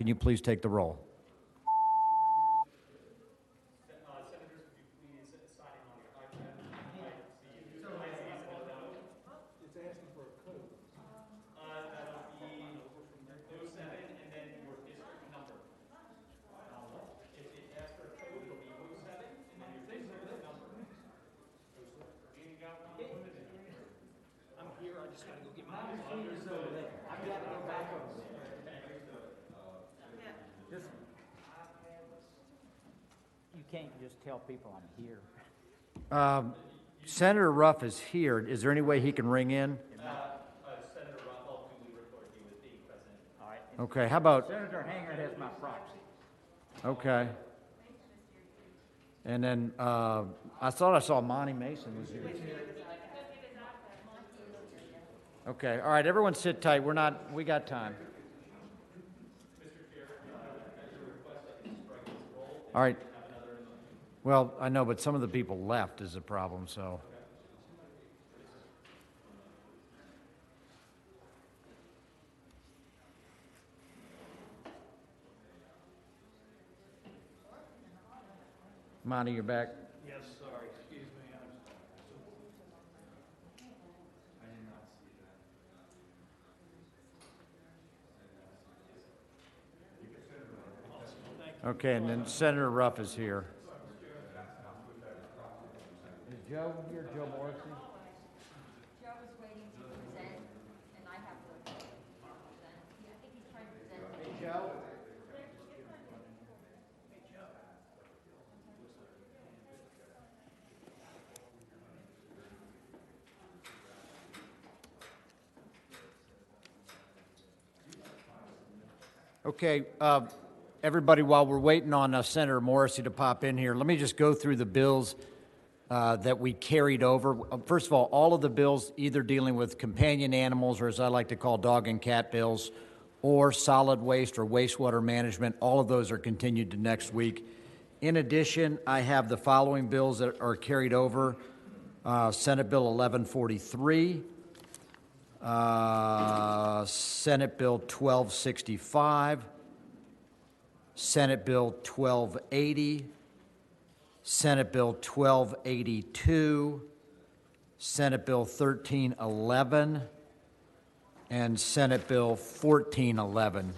Can you please take the roll? Senators, would you please sign in on your iPad? It's asking for a code. That'll be 07 and then your district number. If it asks for a code, it'll be 07 and then your district number. You got one? I'm here, I just gotta go get my monitor's over there. I gotta go back over there. You can't just tell people I'm here. Senator Ruff is here. Is there any way he can ring in? Senator Ruff, I'll duly record you as being present. All right. Okay, how about, Senator Hanger has my proxy. okay. And then, I thought I saw Monty Mason was here. Okay, all right, everyone sit tight. We got time. All right. Well, I know, but some of the people left is the problem, so. Monty, you're back. Yes, sorry, excuse me. Okay, and then Senator Ruff is here. Is Joe here, Joe Morrissey? Joe is waiting to present, and I have to present. I think he's trying to present. Hey, Joe? Okay, everybody, while we're waiting on Senator Morrissey to pop in here, let me just go through the bills that we carried over. First of all of the bills either dealing with companion animals, or as I like to call dog and cat bills, or solid waste or wastewater management, all of those are continued to next week. In addition, I have the following bills that are carried over. Senate Bill 1143, Senate Bill 1265, Senate Bill 1280, Senate Bill 1282, Senate Bill 1311, and Senate Bill 1411.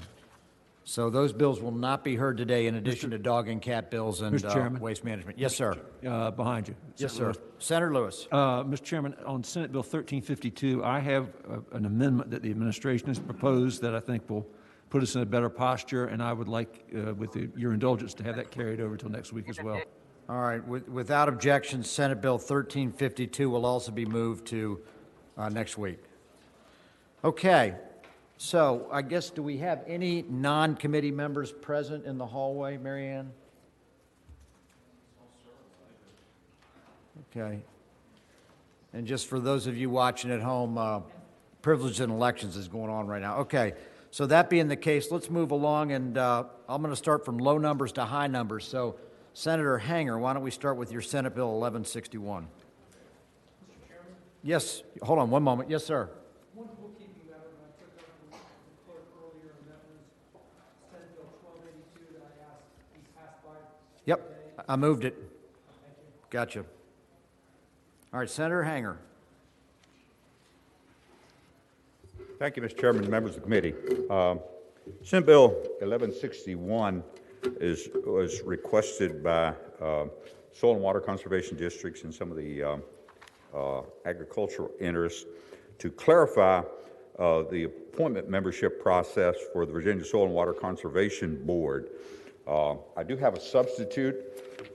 So those bills will not be heard today in addition to dog and cat bills and Mr. Chairman. waste management. Yes, sir. Behind you. Yes, sir. Senator Lewis. Mr. Chairman, on Senate Bill 1352, I have an amendment that the administration has proposed that I think will put us in a better posture, and I would like, with your indulgence, to have that carried over till next week as well. All right. Without objection, Senate Bill 1352 will also be moved to next week. Okay. So I guess, do we have any non-committee members present in the hallway, Mary Ann? Okay. And just for those of you watching at home, privilege in elections is going on right now. Okay. So that being the case, let's move along, and I'm going to start from low numbers to high numbers. So, Senator Hanger, why don't we start with your Senate Bill 1161? Mr. Chairman? Yes. Hold on one moment. Yes, sir. One bookkeeping matter that I took up from the clerk earlier, and that was Senate Bill 1282 that I asked be passed by Yep. today. I moved it. Thank you. Gotcha. All right, Senator Hanger. Thank you, Mr. Chairman, members of the committee. Senate Bill 1161 was requested by soil and water conservation districts and some of the agricultural interests to clarify the appointment membership process for the Virginia Soil and Water Conservation Board. I do have a substitute.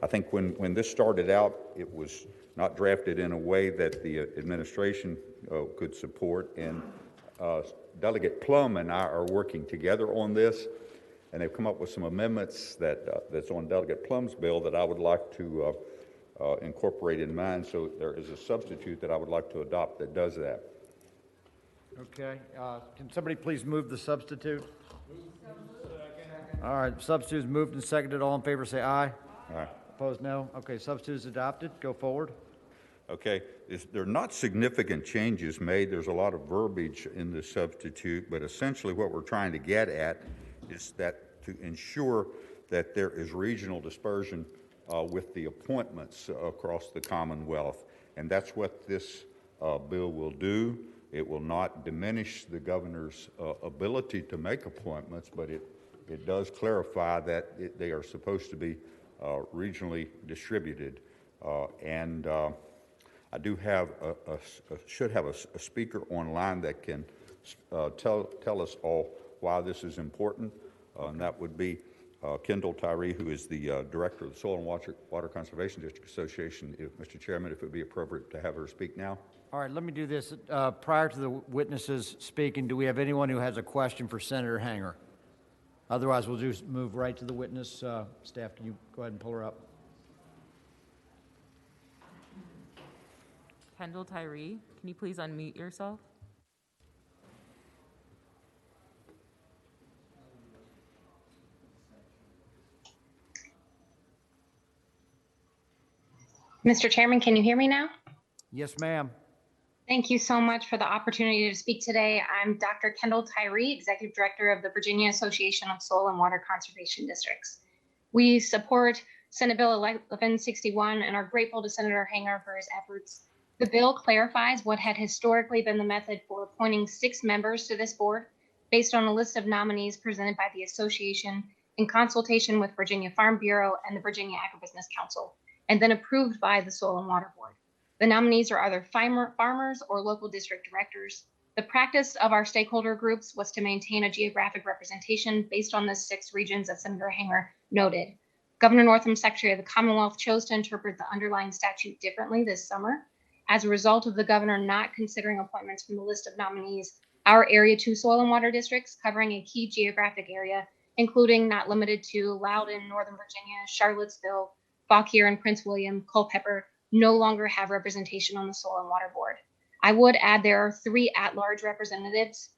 I think when this started out, it was not drafted in a way that the administration could support, and Delegate Plum and I are working together on this, and they've come up with some amendments that's on Delegate Plum's bill that I would like to incorporate in mine. So there is a substitute that I would like to adopt that does that. Okay. Can somebody please move the substitute? All right. Substitute is moved and seconded. All in favor say aye. Aye. Opposed, no. Okay. Substitute is adopted. Go forward. Okay, there are not significant changes made. There's a lot of verbiage in the substitute, but essentially what we're trying to get at is that to ensure that there is regional dispersion with the appointments across the Commonwealth. And that's what this bill will do. It will not diminish the governor's ability to make appointments, but it does clarify that they are supposed to be regionally distributed. I do have should have a speaker online that can tell us all why this is important, and that would be Kendall Tyree, who is the director of the Soil and Water Conservation District Association. Mr. Chairman, if it would be appropriate to have her speak now. All right, let me do this. Prior to the witnesses speaking, do we have anyone who has a question for Senator Hanger? Otherwise, we'll just move right to the witness. Staff, can you go ahead and pull her up? Kendall Tyree, can you please unmute yourself? Mr. Chairman, can you hear me now? Yes, ma'am. Thank you so much for the opportunity to speak today. I'm Dr. Kendall Tyree, Executive Director of the Virginia Association of Soil and Water Conservation Districts. We support Senate Bill 1161 and are grateful to Senator Hanger for his efforts. The bill clarifies what had historically been the method for appointing 6 members to this board based on a list of nominees presented by the association in consultation with Virginia Farm Bureau and the Virginia Agribusiness Council, and then approved by the Soil and Water Board. The nominees are either farmers or local district directors. The practice of our stakeholder groups was to maintain a geographic representation based on the 6 regions that Senator Hanger noted. Governor Northam's Secretary of the Commonwealth chose to interpret the underlying statute differently this summer. As a result of the governor not considering appointments from the list of nominees, our Area 2 soil and water districts covering a key geographic area, including not limited to Loudoun, Northern Virginia, Charlottesville, Fauquier, and Prince William, Culpeper, no longer have representation on the Soil and Water Board. I would add there are 3 at-large representatives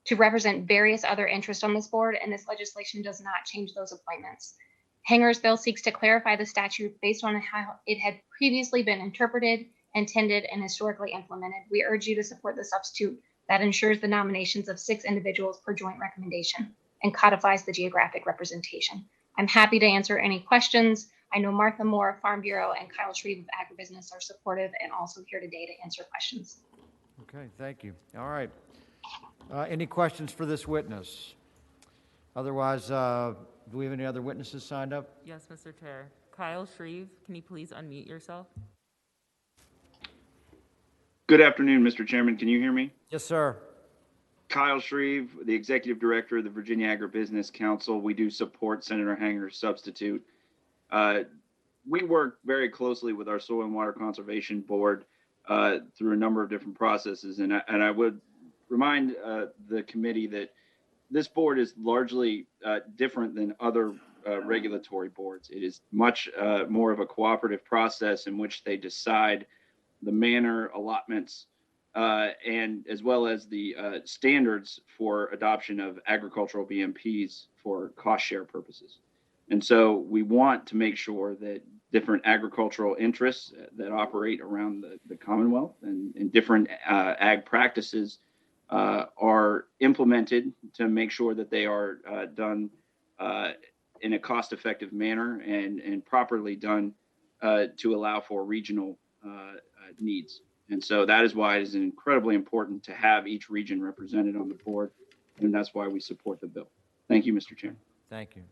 to represent various other interests on this board, and this legislation does not change those appointments. Hanger's bill seeks to clarify the statute based on how it had previously been interpreted, intended, and historically implemented. We urge you to support the substitute that ensures the nominations of 6 individuals per joint recommendation and codifies the geographic representation. I'm happy to answer any questions. I know Martha Moore of Farm Bureau and Kyle Shreve of Agribusiness are supportive and also here today to answer questions. Okay, thank you. All right. Any questions for this witness? Otherwise, do we have any other witnesses signed up? Yes, Mr. Chair. Kyle Shreve, can you please unmute yourself? Good afternoon, Mr. Chairman. Can you hear me? Yes, sir. Kyle Shreve, the Executive Director of the Virginia Agribusiness Council. We do support Senator Hanger's substitute. We work very closely with our Soil and Water Conservation Board through a number of different processes. And I would remind the committee that this board is largely different than other regulatory boards. It is much more of a cooperative process in which they decide the manner, allotments, and as well as the standards for adoption of agricultural BMPs for cost share purposes. And so we want to make sure that different agricultural interests that operate around the Commonwealth and different ag practices are implemented to make sure that they are done in a cost-effective manner and properly done to allow for regional needs. And so that is why it is incredibly important to have each region represented on the board, and that's why we support the bill. Thank you, Mr. Chairman. Thank you.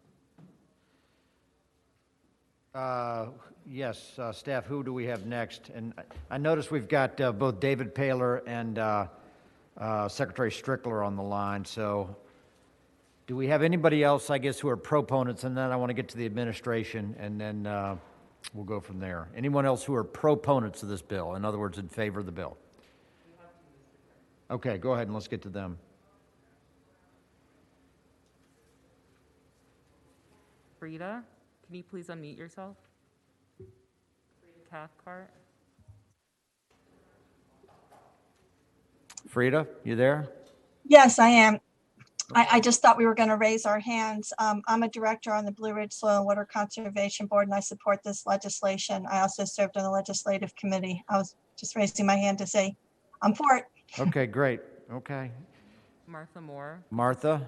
Yes, staff, who do we have next? And I notice we've got both David Paler and Secretary Strickler on the line. So do we have anybody else, I guess, who are proponents? And then I want to get to the administration, and then we'll go from there. Anyone else who are proponents of this bill? In other words, in favor of the bill? Okay, go ahead and let's get to them. Frida, can you please unmute yourself? Frida Cathcart. Frida, you there? Yes, I am. I just thought we were going to raise our hands. I'm a director on the Blue Ridge Soil and Water Conservation Board, and I support this legislation. I also served on the legislative committee. I was just raising my hand to say I'm for it. Okay, great. Okay. Martha Moore. Martha?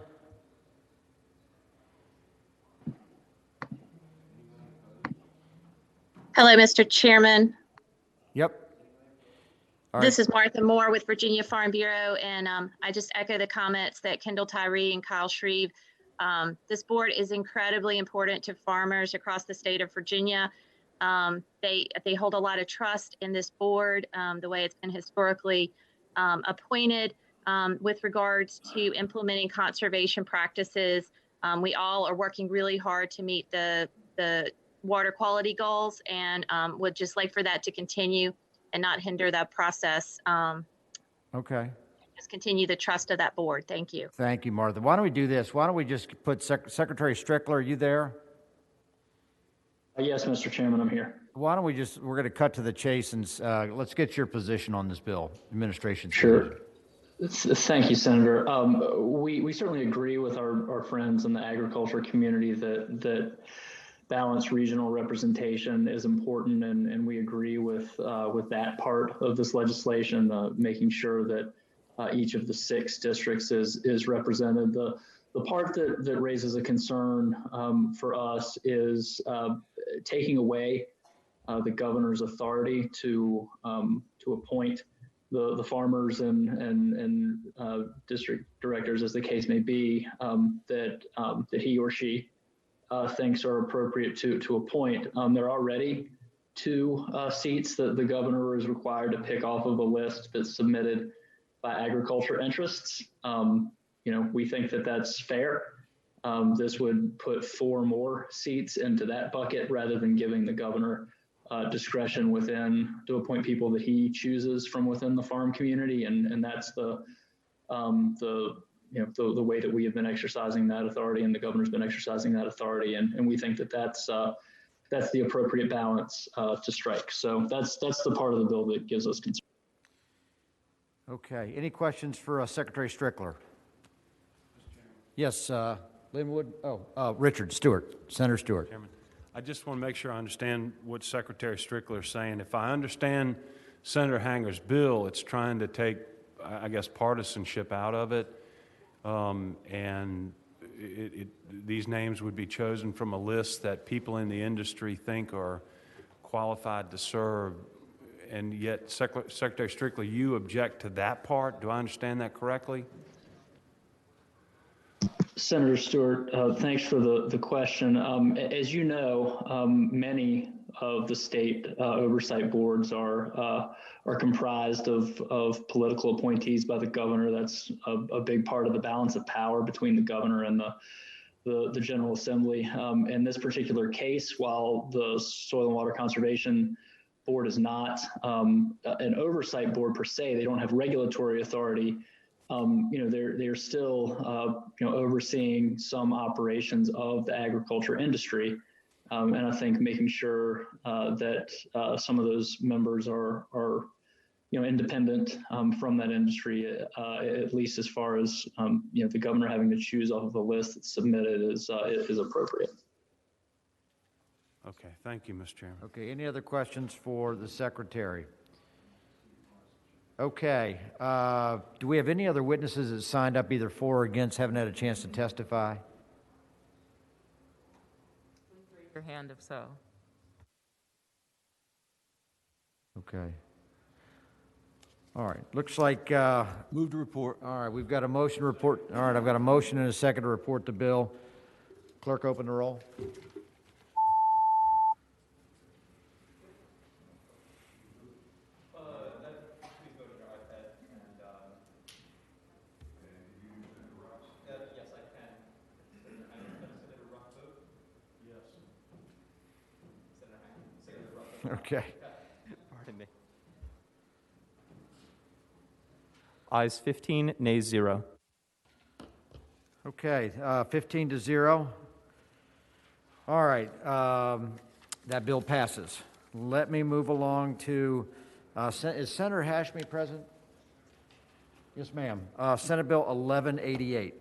Hello, Mr. Chairman. Yep. All This right. is Martha Moore with Virginia Farm Bureau, and I just echo the comments that Kendall Tyree and Kyle Shreve. This board is incredibly important to farmers across the state of Virginia. They hold a lot of trust in this board, the way it's been historically appointed with regards to implementing conservation practices. We all are working really hard to meet the water quality goals, and would just like for that to continue and not hinder that process. Okay. Just continue the trust of that board. Thank you. Thank you, Martha. Why don't we do this? Why don't we just put Secretary Strickler, are you there? Yes, Mr. Chairman, I'm here. Why don't we just, we're going to cut to the chase and let's get your position on this bill, administration's Sure. position. Thank you, Senator. We certainly agree with our friends in the agriculture community that balanced regional representation is important, and we agree with that part of this legislation, making sure that each of the 6 districts is represented. The part that raises a concern for us is taking away the governor's authority to appoint the farmers and district directors, as the case may be, that he or she thinks are appropriate to appoint. There are already 2 seats that the governor is required to pick off of a list that's submitted by agriculture interests. We think that that's fair. This would put 4 more seats into that bucket rather than giving the governor discretion within to appoint people that he chooses from within the farm community, and that's the way that we have been exercising that authority, and the governor's been exercising that authority, and we think that that's the appropriate balance to strike. So that's the part of the bill that gives us concern. Okay. Any questions for Secretary Strickler? Yes, Linwood. Richard Stewart, Senator Stewart. Chairman, I just want to make sure I understand what Secretary Strickler is saying. If I understand Senator Hanger's bill, it's trying to take, I guess, partisanship out of it, and these names would be chosen from a list that people in the industry think are qualified to serve, and yet Secretary Strickler, you object to that part. Do I understand that correctly? Senator Stewart, thanks for the question. As you know, many of the state oversight boards are comprised of political appointees by the governor. That's a big part of the balance of power between the governor and the General Assembly. In this particular case, while the Soil and Water Conservation Board is not an oversight board per se, they don't have regulatory authority. They're still overseeing some operations of the agriculture industry, and I think making sure that some of those members are independent from that industry, at least as far as the governor having to choose off of the list that's submitted is appropriate. Okay, thank you, Mr. Chairman. Okay, any other questions for the Secretary? Okay, do we have any other witnesses that signed up either for or against, haven't had a chance to testify? Please raise your hand if so. Okay. All right, looks like... Move to report. All right, we've got a motion to report. All right, I've got a motion and a second to report the bill. Clerk, open the roll. Yes, I can. Senator Ruff vote? Yes. Senator Ruff vote? Okay. Pardon me. Ayes 15, nays 0. Okay, 15 to 0. All right, that bill passes. Let me move along to, is Senator Hashmi present? Yes, ma'am. Senate Bill 1188.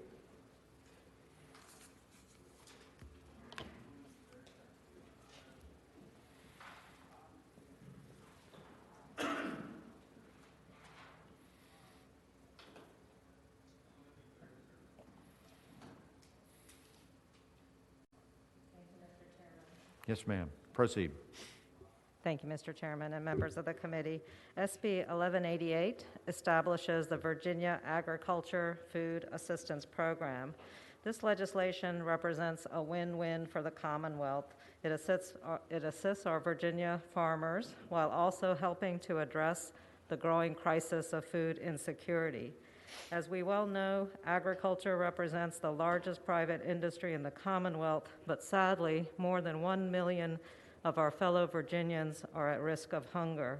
Yes, ma'am. Proceed. Thank you, Mr. Chairman and members of the committee. SB 1188 establishes the Virginia Agriculture Food Assistance Program. This legislation represents a win-win for the Commonwealth. It assists our Virginia farmers while also helping to address the growing crisis of food insecurity. As we well know, agriculture represents the largest private industry in the Commonwealth, but sadly, more than 1 million of our fellow Virginians are at risk of hunger.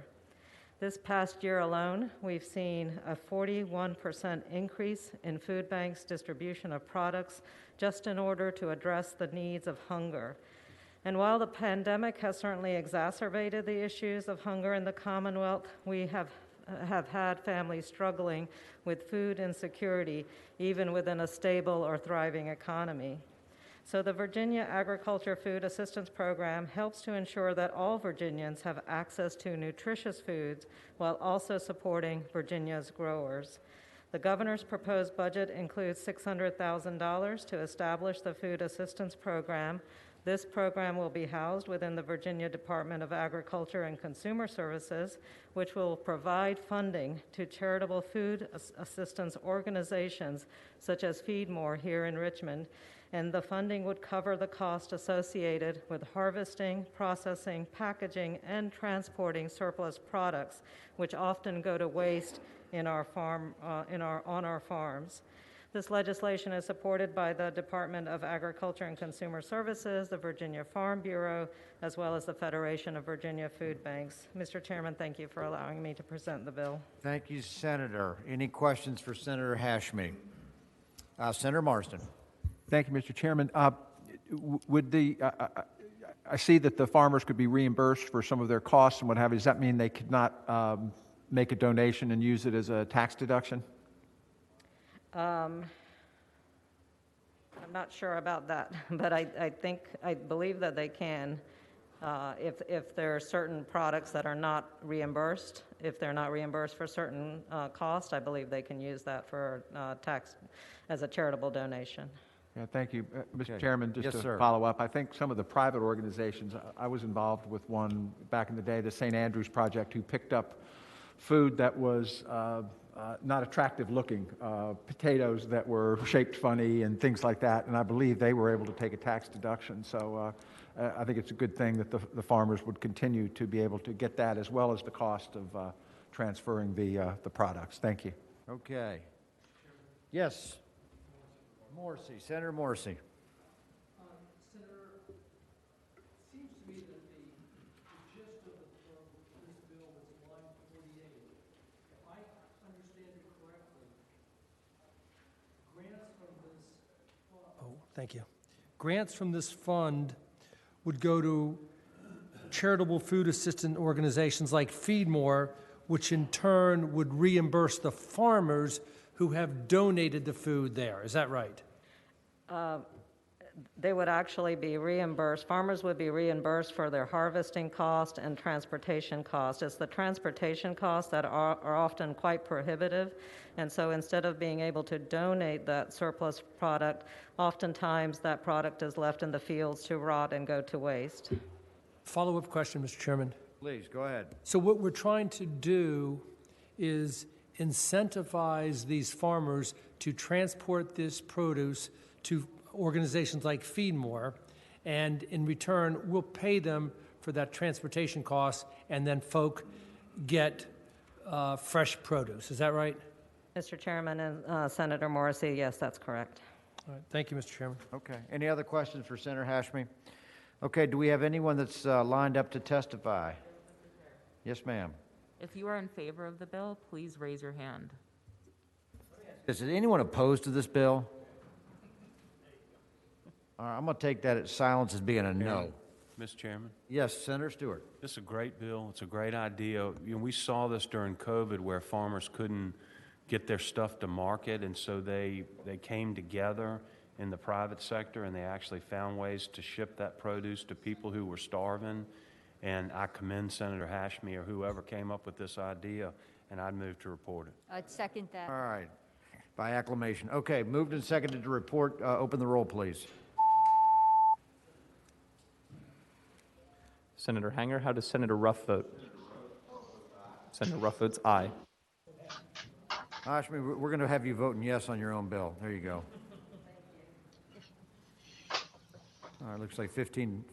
This past year alone, we've seen a 41% increase in food banks' distribution of products just in order to address the needs of hunger. And while the pandemic has certainly exacerbated the issues of hunger in the Commonwealth, we have had families struggling with food insecurity, even within a stable or thriving economy. So the Virginia Agriculture Food Assistance Program helps to ensure that all Virginians have access to nutritious foods while also supporting Virginia's growers. The governor's proposed budget includes $600,000 to establish the Food Assistance Program. This program will be housed within the Virginia Department of Agriculture and Consumer Services, which will provide funding to charitable food assistance organizations such as Feed More here in Richmond, and the funding would cover the cost associated with harvesting, processing, packaging, and transporting surplus products, which often go to waste on our farms. This legislation is supported by the Department of Agriculture and Consumer Services, the Virginia Farm Bureau, as well as the Federation of Virginia Food Banks. Mr. Chairman, thank you for allowing me to present the bill. Thank you, Senator. Any questions for Senator Hashmi? Senator Marsden. Thank you, Mr. Chairman. Would the I see that the farmers could be reimbursed for some of their costs and what have you. Does that mean they could not make a donation and use it as a tax deduction? I'm not sure about that, but I believe that they can. If there are certain products that are not reimbursed, if they're not reimbursed for certain costs, I believe they can use that for tax as a charitable donation. Yeah, thank you. Mr. Okay. Chairman, just Yes, to sir. follow up, I think some of the private organizations, I was involved with one back in the day, the St. Andrews Project, who picked up food that was not attractive looking, potatoes that were shaped funny and things like that, and I believe they were able to take a tax deduction. So I think it's a good thing that the farmers would continue to be able to get that, as well as the cost of transferring the products. Thank you. Okay. Yes. Morrissey, Senator Morrissey. Senator, it seems to me that the gist of this bill is line 48. If I understand it correctly, grants from this fund. Oh, thank you. Grants from this fund would go to charitable food assistance organizations like Feed More, which in turn would reimburse the farmers who have donated the food there. Is that right? They would actually be reimbursed. Farmers would be reimbursed for their harvesting cost and transportation cost. It's the transportation costs that are often quite prohibitive, and so instead of being able to donate that surplus product, oftentimes that product is left in the fields to rot and go to waste. Follow-up question, Mr. Chairman. Please, go ahead. So what we're trying to do is incentivize these farmers to transport this produce to organizations like Feed More, and in return, we'll pay them for that transportation cost, and then folk get fresh produce. Is that right? Mr. Chairman and Senator Morrissey, yes, that's correct. All right. Thank you, Mr. Chairman. Okay. Any other questions for Senator Hashmi? Okay. Do we have anyone that's lined up to testify? Yes, ma'am. If you are in favor of the bill, please raise your hand. Is anyone opposed to this bill? All right, I'm going to take that as silence as being a no. Mr. Chairman? Yes, Senator Stewart. This is a great bill. It's a great idea. You know, we saw this during COVID where farmers couldn't get their stuff to market, and so they came together in the private sector, and they actually found ways to ship that produce to people who were starving. And I commend Senator Hashmi or whoever came up with this idea, and I'd move to report it. I'd second that. All right. By acclamation. Okay, moved and seconded to report. Open the roll, please. Senator Hanger. How does Senator Ruff vote? Senator Ruff votes aye. Hashmi, we're going to have you voting yes on your own bill. There you go. All right, looks like 15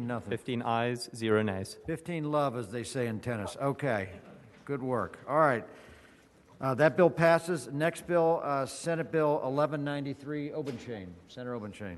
nothing. 15 ayes, 0 nays. 15 love, as they say in tennis. Okay, good work. All right, that bill passes. Next bill, Senate Bill 1193, Obenshain. Senator Obenshain.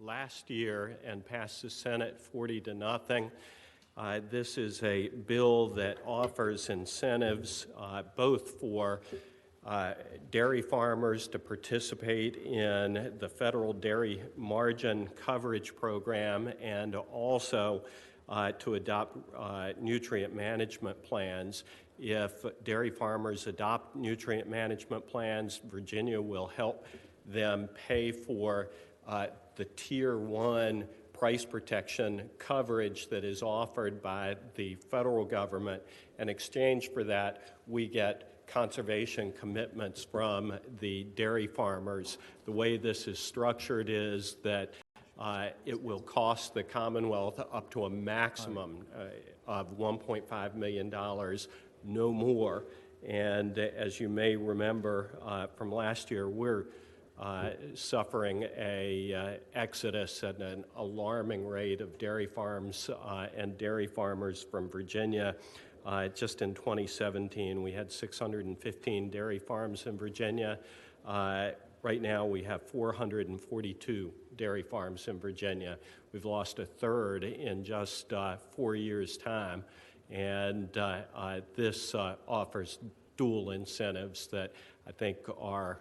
Last year and passed the Senate 40-0. This is a bill that offers incentives both for dairy farmers to participate in the federal dairy margin coverage program and also to adopt nutrient management plans. If dairy farmers adopt nutrient management plans, Virginia will help them pay for the Tier 1 price protection coverage that is offered by the federal government. In exchange for that, we get conservation commitments from the dairy farmers. The way this is structured is that it will cost the Commonwealth up to a maximum of $1.5 million, no more. And as you may remember from last year, we're suffering a exodus at an alarming rate of dairy farms and dairy farmers from Virginia. Just in 2017, we had 615 dairy farms in Virginia. Right now, we have 442 dairy farms in Virginia. We've lost a third in just 4 years' time, and this offers dual incentives that I think are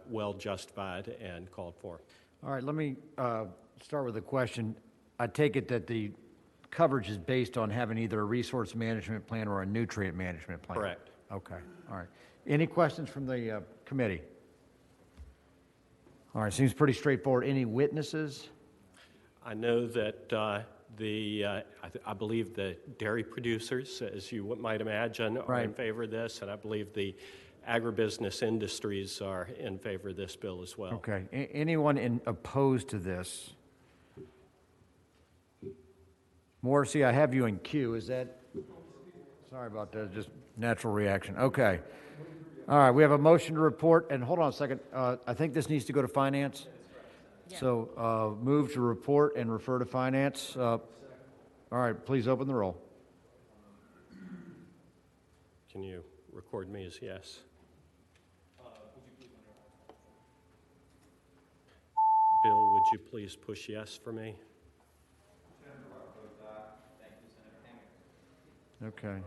well justified and called for. All right, let me start with a question. I take it that the coverage is based on having either a resource management plan or a nutrient management plan? Correct. Okay, all right. Any questions from the committee? All right, seems pretty straightforward. Any witnesses? I know that I believe the dairy producers, as you might imagine, are in favor of this, and I believe the agribusiness industries are in favor of this bill as well. Okay. Anyone opposed to this? Morrissey, I have you in queue. Is that? Sorry about that. Just natural reaction. Okay. All right. We have a motion to report. And hold on a second. I think this needs to go to finance. Yeah. So move to report and refer to finance. All right. Please open the roll. Can you record me as yes? Bill, would you please push yes for me? Okay.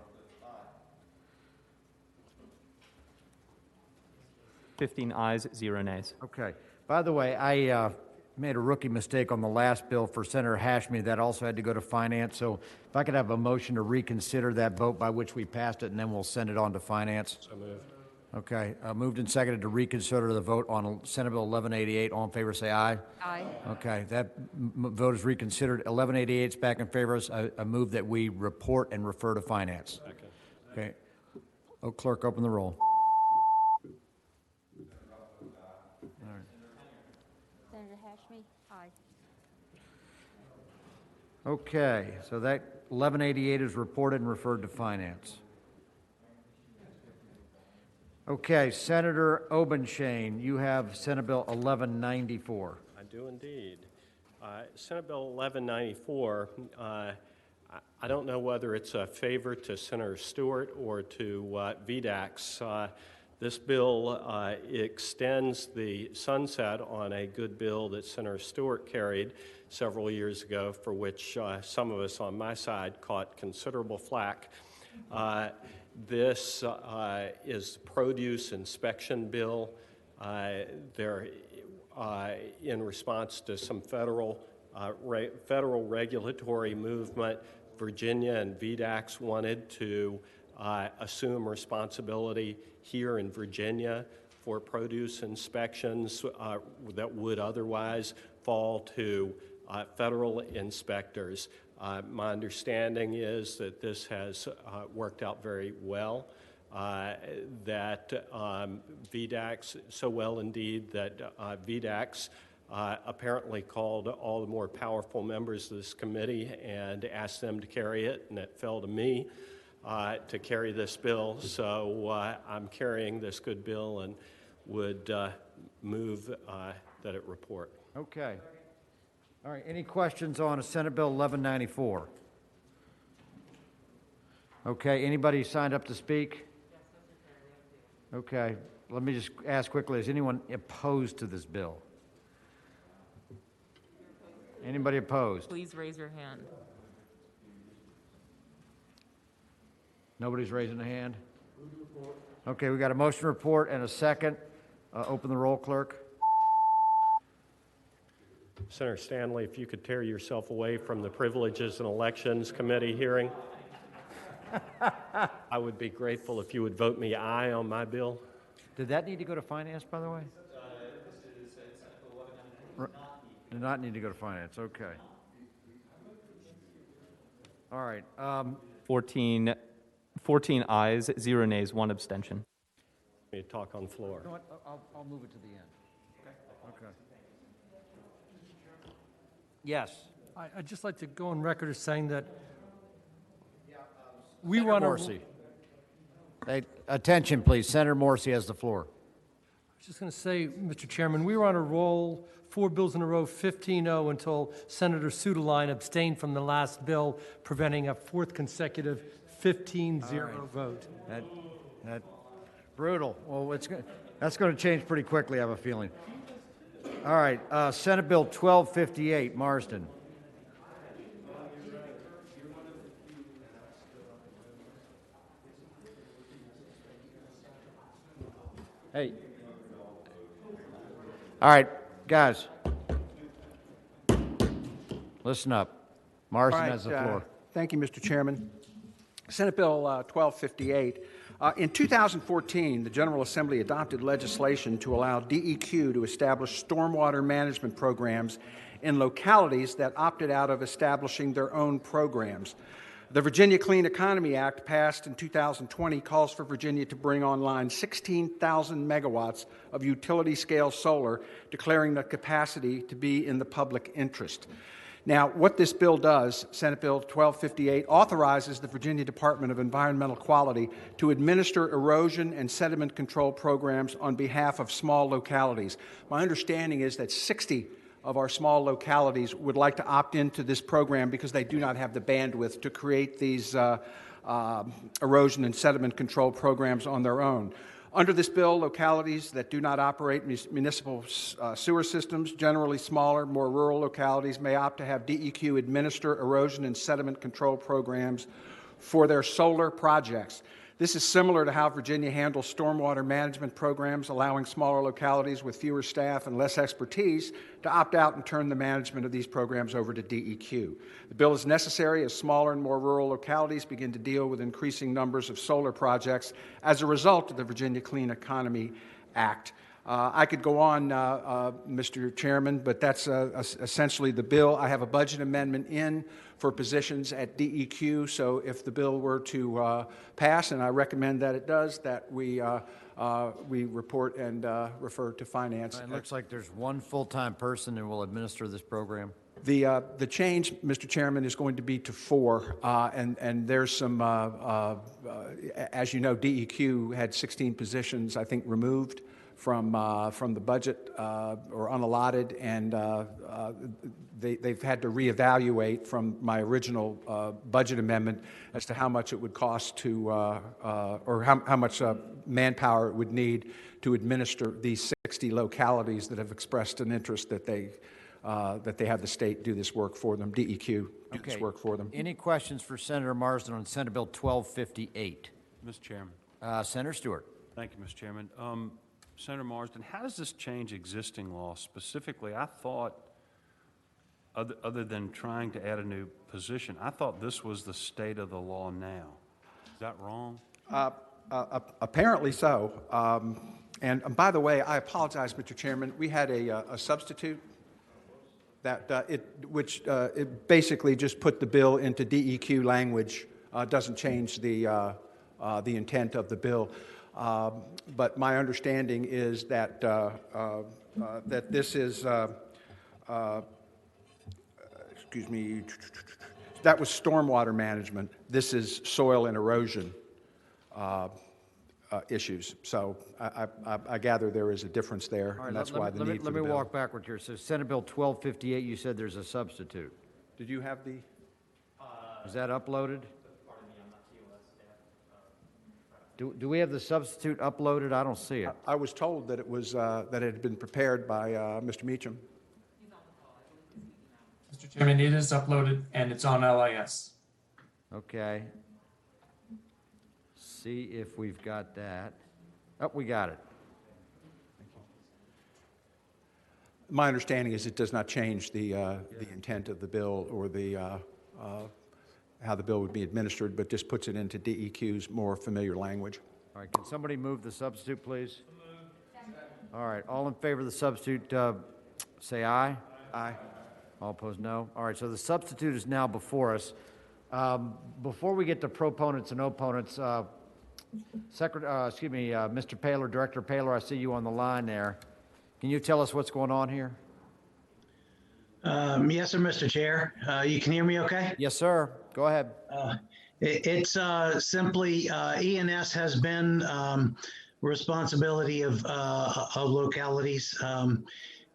15 ayes, 0 nays. Okay. By the way, I made a rookie mistake on the last bill for Senator Hashmi. That also had to go to finance. So if I could have a motion to reconsider that vote by which we passed it, and then we'll send it on to finance. So moved. Okay. Moved and seconded to reconsider the vote on Senate Bill 1188. All in favor, say aye. Aye. Okay. That vote is reconsidered. 1188 is back in favor. I move that we report and refer to finance. Second. Okay. Oh, clerk, open the roll. Senator Hashmi? Aye. Okay, so that 1188 is reported and referred to finance. Okay, Senator Obenshain, you have Senate Bill 1194. I do indeed. Senate Bill 1194, I don't know whether it's a favor to Senator Stewart or to VDAX. This bill extends the sunset on a good bill that Senator Stewart carried several years ago, for which some of us on my side caught considerable flack. This is the produce inspection bill. In response to some federal regulatory movement, Virginia and VDAX wanted to assume responsibility here in Virginia for produce inspections that would otherwise fall to federal inspectors. My understanding is that this has worked out very well, that VDACs, so well indeed that VDACs apparently called all the more powerful members of this committee and asked them to carry it, and it fell to me to carry this bill. So I'm carrying this good bill and would move that it report. Okay. All right, any questions on Senate Bill 1194? Okay, anybody signed up to speak? Okay, let me just ask quickly, is anyone opposed to this bill? Anybody opposed? Please raise your hand. Nobody's raising a hand? Okay, we got a motion report and a second. Open the roll, clerk. Senator Stanley, if you could tear yourself away from the Privileges and Elections Committee hearing, I would be grateful if you would vote me aye on my bill. Did that need to go to finance, by the way? Did not need to go to finance, okay. All right. 14 ayes, 0 nays, 1 abstention. Me talk on the floor. You know what? I'll move it to the end. Okay. Yes. I'd just like to go on record as saying that we Senator run a... Morrissey. Hey, attention, please. Senator Morrissey has the floor. I was just going to say, Mr. Chairman, we were on a roll, 4 bills in a row, 15-0, until Senator Sudaline abstained from the last bill, preventing a 4th consecutive 15-0 vote. That brutal. Well, that's going to change pretty quickly, I have a feeling. All right, Senate Bill 1258, Marsden. Hey. All right, guys. Listen up. Marsden has the floor. Thank you, Mr. Chairman. Senate Bill 1258. In 2014, the General Assembly adopted legislation to allow DEQ to establish stormwater management programs in localities that opted out of establishing their own programs. The Virginia Clean Economy Act, passed in 2020, calls for Virginia to bring online 16,000 megawatts of utility-scale solar, declaring the capacity to be in the public interest. Now, what this bill does, Senate Bill 1258, authorizes the Virginia Department of Environmental Quality to administer erosion and sediment control programs on behalf of small localities. My understanding is that 60 of our small localities would like to opt into this program because they do not have the bandwidth to create these erosion and sediment control programs on their own. Under this bill, localities that do not operate municipal sewer systems, generally smaller, more rural localities, may opt to have DEQ administer erosion and sediment control programs for their solar projects. This is similar to how Virginia handles stormwater management programs, allowing smaller localities with fewer staff and less expertise to opt out and turn the management of these programs over to DEQ. The bill is necessary as smaller and more rural localities begin to deal with increasing numbers of solar projects as a result of the Virginia Clean Economy Act. I could go on, Mr. Chairman, but that's essentially the bill. I have a budget amendment in for positions at DEQ, so if the bill were to pass, and I recommend that it does, that we report and refer to finance. It looks like there's one full-time person who will administer this program. The change, Mr. Chairman, is going to be to 4, and there's some, as you know, DEQ had 16 positions, I think, removed from the budget or unallotted, and they've had to reevaluate from my original budget amendment as to how much it would cost to, or how much manpower it would need to administer these 60 localities that have expressed an interest that they have the state do this work for them, DEQ do this work for them. Any questions for Senator Marsden on Senate Bill 1258? Mr. Chairman. Senator Stewart. Thank you, Mr. Chairman. Senator Marsden, how does this change existing law? Specifically, I thought, other than trying to add a new position, I thought this was the state of the law now. Is that wrong? Apparently so. And by the way, I apologize, Mr. Chairman, we had a substitute that it basically just put the bill into DEQ language, doesn't change the intent of the bill. But my understanding is that that this is, excuse me, that was stormwater management. This is soil and erosion issues. So I gather there is a difference there, All right, and that's why the need for the Let me bill. walk backward here. So Senate Bill 1258, you said there's a substitute. Did you have the? Is that uploaded? Do we have the substitute uploaded? I don't see it. I was told that it was that it had been prepared by Mr. Meacham. Mr. Chairman, it is uploaded and it's on LIS. Okay. See if we've got that. Oh, we got it. My understanding is it does not change the intent of the bill or the how the bill would be administered, but just puts it into DEQ's more familiar language. All right, can somebody move the substitute, please? All right, all in favor of the substitute, say aye. Aye. All opposed, no. All right, so the substitute is now before us. Before we get to proponents and opponents, Mr. Paylor, Director Paylor, I see you on the line there. Can you tell us what's going on here? Yes, sir, Mr. Chair. You can hear me okay? Yes, sir. Go ahead. It's simply ENS has been responsibility of localities,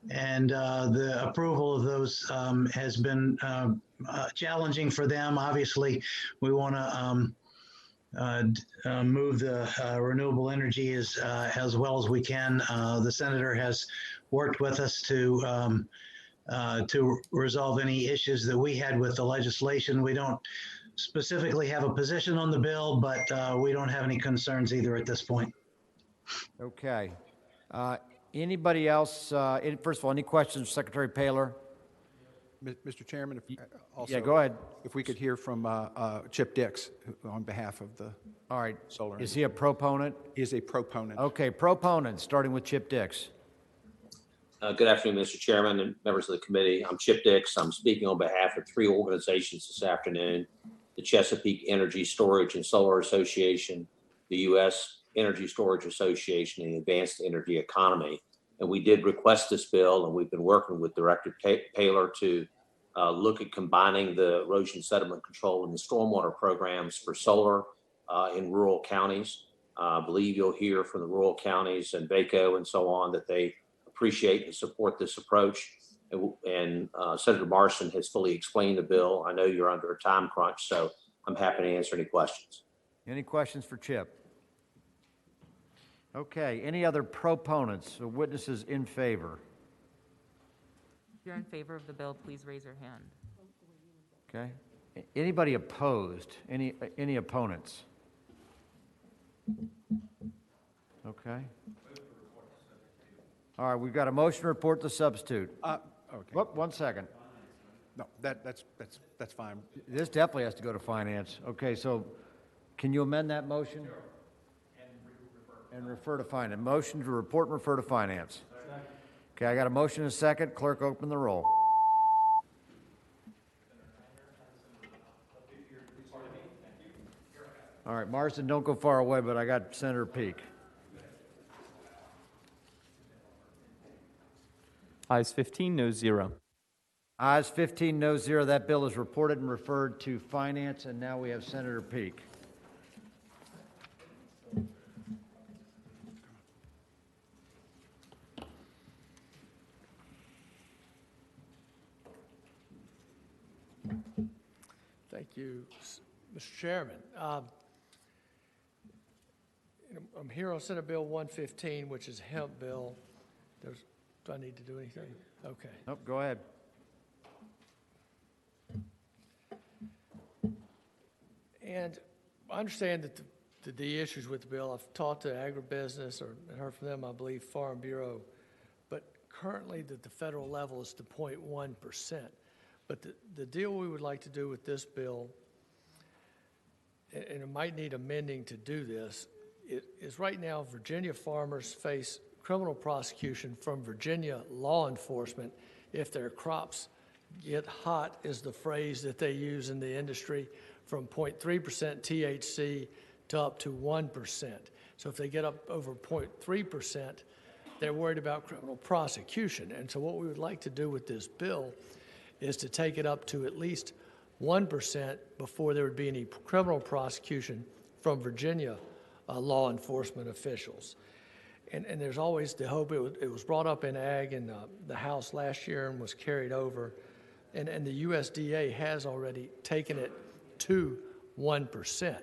and the approval of those has been challenging for them. Obviously, we want to move the renewable energy as well as we can. The senator has worked with us to resolve any issues that we had with the legislation. We don't specifically have a position on the bill, but we don't have any concerns either at this point. Okay. Anybody else? First of all, any questions, Secretary Paylor? Mr. Chairman, also, yeah, go ahead. If we could hear from Chip Dix on behalf of the All right. solar. Is he a proponent? He is a proponent. Okay, proponent, starting with Chip Dix. Good afternoon, Mr. Chairman and members of the committee. I'm Chip Dix. I'm speaking on behalf of three organizations this afternoon: the Chesapeake Energy Storage and Solar Association, the U.S. Energy Storage Association, and the Advanced Energy Economy. And we did request this bill, and we've been working with Director Paylor to look at combining the erosion sediment control and the stormwater programs for solar in rural counties. I believe you'll hear from the rural counties and VACO and so on that they appreciate and support this approach. And Senator Marson has fully explained the bill. I know you're under a time crunch, so I'm happy to answer any questions. Any questions for Chip? Okay, any other proponents or witnesses in favor? If you're in favor of the bill, please raise your hand. Okay. Anybody opposed? Any opponents? Okay. All right, we've got a motion to report the substitute. Okay. Whoop, 1 second. No, that's fine. This definitely has to go to finance. Okay, so can you amend that motion? Sure. And refer to finance. Motion to report and refer to finance. Second. Okay, I got a motion and a second. Clerk, open the roll. All right, Marston, don't go far away, but I got Senator Peake. Ayes 15, no 0. Ayes 15, no 0. That bill is reported and referred to finance, and now we have Senator Peake. Thank you, Mr. Chairman. I'm here on Senate Bill 115, which is hemp bill. Do I need to do anything? Okay. Nope, go ahead. And I understand that the issues with the bill, I've talked to agribusiness or heard from them, I believe, Farm Bureau, but currently the federal level is to 0.1%. But the deal we would like to do with this bill, and it might need amending to do this, is right now Virginia farmers face criminal prosecution from Virginia law enforcement if their crops get hot, is the phrase that they use in the industry, from 0.3% THC to up to 1%. So if they get up over 0.3%, they're worried about criminal prosecution. And so what we would like to do with this bill is to take it up to at least 1% before there would be any criminal prosecution from Virginia law enforcement officials. And there's always the hope. It was brought up in ag in the House last year and was carried over. And the USDA has already taken it to 1%.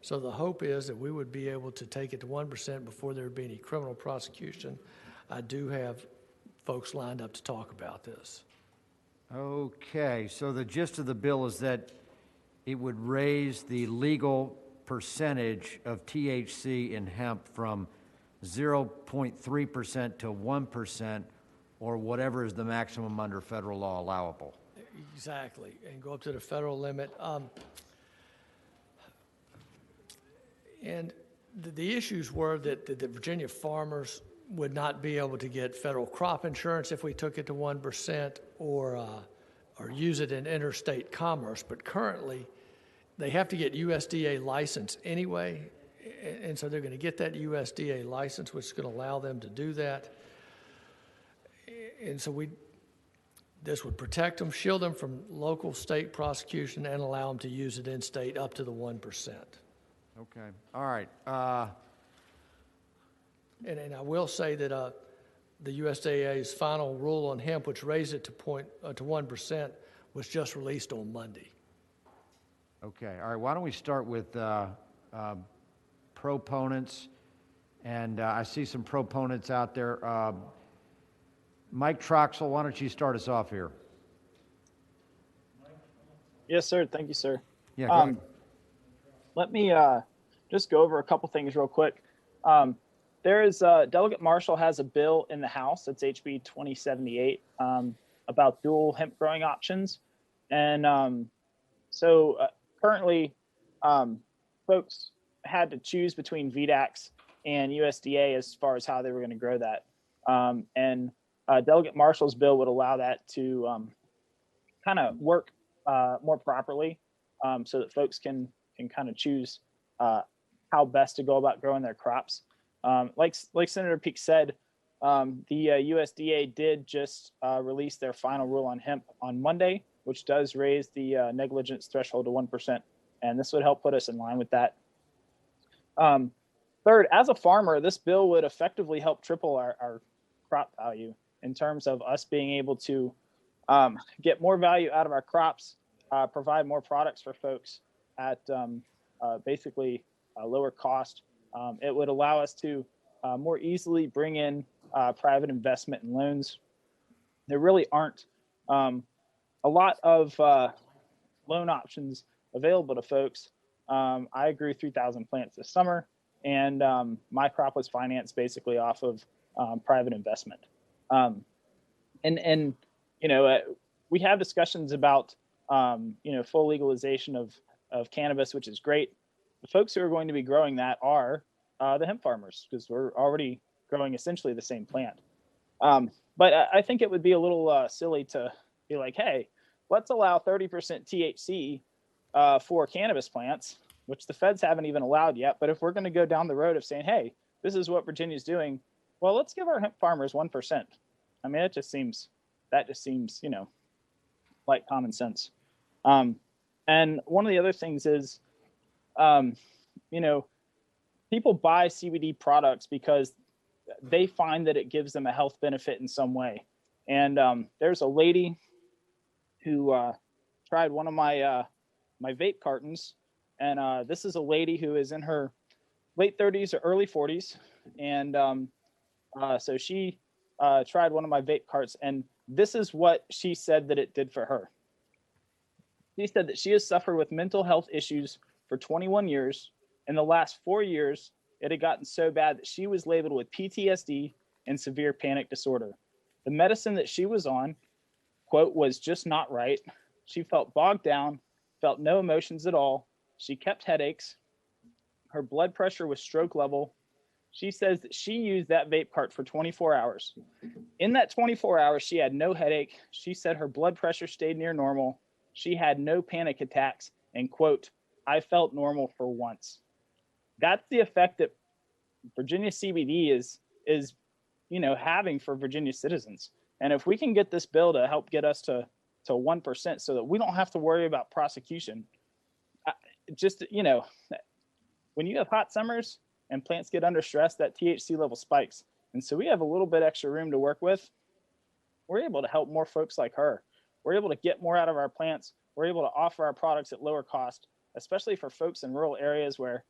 So the hope is that we would be able to take it to 1% before there would be any criminal prosecution. I do have folks lined up to talk about this. Okay, so the gist of the bill is that it would raise the legal percentage of THC in hemp from 0.3% to 1%, or whatever is the maximum under federal law allowable. Exactly, and go up to the federal limit. And the issues were that the Virginia farmers would not be able to get federal crop insurance if we took it to 1%, or use it in interstate commerce. But currently, they have to get USDA license anyway, and so they're going to get that USDA license, which is going to allow them to do that. And so this would protect them, shield them from local state prosecution, and allow them to use it in state up to the 1%. Okay, all right. And I will say that the USDA's final rule on hemp, which raised it to 1%, was just released on Monday. Okay, all right, why don't we start with proponents, and I see some proponents out there. Mike Troxel, why don't you start us off here? Yes, sir. Thank you, sir. Yeah, go ahead. Let me just go over a couple things real quick. Delegate Marshall has a bill in the House, it's HB 2078, about dual hemp growing options. And currently, folks had to choose between VDACs and USDA as far as how they were going to grow that. Delegate Marshall's bill would allow that to kind of work more properly, so that folks can kind of choose how best to go about growing their crops. Like Senator Peake said, the USDA did just release their final rule on hemp on Monday, which does raise the negligence threshold to 1%, and this would help put us in line with that. Third, as a farmer, this bill would effectively help triple our crop value in terms of us being able to get more value out of our crops, provide more products for folks at basically a lower cost. It would allow us to more easily bring in private investment and loans. There really aren't a lot of loan options available to folks. I grew 3,000 plants this summer, and my crop was financed basically off of private investment. We have discussions about full legalization of cannabis, which is great. The folks who are going to be growing that are the hemp farmers, because we're already growing essentially the same plant. But I think it would be a little silly to be like, hey, let's allow 30% THC for cannabis plants, which the feds haven't even allowed yet. But if we're going to go down the road of saying, hey, this is what Virginia's doing, well, let's give our hemp farmers 1%. I mean, that just seems, like common sense. And one of the other things is, people buy CBD products because they find that it gives them a health benefit in some way. And there's a lady who tried one of my my vape cartons, and this is a lady who is in her late 30s or early 40s, and so she tried one of my vape carts, and this is what she said that it did for her. She said that she has suffered with mental health issues for 21 years. In the last 4 years, it had gotten so bad that she was labeled with PTSD and severe panic disorder. The medicine that she was on, quote, was just not right. She felt bogged down, felt no emotions at all. She kept headaches. her blood pressure was stroke level. She says that she used that vape cart for 24 hours. In that 24 hours, she had no headache. She said her blood pressure stayed near normal. She had no panic attacks, and quote, I felt normal for once. That's the effect that Virginia CBD is having for Virginia citizens. And if we can get this bill to help get us to 1% so that we don't have to worry about prosecution, when you have hot summers and plants get under stress, that THC level spikes. And so we have a little bit extra room to work with. We're able to help more folks like her. We're able to get more out of our plants. We're able to offer our products at lower cost, especially for folks in rural areas where,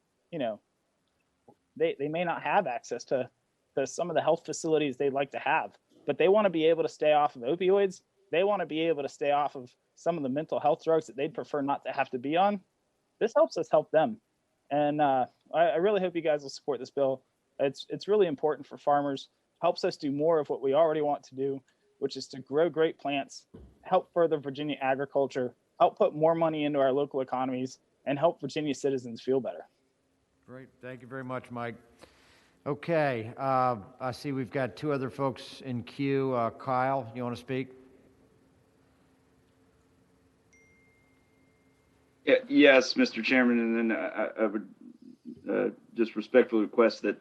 they may not have access to some of the health facilities they'd like to have, but they want to be able to stay off of opioids. They want to be able to stay off of some of the mental health drugs that they'd prefer not to have to be on. This helps us help them. And I really hope you guys will support this bill. It's really important for farmers, helps us do more of what we already want to do, which is to grow great plants, help further Virginia agriculture, help put more money into our local economies, and help Virginia citizens feel better. Great. Thank you very much, Mike. Okay. I see we've got two other folks in queue. Kyle, you want to speak? Yeah, yes, Mr. Chairman, and then I would just respectfully request that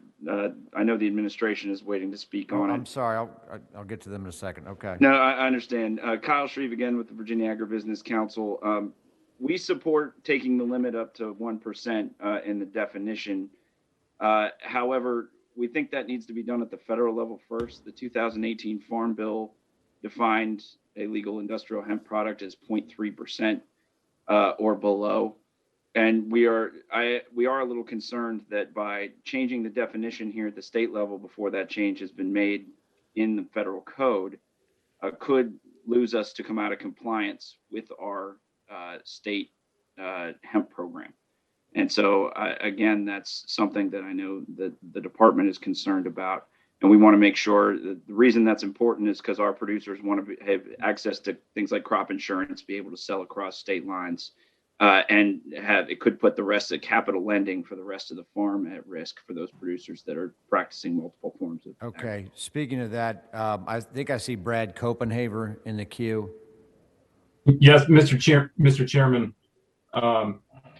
I know the administration is waiting to speak on it. I'm sorry. I'll get to them in a second. Okay. No, I understand. Kyle Shreve again with the Virginia Agribusiness Council. We support taking the limit up to 1% in the definition. However, we think that needs to be done at the federal level first. The 2018 Farm Bill defined a legal industrial hemp product as 0.3% or below. And we are a little concerned that by changing the definition here at the state level before that change has been made in the federal code, could lose us to come out of compliance with our state hemp program. And so, again, that's something that I know that the department is concerned about. And we want to make sure that the reason that's important is because our producers want to have access to things like crop insurance, be able to sell across state lines, and it could put the rest of capital lending for the rest of the farm at risk for those producers that are practicing multiple forms of Okay. Speaking of that, I think I see Brad Copenhaver in the queue. Yes, Mr. Chairman.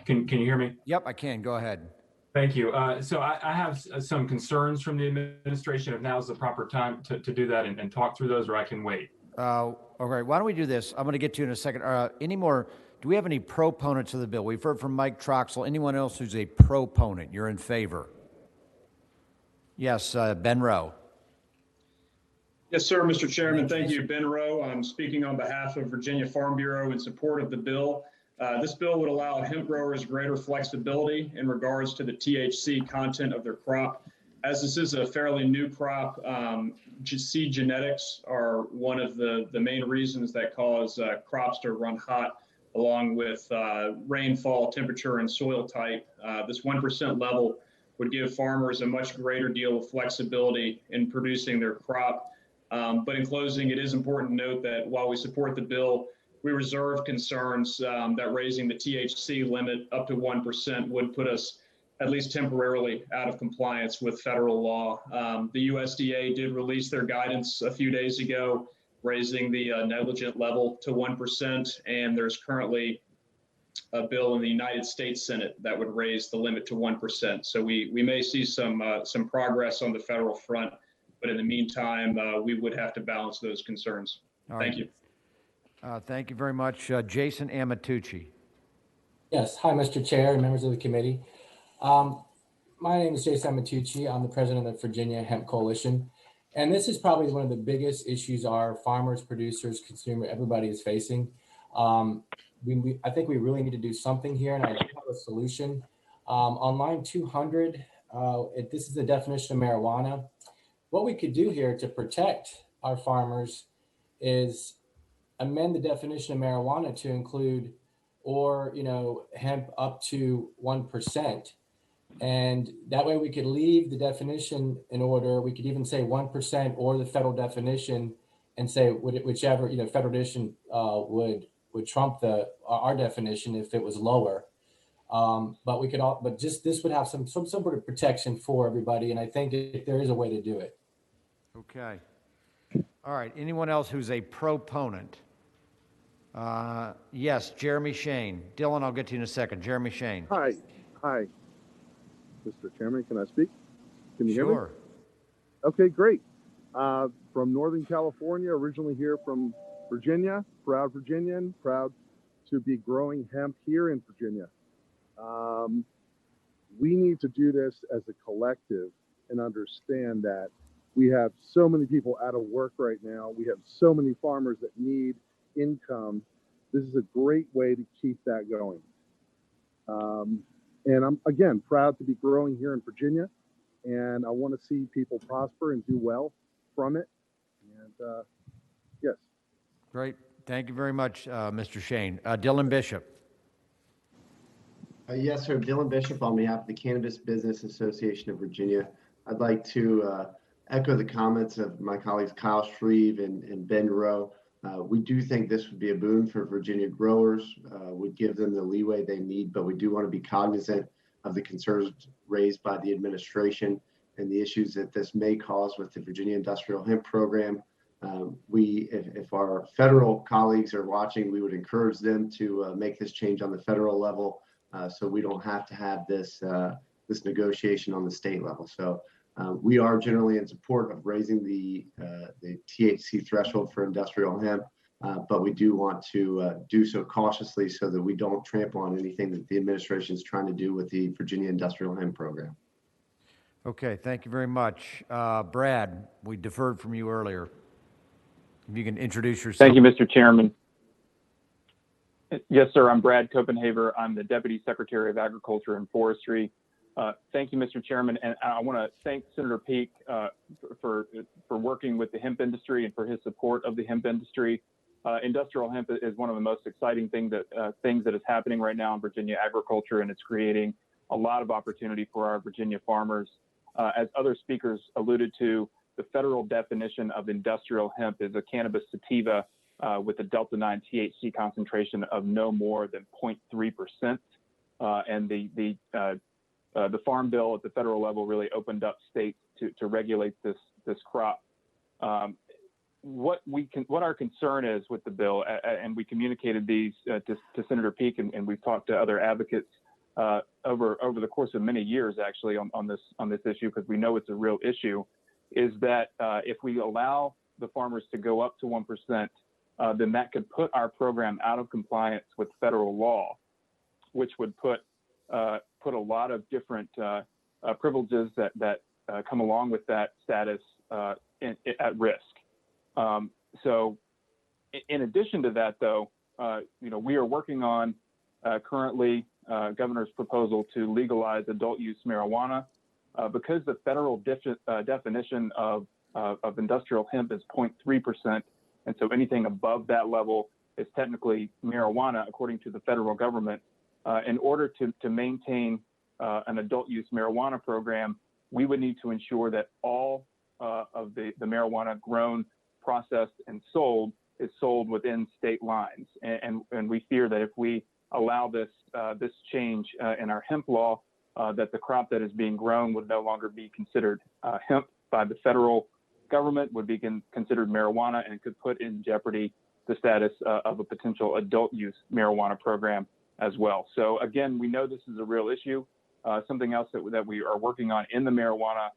Can you hear me? Yep, I can. Go ahead. Thank you. So I have some concerns from the administration. If now is the proper time to do that and talk through those, or I can wait. All right. Why don't we do this? I'm going to get to you in a second. Do we have any proponents of the bill? We've heard from Mike Troxel. Anyone else who's a proponent? You're in favor? Yes, Ben Rowe. Yes, sir, Mr. Chairman. Thank you. Ben Rowe. I'm speaking on behalf of Virginia Farm Bureau in support of the bill. This bill would allow hemp growers greater flexibility in regards to the THC content of their crop. As this is a fairly new crop, seed genetics are one of the main reasons that cause crops to run hot, along with rainfall, temperature, and soil type. This 1% level would give farmers a much greater deal of flexibility in producing their crop. But in closing, it is important to note that while we support the bill, we reserve concerns that raising the THC limit up to 1% would put us at least temporarily out of compliance with federal law. The USDA did release their guidance a few days ago, raising the negligent level to 1%, and there's currently a bill in the United States Senate that would raise the limit to 1%. So we may see some progress on the federal front, but in the meantime, we would have to balance those concerns. Thank you. Thank you very much. Jason Amatucci. Yes. Hi, Mr. Chair and members of the committee. My name is Jason Amatucci. I'm the president of the Virginia Hemp Coalition. And this is probably one of the biggest issues our farmers, producers, consumer, everybody is facing. I think we really need to do something here, and I have a solution. On line 200, this is the definition of marijuana. What we could do here to protect our farmers is amend the definition of marijuana to include hemp up to 1%. And that way we could leave the definition in order. We could even say 1% or the federal definition and say whichever, federal definition would trump our definition if it was lower. But we could all, but just this would have some sort of protection for everybody. And I think there is a way to do it. Okay. All right. Anyone else who's a proponent? Yes, Jeremy Shane. Dylan, I'll get to you in a second. Jeremy Shane. Hi. Mr. Chairman, can I speak? Can you hear me? Sure. Okay, great. From Northern California, originally here from Virginia, proud Virginian, proud to be growing hemp here in Virginia. We need to do this as a collective and understand that we have so many people out of work right now. We have so many farmers that need income. This is a great way to keep that going. And I'm, again, proud to be growing here in Virginia. And I want to see people prosper and do well from it. And yes. Great. Thank you very much, Mr. Shane. Dylan Bishop. Yes, sir. Dylan Bishop on behalf of the Cannabis Business Association of Virginia. I'd like to echo the comments of my colleagues Kyle Shreve and Ben Rowe. We do think this would be a boon for Virginia growers, would give them the leeway they need, but we do want to be cognizant of the concerns raised by the administration and the issues that this may cause with the Virginia Industrial Hemp Program. If our federal colleagues are watching, we would encourage them to make this change on the federal level, so we don't have to have this negotiation on the state level. So we are generally in support of raising the THC threshold for industrial hemp, but we do want to do so cautiously so that we don't trample on anything that the administration is trying to do with the Virginia Industrial Hemp Program. Okay, thank you very much. Brad, we deferred from you earlier. If you can introduce yourself. Thank you, Mr. Chairman. Yes, sir. I'm Brad Copenhaver. I'm the Deputy Secretary of Agriculture and Forestry. Thank you, Mr. Chairman. And I want to thank Senator Peake for working with the hemp industry and for his support of the hemp industry. Industrial hemp is one of the most exciting things that is happening right now in Virginia agriculture, and it's creating a lot of opportunity for our Virginia farmers. As other speakers alluded to, the federal definition of industrial hemp is a cannabis sativa with a delta-9 THC concentration of no more than 0.3%. And the Farm Bill at the federal level really opened up states to regulate this crop. What our concern is with the bill, and we communicated these to Senator Peake, and we've talked to other advocates over the course of many years, actually, on this issue, because we know it's a real issue, is that if we allow the farmers to go up to 1%, then that could put our program out of compliance with federal law, which would put a lot of different privileges that come along with that status at risk. So in addition to that, though, we are working on currently governor's proposal to legalize adult use marijuana because the federal definition of industrial hemp is 0.3%. And so anything above that level is technically marijuana, according to the federal government. In order to maintain an adult use marijuana program, we would need to ensure that all of the marijuana grown, processed, and sold is sold within state lines. And we fear that if we allow this change in our hemp law, that the crop that is being grown would no longer be considered hemp by the federal government, would be considered marijuana, and could put in jeopardy the status of a potential adult use marijuana program as well. So again, we know this is a real issue. Something else that we are working on in the marijuana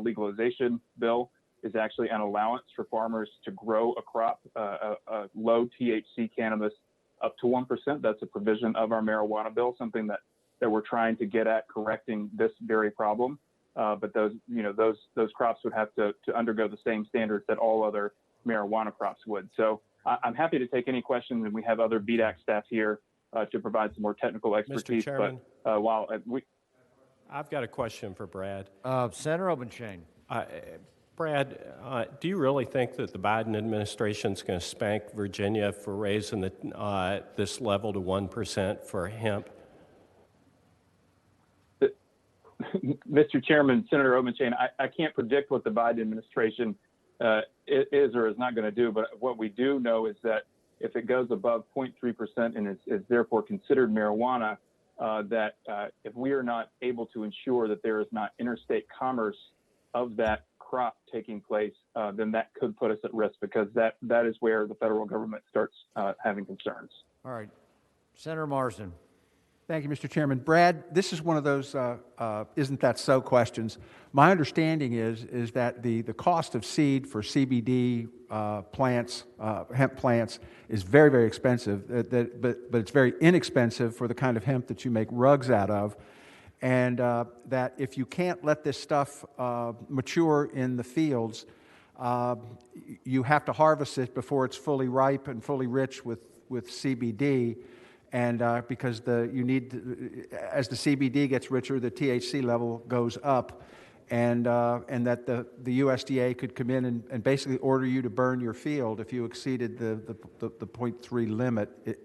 legalization bill is actually an allowance for farmers to grow a crop, a low THC cannabis up to 1%. That's a provision of our marijuana bill, something that we're trying to get at correcting this very problem. But those crops would have to undergo the same standards that all other marijuana crops would. So I'm happy to take any questions, and we have other BDAC staff here to provide some more technical expertise. Mr. Chairman, but I've got a question for Brad. Senator Obenchain. Brad, do you really think that the Biden administration is going to spank Virginia for raising this level to 1% for hemp? Mr. Chairman, Senator Obenchain, I can't predict what the Biden administration is or is not going to do, but what we do know is that if it goes above 0.3% and is therefore considered marijuana, that if we are not able to ensure that there is not interstate commerce of that crop taking place, then that could put us at risk, because that is where the federal government starts having concerns. All right. Senator Marsden. Thank you, Mr. Chairman. Brad, this is one of those isn't that so questions. My understanding is that the cost of seed for CBD plants, hemp plants, is very, very expensive, but it's very inexpensive for the kind of hemp that you make rugs out of. And that if you can't let this stuff mature in the fields, you have to harvest it before it's fully ripe and fully rich with CBD. And because as the CBD gets richer, the THC level goes up, and that the USDA could come in and basically order you to burn your field if you exceeded the 0.3 limit.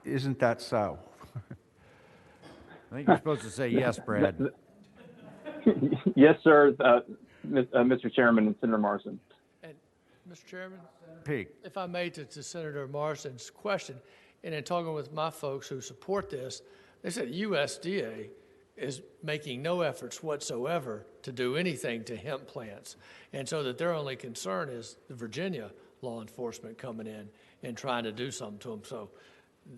Isn't that so? I think you're supposed to say yes, Brad. Yes, sir, Mr. Chairman and Senator Marsden. And Mr. Chairman, Peak. if I may, to Senator Marsden's question, and in talking with my folks who support this, they said USDA is making no efforts whatsoever to do anything to hemp plants. And so that their only concern is the Virginia law enforcement coming in and trying to do something to them. So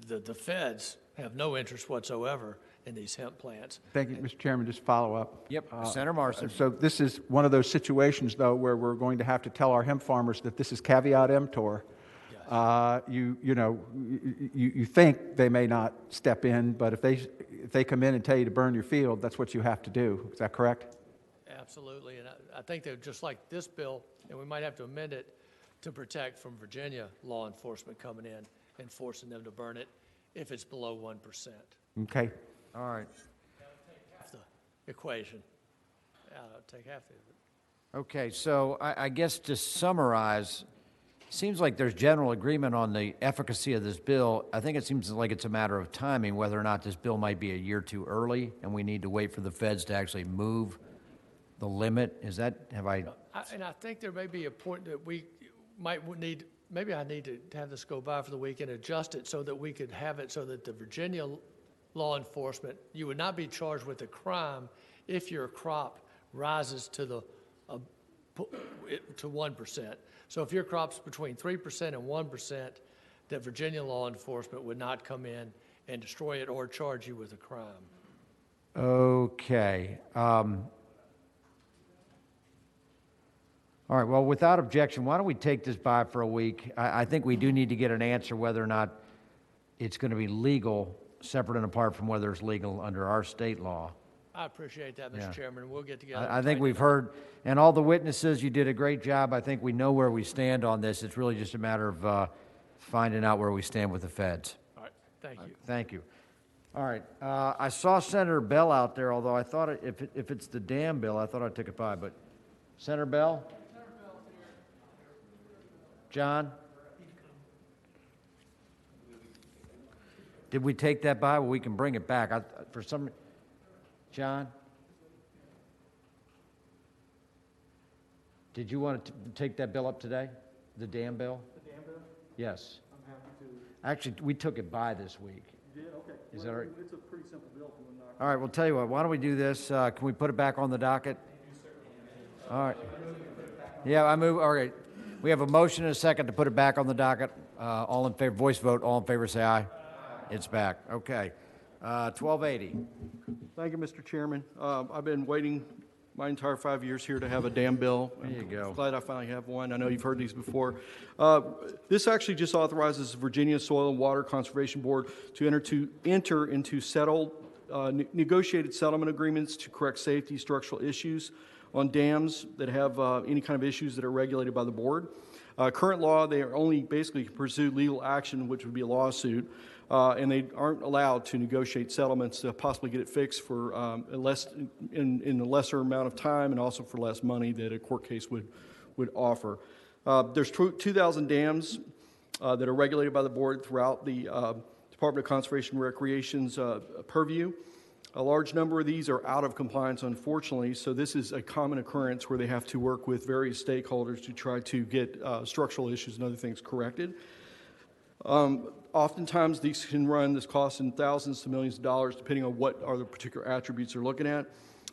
the feds have no interest whatsoever in these hemp plants. Thank you, Mr. Chairman. Just follow up. Yep, Senator Marsden. So this is one of those situations, though, where we're going to have to tell our hemp farmers that this is caveat emptor. You think they may not step in, but if they come in and tell you to burn your field, that's what you have to do. Is that correct? Absolutely, and I think they're just like this bill, and we might have to amend it to protect from Virginia law enforcement coming in and forcing them to burn it if it's below 1%. Okay. All right. Half the equation. Take half of it. Okay, so I guess to summarize, seems like there's general agreement on the efficacy of this bill. I think it seems like it's a matter of timing, whether or not this bill might be a year too early, and we need to wait for the feds to actually move the limit. Is that, have I? And I think there may be a point that we might need, maybe I need to have this go by for the week and adjust it so that we could have it so that the Virginia law enforcement, you would not be charged with a crime if your crop rises to 1%. So if your crop's between 3% and 1%, that Virginia law enforcement would not come in and destroy it or charge you with a crime. Okay. All right, well, without objection, why don't we take this by for a week? I think we do need to get an answer whether or not it's going to be legal, separate and apart from whether it's legal under our state law. I appreciate that, Mr. Chairman. We'll get together. I think we've heard, and all the witnesses, you did a great job. I think we know where we stand on this. It's really just a matter of finding out where we stand with the feds. All right, thank you. Thank you. All right, I saw Senator Bell out there, although I thought if it's the dam bill, I thought I took it by, but Senator Bell? John? Did we take that by? Well, we can bring it back. For some, John? Did you want to take that bill up today? The dam bill? The dam bill? Yes. I'm happy to. Actually, we took it by this week. You did? Okay. Is that all right? It's a pretty simple bill. All right, we'll tell you what. Why don't we do this? Can we put it back on the docket? All right. Yeah, I move. All right. We have a motion and a second to put it back on the docket. All in favor, voice vote. All in favor, say aye. It's back. Okay. 1280. Thank you, Mr. Chairman. I've been waiting my entire 5 years here to have a dam bill. There you go. I'm glad I finally have one. I know you've heard these before. This actually just authorizes the Virginia Soil and Water Conservation Board to enter into negotiated settlement agreements to correct safety structural issues on dams that have any kind of issues that are regulated by the board. Current law, they are only basically pursue legal action, which would be a lawsuit, and they aren't allowed to negotiate settlements to possibly get it fixed for in a lesser amount of time and also for less money that a court case would offer. There's 2,000 dams that are regulated by the board throughout the Department of Conservation and Recreation's purview. A large number of these are out of compliance, unfortunately, so this is a common occurrence where they have to work with various stakeholders to try to get structural issues and other things corrected. Oftentimes, these can run this cost in thousands to millions of dollars, depending on what are the particular attributes they're looking at.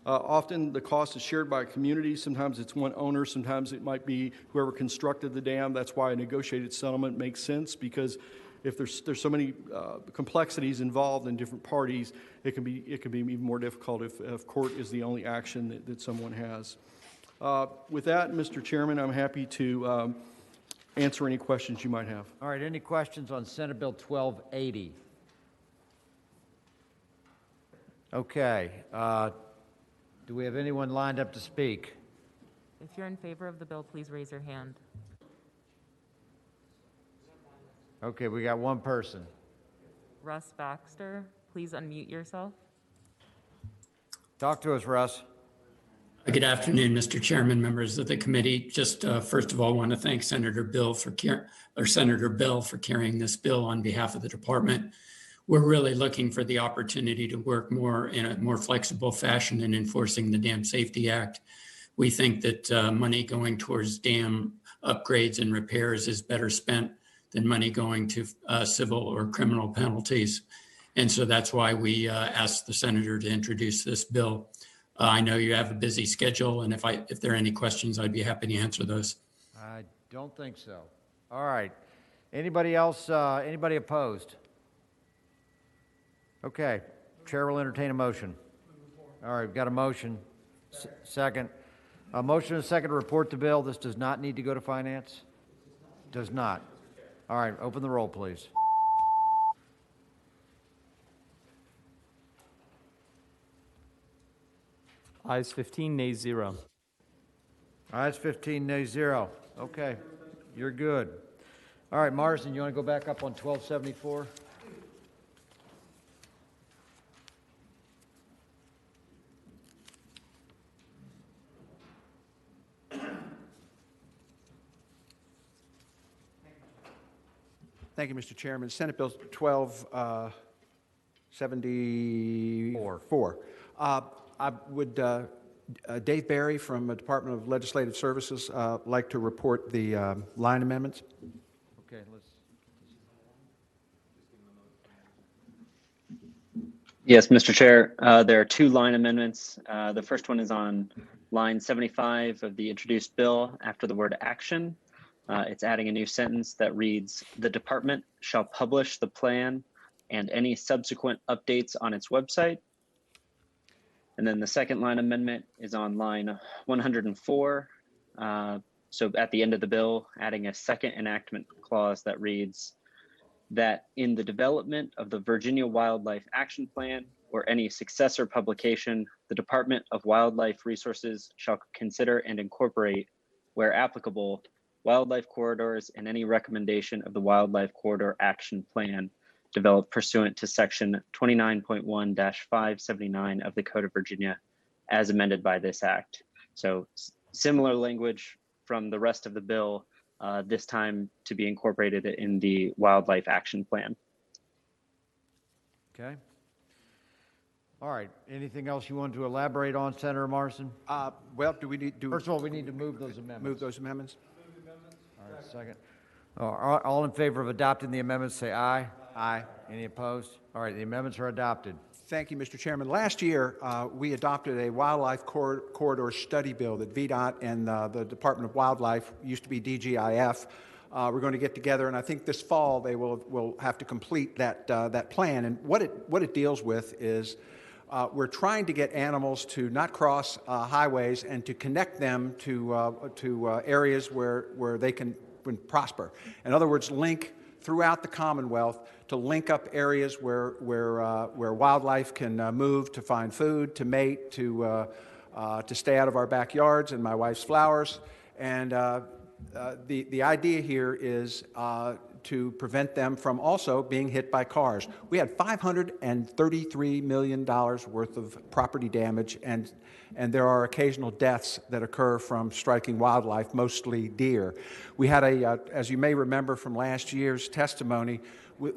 Often, the cost is shared by a community. Sometimes it's one owner. Sometimes it might be whoever constructed the dam. That's why a negotiated settlement makes sense, because if there's so many complexities involved in different parties, it can be even more difficult if court is the only action that someone has. With that, Mr. Chairman, I'm happy to answer any questions you might have. All right, any questions on Senate Bill 1280? Okay. Do we have anyone lined up to speak? If you're in favor of the bill, please raise your hand. Okay, we got one person. Russ Baxter, please unmute yourself. Talk to us, Russ. Good afternoon, Mr. Chairman, members of the committee. Just first of all, want to thank Senator Bill for carrying this bill on behalf of the department. We're really looking for the opportunity to work more in a more flexible fashion in enforcing the Dam Safety Act. We think that money going towards dam upgrades and repairs is better spent than money going to civil or criminal penalties. And so that's why we asked the senator to introduce this bill. I know you have a busy schedule, and if there are any questions, I'd be happy to answer those. I don't think so. All right. Anybody else, anybody opposed? Okay. Chair will entertain a motion. All right, we've got a motion. Second. A motion and a second to report the bill. This does not need to go to finance? Does not. All right, open the roll, please. Ayes 15, nays 0. Ayes 15, nays 0. Okay, you're good. All right, Marsden, you want to go back up on 1274? Thank you, Mr. Chairman. Senate Bill 1274. I would, Dave Barry from the Department of Legislative Services like to report the line amendments. Okay, let's. Yes, Mr. Chair, there are two line amendments. The first one is on line 75 of the introduced bill after the word action. It's adding a new sentence that reads, "The department shall publish the plan and any subsequent updates on its website." And then the second line amendment is on line 104. So at the end of the bill, adding a second enactment clause that reads that in the development of the Virginia Wildlife Action Plan or any successor publication, the Department of Wildlife Resources shall consider and incorporate, where applicable, wildlife corridors and any recommendation of the Wildlife Corridor Action Plan developed pursuant to section 29.1-579 of the Code of Virginia as amended by this act. So similar language from the rest of the bill, this time to be incorporated in the Wildlife Action Plan. Okay. All right. Anything else you want to elaborate on, Senator Marsden? Well, do we need to... First of all, we need to move those amendments. Move those amendments? All right, second. All in favor of adopting the amendments, say aye. Aye. Any opposed? All right, the amendments are adopted. Thank you, Mr. Chairman. Last year, we adopted a wildlife corridor study bill that VDOT and the Department of Wildlife, used to be DGIF, we're going to get together, and I think this fall they will have to complete that plan. And what it deals with is we're trying to get animals to not cross highways and to connect them to areas where they can prosper. In other words, link throughout the Commonwealth to link up areas where wildlife can move to find food, to mate, to stay out of our backyards and my wife's flowers. And the idea here is to prevent them from also being hit by cars. We had $533 million worth of property damage, and there are occasional deaths that occur from striking wildlife, mostly deer. We had as you may remember from last year's testimony,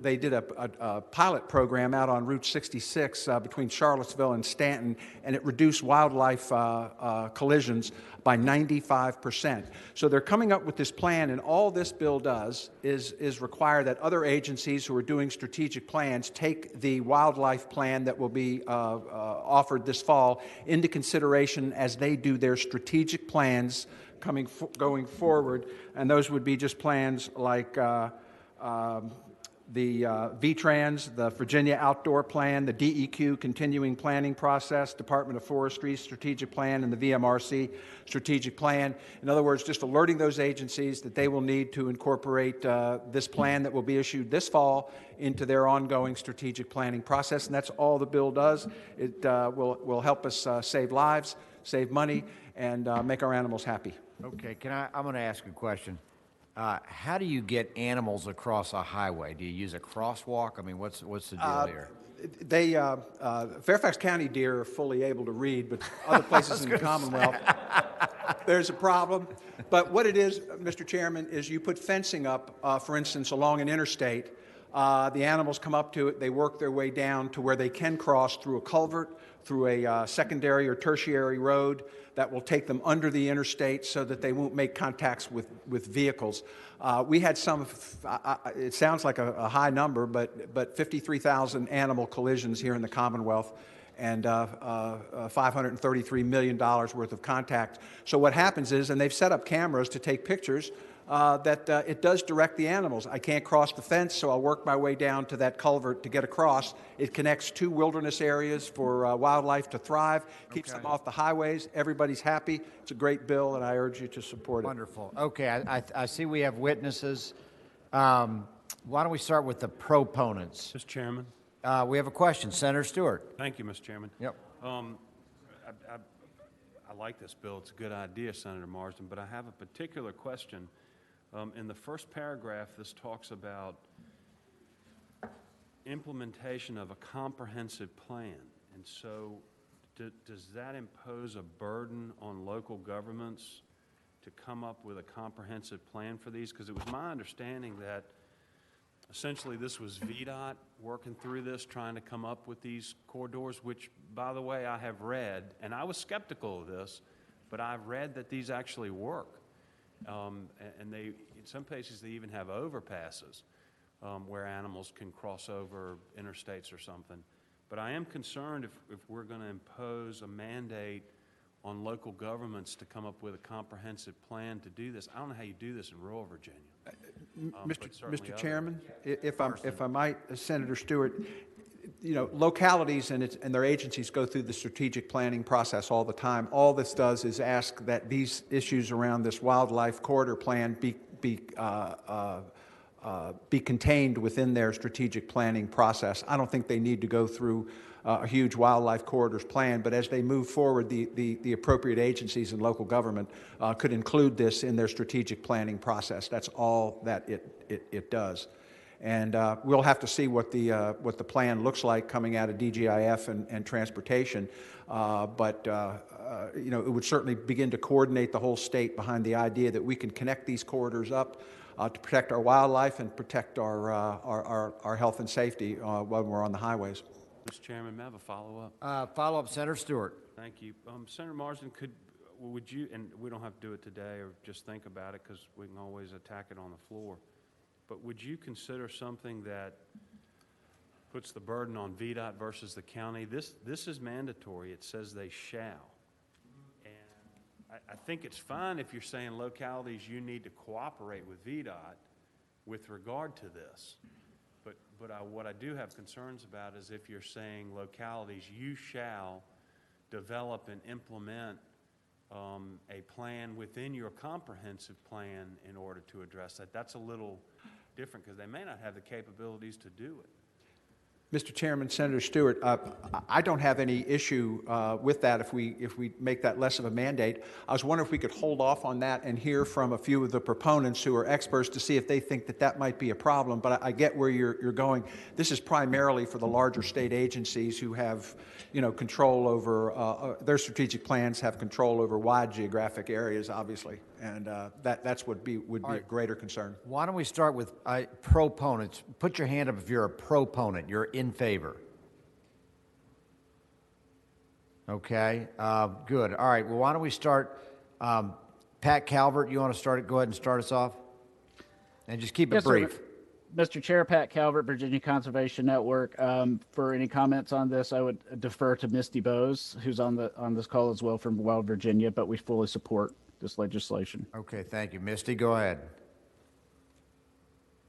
they did a pilot program out on Route 66 between Charlottesville and Stanton, and it reduced wildlife collisions by 95%. So they're coming up with this plan, and all this bill does is require that other agencies who are doing strategic plans take the wildlife plan that will be offered this fall into consideration as they do their strategic plans going forward, and those would be just plans like the VTrans, the Virginia Outdoor Plan, the DEQ Continuing Planning Process, Department of Forestry Strategic Plan, and the VMRC Strategic Plan. In other words, just alerting those agencies that they will need to incorporate this plan that will be issued this fall into their ongoing strategic planning process, and that's all the bill does. It will help us save lives, save money, and make our animals happy. Okay, I'm going to ask a question. How do you get animals across a highway? Do you use a crosswalk? I mean, what's the deal here? Fairfax County deer are fully able to read, but other places in the Commonwealth, there's a problem. But what it is, Mr. Chairman, is you put fencing up, for instance, along an interstate. The animals come up to it, they work their way down to where they can cross through a culvert, through a secondary or tertiary road that will take them under the interstate so that they won't make contacts with vehicles. We had some, it sounds like a high number, but 53,000 animal collisions here in the Commonwealth and $533 million worth of contact. So what happens is, and they've set up cameras to take pictures, that it does direct the animals. I can't cross the fence, so I'll work my way down to that culvert to get across. It connects two wilderness areas for wildlife to thrive, keeps them off the highways. Everybody's happy. It's a great bill, and I urge you to support it. Wonderful. Okay, I see we have witnesses. Why don't we start with the proponents? Mr. Chairman. We have a question. Senator Stewart. Thank you, Mr. Chairman. Yep. I like this bill. It's a good idea, Senator Marsden, but I have a particular question. In the first paragraph, this talks about implementation of a comprehensive plan. And so does that impose a burden on local governments to come up with a comprehensive plan for these? Because it was my understanding that essentially this was VDOT working through this, trying to come up with these corridors, which, by the way, I have read, and I was skeptical of this, but I've read that these actually work. And they, in some places, they even have overpasses where animals can cross over interstates or something. But I am concerned if we're going to impose a mandate on local governments to come up with a comprehensive plan to do this. I don't know how you do this in rural Virginia. Mr. Chairman, if I might, Senator Stewart, you know, localities and their agencies go through the strategic planning process all the time. All this does is ask that these issues around this wildlife corridor plan be contained within their strategic planning process. I don't think they need to go through a huge wildlife corridors plan, but as they move forward, the appropriate agencies and local government could include this in their strategic planning process. That's all that it does. And we'll have to see what the plan looks like coming out of DGIF and transportation. But you know, it would certainly begin to coordinate the whole state behind the idea that we can connect these corridors up to protect our wildlife and protect our health and safety when we're on the highways. Mr. Chairman, may I have a follow-up? Follow-up, Senator Stewart. Thank you. Senator Marsden, would you, and we don't have to do it today or just think about it because we can always attack it on the floor, but would you consider something that puts the burden on VDOT versus the county? This is mandatory. It says they shall. And I think it's fine if you're saying localities, you need to cooperate with VDOT with regard to this. But what I do have concerns about is if you're saying localities, you shall develop and implement a plan within your comprehensive plan in order to address that. That's a little different because they may not have the capabilities to do it. Mr. Chairman, Senator Stewart, I don't have any issue with that if we make that less of a mandate. I was wondering if we could hold off on that and hear from a few of the proponents who are experts to see if they think that that might be a problem. But I get where you're going. This is primarily for the larger state agencies who have, control over their strategic plans, have control over wide geographic areas, obviously, and that's what would be a greater concern. Why don't we start with proponents? Put your hand up if you're a proponent. You're in favor. Okay, good. All right, well, why don't we start? Pat Calvert, you want to start it? Go ahead and start us off. And just keep it Yes, brief. sir. Mr. Chair, Pat Calvert, Virginia Conservation Network. For any comments on this, I would defer to Misty Bowes, who's on this call as well from Wild Virginia, but we fully support this legislation. Okay, thank you. Misty, go ahead.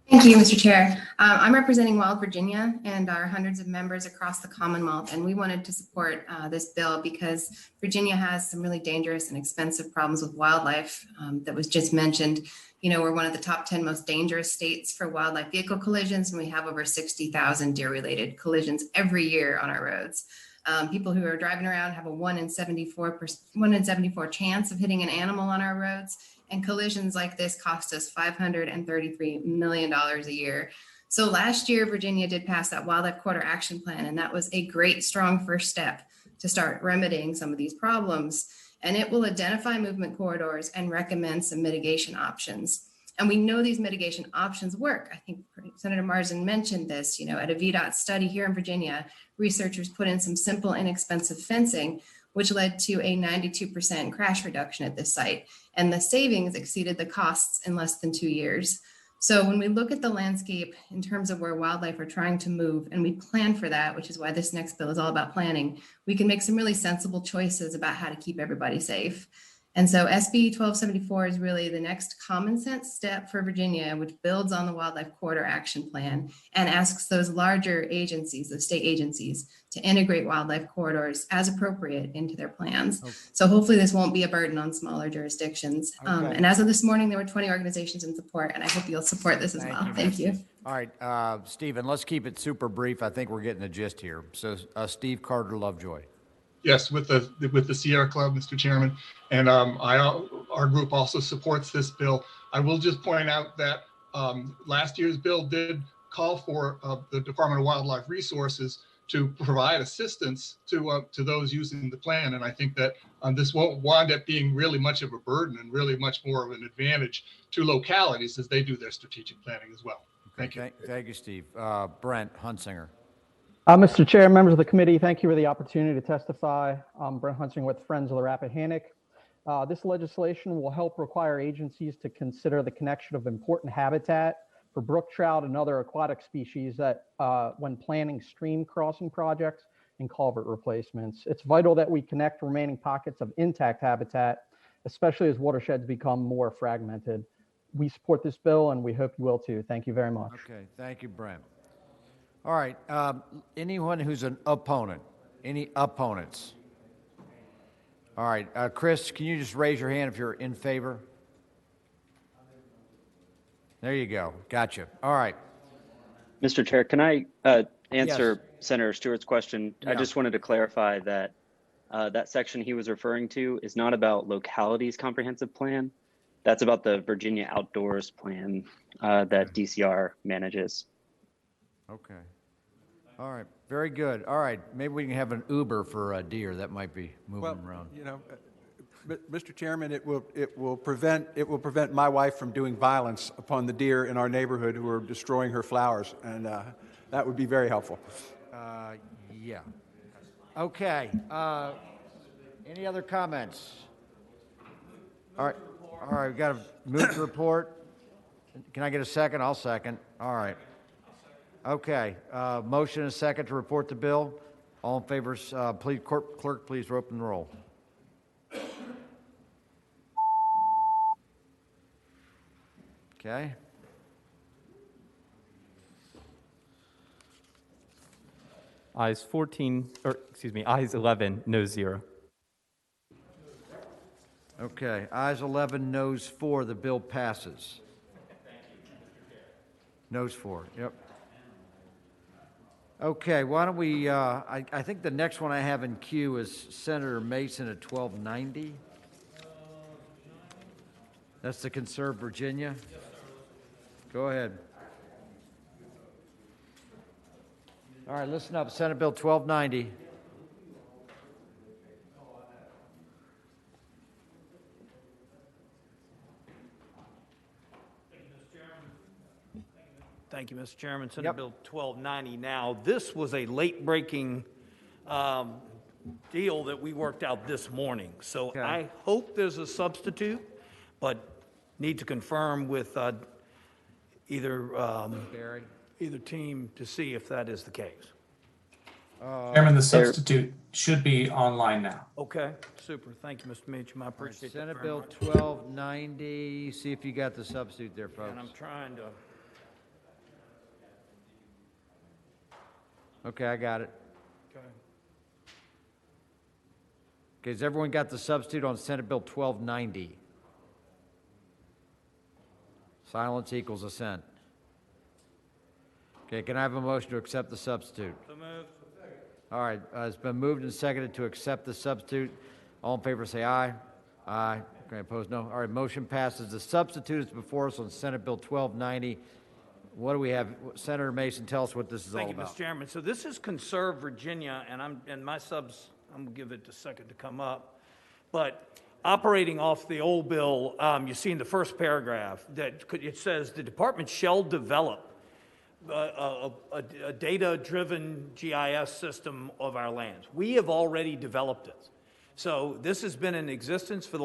Thank you, Mr. Chair. I'm representing Wild Virginia and our hundreds of members across the Commonwealth, and we wanted to support this bill because Virginia has some really dangerous and expensive problems with wildlife that was just mentioned. We're one of the top 10 most dangerous states for wildlife vehicle collisions, and we have over 60,000 deer-related collisions every year on our roads. People who are driving around have a 1 in 74 chance of hitting an animal on our roads. And collisions like this cost us $533 million a year. So last year, Virginia did pass that Wildlife Corridor Action Plan, and that was a great, strong first step to start remedying some of these problems. And it will identify movement corridors and recommend some mitigation options. And we know these mitigation options work. I think Senator Marsden mentioned this, at a VDOT study here in Virginia, researchers put in some simple, inexpensive fencing, which led to a 92% crash reduction at this site. And the savings exceeded the costs in less than 2 years. So when we look at the landscape in terms of where wildlife are trying to move, and we plan for that, which is why this next bill is all about planning, we can make some really sensible choices about how to keep everybody safe. And so SB 1274 is really the next common sense step for Virginia, which builds on the Wildlife Corridor Action Plan and asks those larger agencies, the state agencies, to integrate wildlife corridors as appropriate into their plans. Okay. So hopefully this won't be a burden on smaller jurisdictions. Okay. And as of this morning, there were 20 organizations in support, and I hope you'll support this as well. Thank you. All right, Stephen, let's keep it super brief. I think we're getting the gist here. So Steve Carter Lovejoy. Yes, with the Sierra Club, Mr. Chairman, and our group also supports this bill. I will just point out that last year's bill did call for the Department of Wildlife Resources to provide assistance to those using the plan, and I think that this won't wind up being really much of a burden and really much more of an advantage to localities as they do their strategic planning as well. Thank you. Thank you, Steve. Brent Hunsinger. Mr. Chair, members of the committee, thank you for the opportunity to testify. I'm Brent Hunsinger with Friends of the Rappahannock. This legislation will help require agencies to consider the connection of important habitat for brook trout and other aquatic species that when planning stream crossing projects and culvert replacements. It's vital that we connect remaining pockets of intact habitat, especially as watersheds become more fragmented. We support this bill and we hope you will too. Thank you very much. Okay, thank you, Brent. All right, anyone who's an opponent? Any opponents? All right, Chris, can you just raise your hand if you're in favor? There you go, gotcha. All right. Mr. Chair, can I answer Senator Stewart's question? Yeah. I just wanted to clarify that that section he was referring to is not about localities comprehensive plan. That's about the Virginia Outdoors Plan that DCR manages. Okay. All right. Very good. All right. Maybe we can have an Uber for a deer that might be moving around. Mr. Chairman, it will prevent my wife from doing violence upon the deer in our neighborhood who are destroying her flowers, and that would be very helpful. Yeah. Okay. Any other comments? All right. All right. We've got to move to report. Can I get a second? I'll second. All right. Okay, motion and a second to report the bill. All in favor, please, clerk, please open the roll. Okay. Ayes 11, no 0. Okay, ayes 11, noes 4, the bill passes. Noes 4, yep. Okay, why don't we, I think the next one I have in queue is Senator Mason at 1290. That's to conserve Virginia. Go ahead. All right, listen up, Senate Bill 1290. Thank you, Mr. Chairman. Senate Bill 1290. Now, this was a late-breaking deal that we worked out this morning. So I hope there's a substitute, but need to confirm with either team to see if that is the case. Chairman, the substitute should be online now. Okay, super. Thank you, Mr. Meacham. I appreciate that. Senate very Bill much. 1290. See if you got the substitute there, folks. And I'm trying to. Okay, I got it. Okay. Okay, has everyone got the substitute on Senate Bill 1290? Silence equals assent. Okay, can I have a motion to accept the substitute? So moved. All right, it's been moved and seconded to accept the substitute. All in favor say aye. Aye. Okay, opposed no. All right, motion passes. The substitute is before us on Senate Bill 1290. What do we have? Senator Mason, tell us what this is all Thank you, about. Mr. Chairman. So this is Conserve Virginia, and my subs, I'm gonna give it a second to come up. But operating off the old bill, you see in the first paragraph that it says the department shall develop a data-driven GIS system of our lands. We have already developed it. So this has been in existence for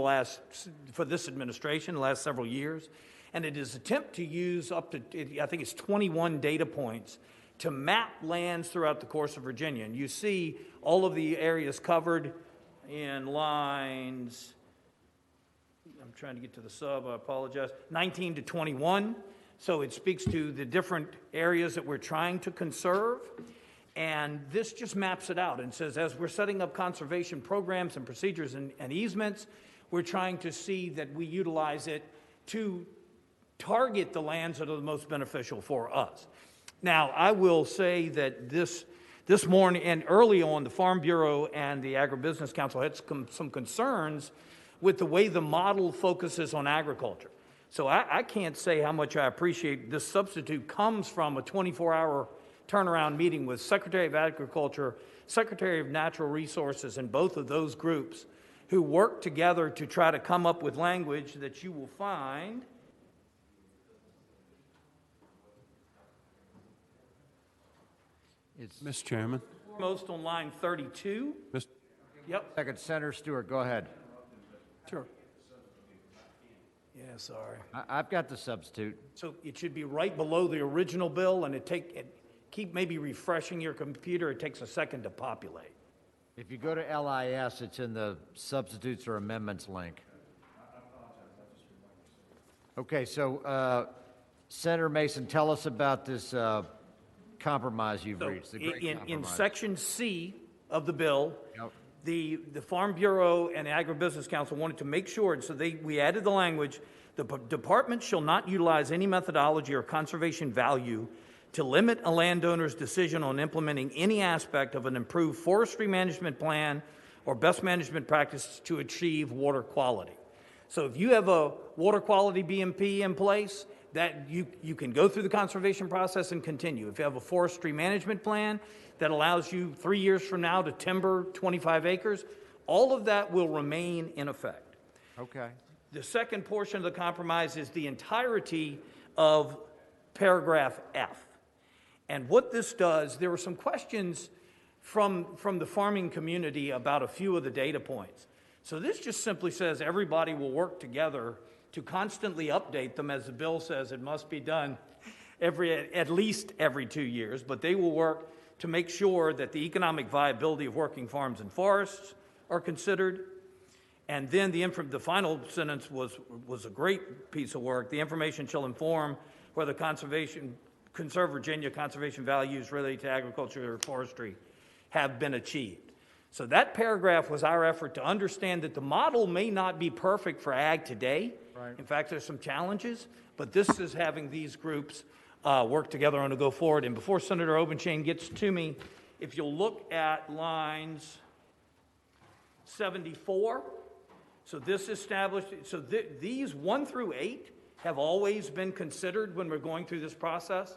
this administration, the last several years. And it is an attempt to use up to, I think it's 21 data points to map lands throughout the course of Virginia. And you see all of the areas covered in lines, I'm trying to get to the sub, I apologize, 19 to 21. So it speaks to the different areas that we're trying to conserve. And this just maps it out and says, as we're setting up conservation programs and procedures and easements, we're trying to see that we utilize it to target the lands that are the most beneficial for us. Now, I will say that this morning and early on, the Farm Bureau and the Agribusiness Council had some concerns with the way the model focuses on agriculture. So I can't say how much I appreciate this substitute comes from a 24-hour turnaround meeting with Secretary of Agriculture, Secretary of Natural Resources, and both of those groups who worked together to try to come up with language that you will find. Mr. Chairman. Most on line 32. Yep. Second, Senator Stewart, go ahead. Sure. Yeah, sorry. I've got the substitute. So it should be right below the original bill, and keep maybe refreshing your computer. It takes a second to populate. If you go to LIS, it's in the substitutes or amendments link. Okay, so Senator Mason, tell us about this compromise you've reached. The great In compromise. Section C of the bill, the Farm Bureau and the Agribusiness Council wanted to make sure, so we added the language, the department shall not utilize any methodology or conservation value to limit a landowner's decision on implementing any aspect of an improved forestry management plan or best management practice to achieve water quality. So if you have a water quality BMP in place, that you can go through the conservation process and continue. If you have a forestry management plan that allows you 3 years from now to timber 25 acres, all of that will remain in effect. Okay. The second portion of the compromise is the entirety of paragraph F. And what this does, there were some questions from the farming community about a few of the data points. So this just simply says everybody will work together to constantly update them, as the bill says it must be done at least every 2 years, but they will work to make sure that the economic viability of working farms and forests are considered. And then the final sentence was a great piece of work. The information shall inform whether Conserve Virginia conservation values related to agriculture or forestry have been achieved. So that paragraph was our effort to understand that the model may not be perfect for ag today. Right. In fact, there's some challenges, but this is having these groups work together on to go forward. And before Senator Obenshain gets to me, if you'll look at lines 74, so this established, so these 1 through 8 have always been considered when we're going through this process.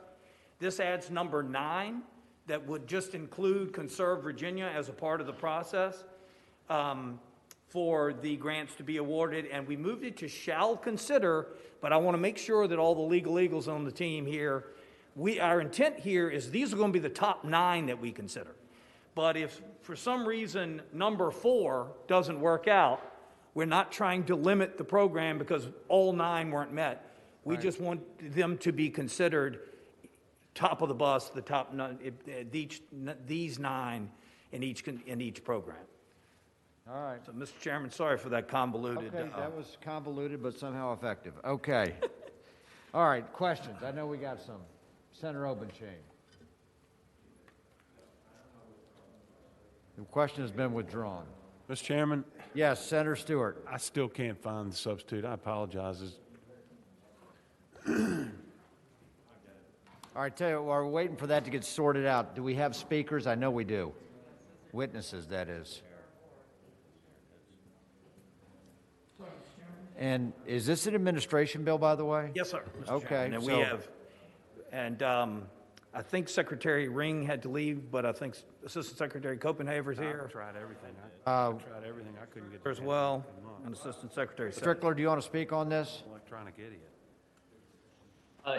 This adds number 9 that would just include Conserve Virginia as a part of the process for the grants to be awarded. And we moved it to shall consider, but I want to make sure that all the legal eagles on the team here, our intent here is these are going to be the top 9 that we consider. But if for some reason number 4 doesn't work out, we're not trying to limit the program because all 9 weren't met. We just want them to be considered top of the bus, the top 9, these 9 in each program. All right. So, Mr. Chairman, sorry for that convoluted. Okay, that was convoluted, but somehow effective. Okay. All right, questions? I know we got some. Senator Obenshain. The question has been withdrawn. Mr. Chairman? Yes, Senator Stewart. I still can't find the substitute. I apologize. All right, tell you, while we're waiting for that to get sorted out, do we have speakers? I know we do. Witnesses, that is. And is this an administration bill, by the way? Yes, sir. Mr. Okay. Chairman. And we have, and I think Secretary Ring had to leave, but I think Assistant Secretary Copenhaver's here. I tried everything. I tried everything. I couldn't get As well, and Assistant Secretary. Strickler, do you want to speak on this? Electronic idiot.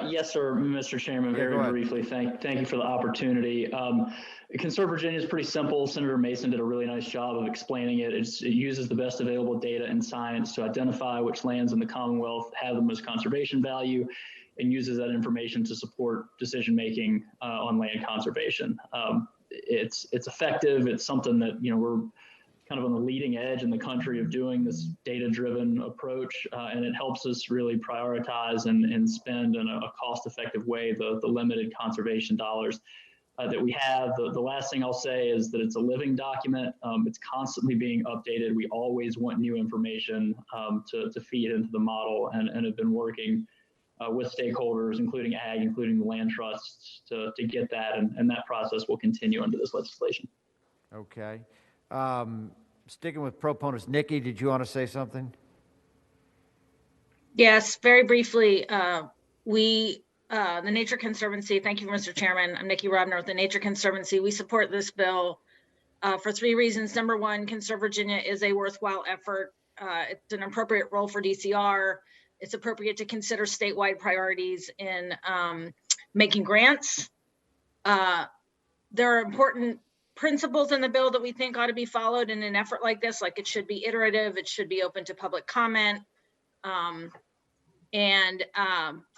Yes, sir, Mr. Chairman, very briefly. Thank you for the opportunity. Conserve Virginia is pretty simple. Senator Mason did a really nice job of explaining it. It uses the best available data and science to identify which lands in the Commonwealth have the most conservation value and uses that information to support decision-making on land conservation. It's effective. It's something that, we're kind of on the leading edge in the country of doing this data-driven approach, and it helps us really prioritize and spend in a cost-effective way the limited conservation dollars that we have. The last thing I'll say is that it's a living document. It's constantly being updated. We always want new information to feed into the model, and have been working with stakeholders, including ag, including the land trusts, to get that, and that process will continue under this legislation. Okay. Sticking with proponents, Nikki, did you want to say something? Yes, very briefly. The Nature Conservancy, thank you, Mr. Chairman. I'm Nikki Robner with the Nature Conservancy. We support this bill for 3 reasons. Number 1, Conserve Virginia is a worthwhile effort. It's an appropriate role for DCR. It's appropriate to consider statewide priorities in making grants. There are important principles in the bill that we think ought to be followed in an effort like this, like it should be iterative, it should be open to public comment.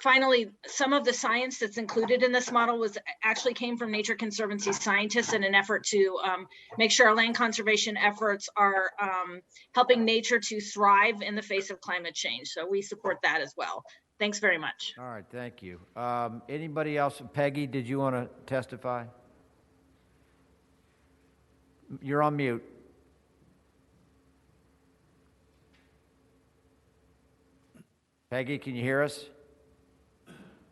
Finally, some of the science that's included in this model actually came from Nature Conservancy scientists in an effort to make sure our land conservation efforts are helping nature to thrive in the face of climate change. So we support that as well. Thanks very much. All right, thank you. Anybody else? Peggy, did you want to testify? You're on mute. Peggy, can you hear us?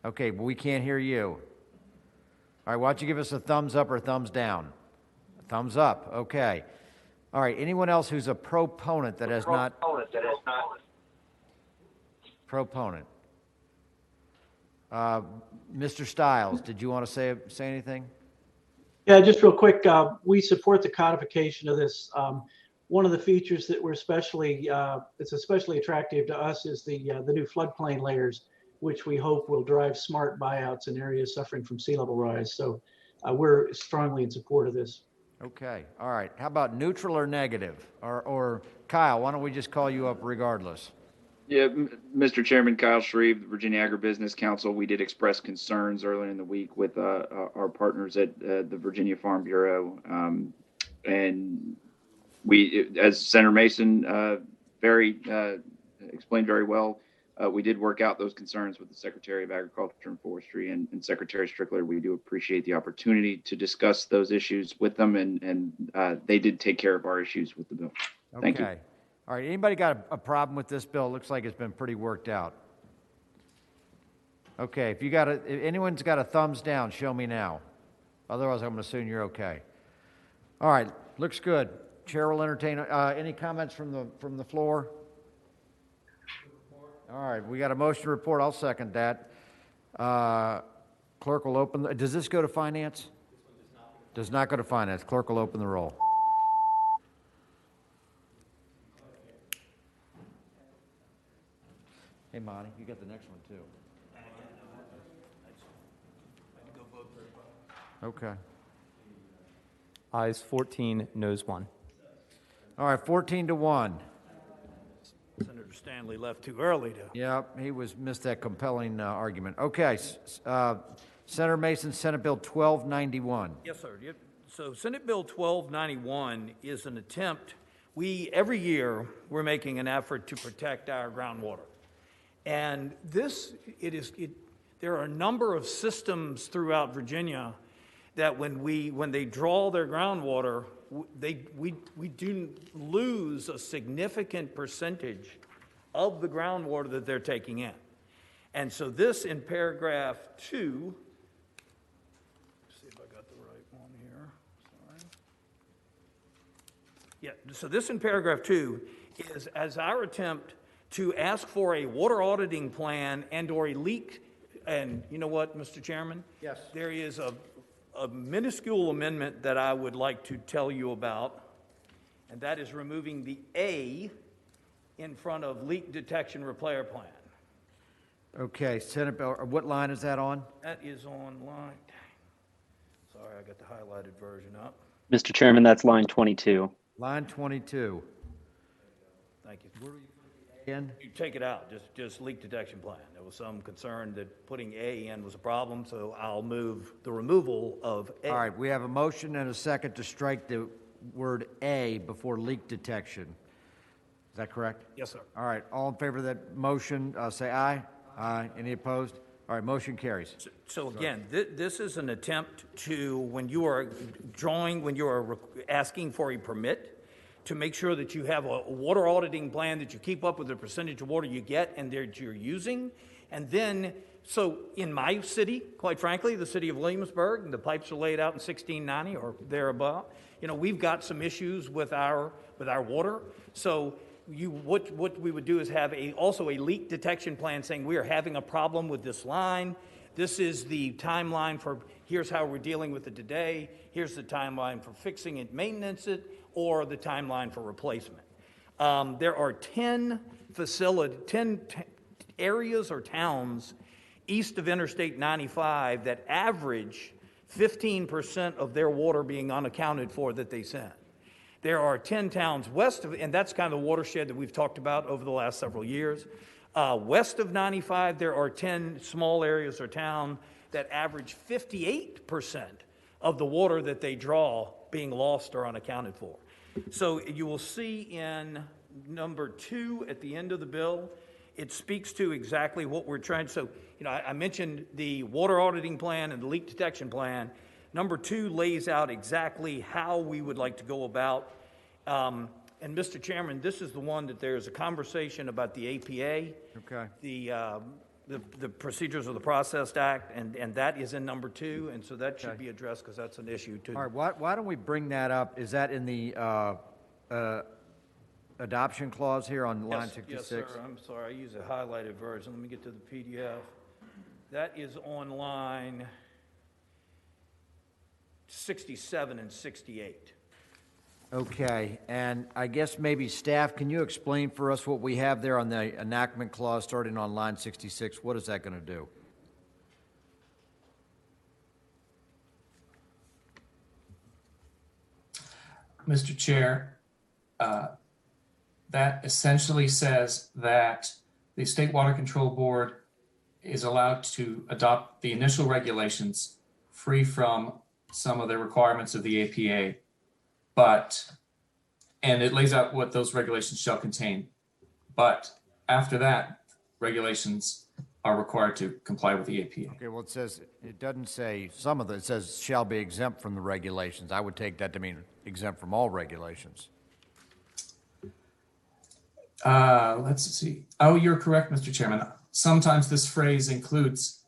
Okay, but we can't hear you. All right, why don't you give us a thumbs up or a thumbs down? A thumbs up, okay. All right, anyone else who's a proponent that has not? Proponent. Mr. Stiles, did you want to say anything? Yeah, just real quick, we support the codification of this. One of the features that we're it's especially attractive to us is the new floodplain layers, which we hope will drive smart buyouts in areas suffering from sea level rise. So we're strongly in support of this. Okay, all right. How about neutral or negative? Or Kyle, why don't we just call you up regardless? Yeah, Mr. Chairman, Kyle Shreve, the Virginia Agribusiness Council. We did express concerns earlier in the week with our partners at the Virginia Farm Bureau. And we, as Senator Mason explained very well, we did work out those concerns with the Secretary of Agriculture and Forestry and Secretary Strickler. We do appreciate the opportunity to discuss those issues with them, and they did take care of our issues with the bill. Thank you. All right, anybody got a problem with this bill? It looks like it's been pretty worked out. Okay, if anyone's got a thumbs down, show me now. Otherwise, I'm going to assume you're okay. All right, looks good. Chair will entertain, any comments from the floor? All right, we got a motion to report. I'll second that. Clerk will open, does this go to finance? Does not go to finance. Clerk will open the roll. Hey, Monty, you got the next one, too. Okay. Ayes 14, noes 1. All right, 14-1. Senator Stanley left too early to. Yep, missed that compelling argument. Okay, Senator Mason, Senate Bill 1291. Yes, sir. So Senate Bill 1291 is an attempt. Every year, we're making an effort to protect our groundwater. And there are a number of systems throughout Virginia that when they draw their groundwater, we do lose a significant percentage of the groundwater that they're taking in. And so this in paragraph 2, let's see if I got the right one here. Sorry. Yeah, so this in paragraph 2 is as our attempt to ask for a water auditing plan and or a leak. And you know what, Mr. Chairman? Yes. There is a minuscule amendment that I would like to tell you about, and that is removing the A in front of leak detection repair plan. Okay, Senate Bill, what line is that on? That is on line, sorry, I got the highlighted version up. Mr. Chairman, that's line 22. Line 22. Thank you. In? You take it out, just leak detection plan. There was some concern that putting A in was a problem, so I'll move the removal of A. All right, we have a motion and a second to strike the word A before leak detection. Is that correct? Yes, sir. All right, all in favor of that motion, say aye. Aye. Any opposed? All right, motion carries. So again, this is an attempt to, when you are asking for a permit, to make sure that you have a water auditing plan, that you keep up with the percentage of water you get and that you're using. And then, so in my city, quite frankly, the city of Williamsburg, the pipes are laid out in 1690 or thereabout. We've got some issues with our water. So what we would do is have also a leak detection plan saying we are having a problem with this line. This is the timeline for, here's how we're dealing with it today. Here's the timeline for fixing it, maintenance it, or the timeline for replacement. There are 10 areas or towns east of Interstate 95 that average 15% of their water being unaccounted for that they send. There are 10 towns west of, and that's kind of the watershed that we've talked about over the last several years. West of 95, there are 10 small areas or town that average 58% of the water that they draw being lost or unaccounted for. So you will see in number 2 at the end of the bill, it speaks to exactly what we're trying. So, I mentioned the water auditing plan and the leak detection plan. Number 2 lays out exactly how we would like to go about. And Mr. Chairman, this is the one that there's a conversation about the APA, okay, the Procedures of the Processed Act, and that is in number 2, and so that should be addressed because that's an issue too. All right, why don't we bring that up? Is that in the adoption clause here on line 66? Yes, sir. I'm sorry, I use a highlighted version. Let me get to the PDF. That is on line 67 and 68. Okay, and I guess maybe staff, can you explain for us what we have there on the enactment clause starting on line 66? What is that going to do? Mr. Chair, that essentially says that the State Water Control Board is allowed to adopt the initial regulations free from some of the requirements of the APA, and it lays out what those regulations shall contain. But after that, regulations are required to comply with the APA. Okay, well, it doesn't say some of it says shall be exempt from the regulations. I would take that to mean exempt from all regulations. Let's see. Oh, you're correct, Mr. Chairman. Sometimes this phrase includes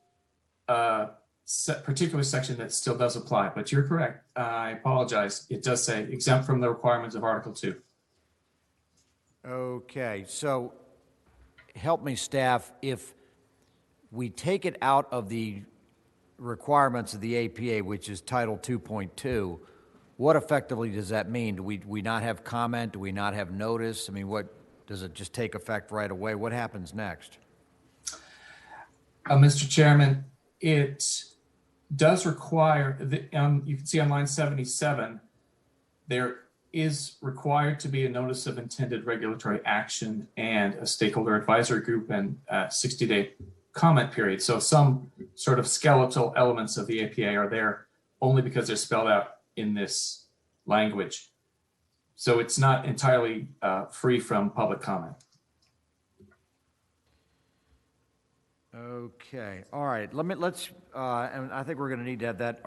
particular section that still does apply, but you're correct. I apologize. It does say exempt from the requirements of Article 2. Okay, so help me, staff, if we take it out of the requirements of the APA, which is Title 2.2, what effectively does that mean? Do we not have comment? Do we not have notice? I mean, what, does it just take effect right away? What happens next? Mr. Chairman, it does require, you can see on line 77, there is required to be a notice of intended regulatory action and a stakeholder advisory group and a 60-day comment period. So some sort of skeletal elements of the APA are there only because they're spelled out in this language. So it's not entirely free from public comment. Okay, all right. Let's and I think we're going to need to have that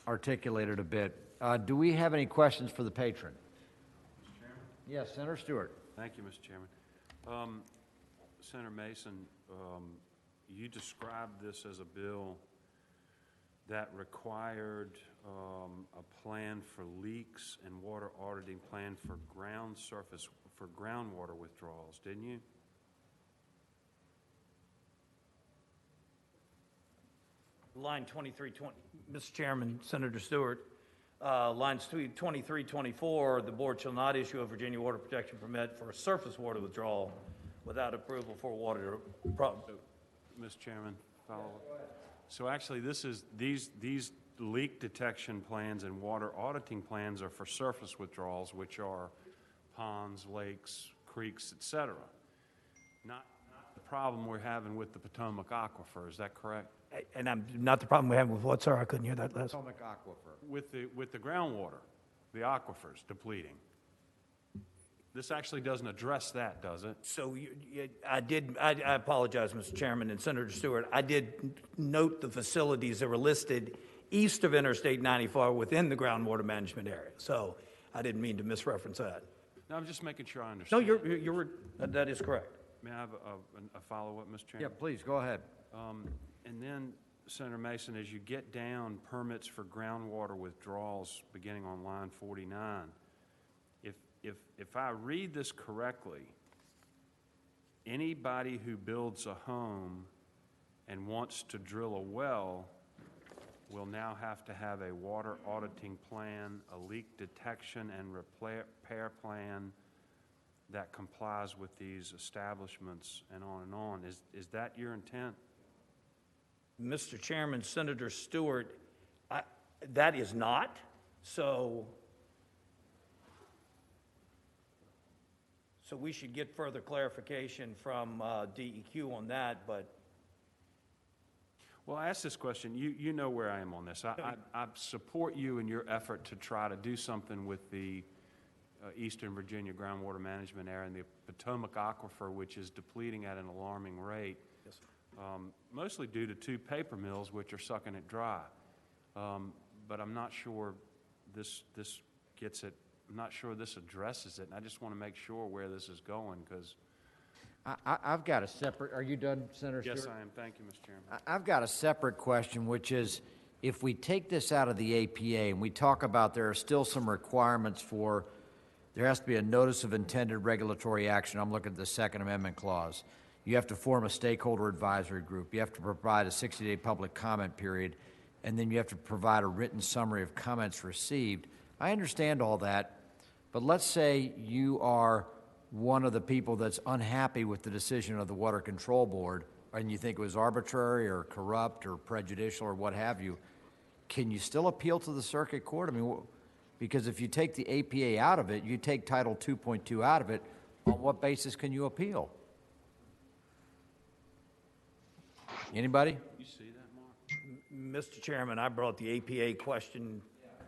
articulated a bit. Do we have any questions for the patron? Mr. Chairman? Yes, Senator Stewart. Thank you, Mr. Chairman. Senator Mason, you described this as a bill that required a plan for leaks and water auditing plan for groundwater withdrawals, didn't you? Line 2320, Mr. Chairman, Senator Stewart, lines 2324, the board shall not issue a Virginia water protection permit for a surface water withdrawal without approval for water. Mr. Chairman, follow up. So actually, these leak detection plans and water auditing plans are for surface withdrawals, which are ponds, lakes, creeks, etc. Not the problem we're having with the Potomac Aquifer. Is that correct? And I'm not the problem we have with what, sir? I couldn't hear that last. Potomac Aquifer. With the groundwater, the aquifers depleting. This actually doesn't address that, does it? So I apologize, Mr. Chairman and Senator Stewart. I did note the facilities that were listed east of Interstate 94 within the groundwater management area. So I didn't mean to misreference that. No, I'm just making sure I understand. No, that is correct. May I have a follow-up, Mr. Chairman? Yeah, please, go ahead. And then, Senator Mason, as you get down permits for groundwater withdrawals beginning on line 49, if I read this correctly, anybody who builds a home and wants to drill a well will now have to have a water auditing plan, a leak detection and repair plan that complies with these establishments and on and on. Is that your intent? Mr. Chairman, Senator Stewart, that is not. So we should get further clarification from DEQ on that, but. Well, I asked this question. You know where I am on this. I support you in your effort to try to do something with the Eastern Virginia groundwater management area and the Potomac Aquifer, which is depleting at an alarming rate. Yes, sir. Mostly due to two paper mills which are sucking it dry. But I'm not sure this gets it. I'm not sure this addresses it, and I just want to make sure where this is going because. I've got a separate, are you done, Senator Stewart? Yes, I am. Thank you, Mr. Chairman. I've got a separate question, which is, if we take this out of the APA and we talk about there are still some requirements for, there has to be a notice of intended regulatory action. I'm looking at the Second Amendment clause. You have to form a stakeholder advisory group. You have to provide a 60-day public comment period, and then you have to provide a written summary of comments received. I understand all that, but let's say you are one of the people that's unhappy with the decision of the Water Control Board, and you think it was arbitrary or corrupt or prejudicial or what have you. Can you still appeal to the circuit court? I mean, because if you take the APA out of it, you take Title 2.2 out of it, on what basis can you appeal? Anybody? You see that, Mark? Mr. Chairman, I brought the APA question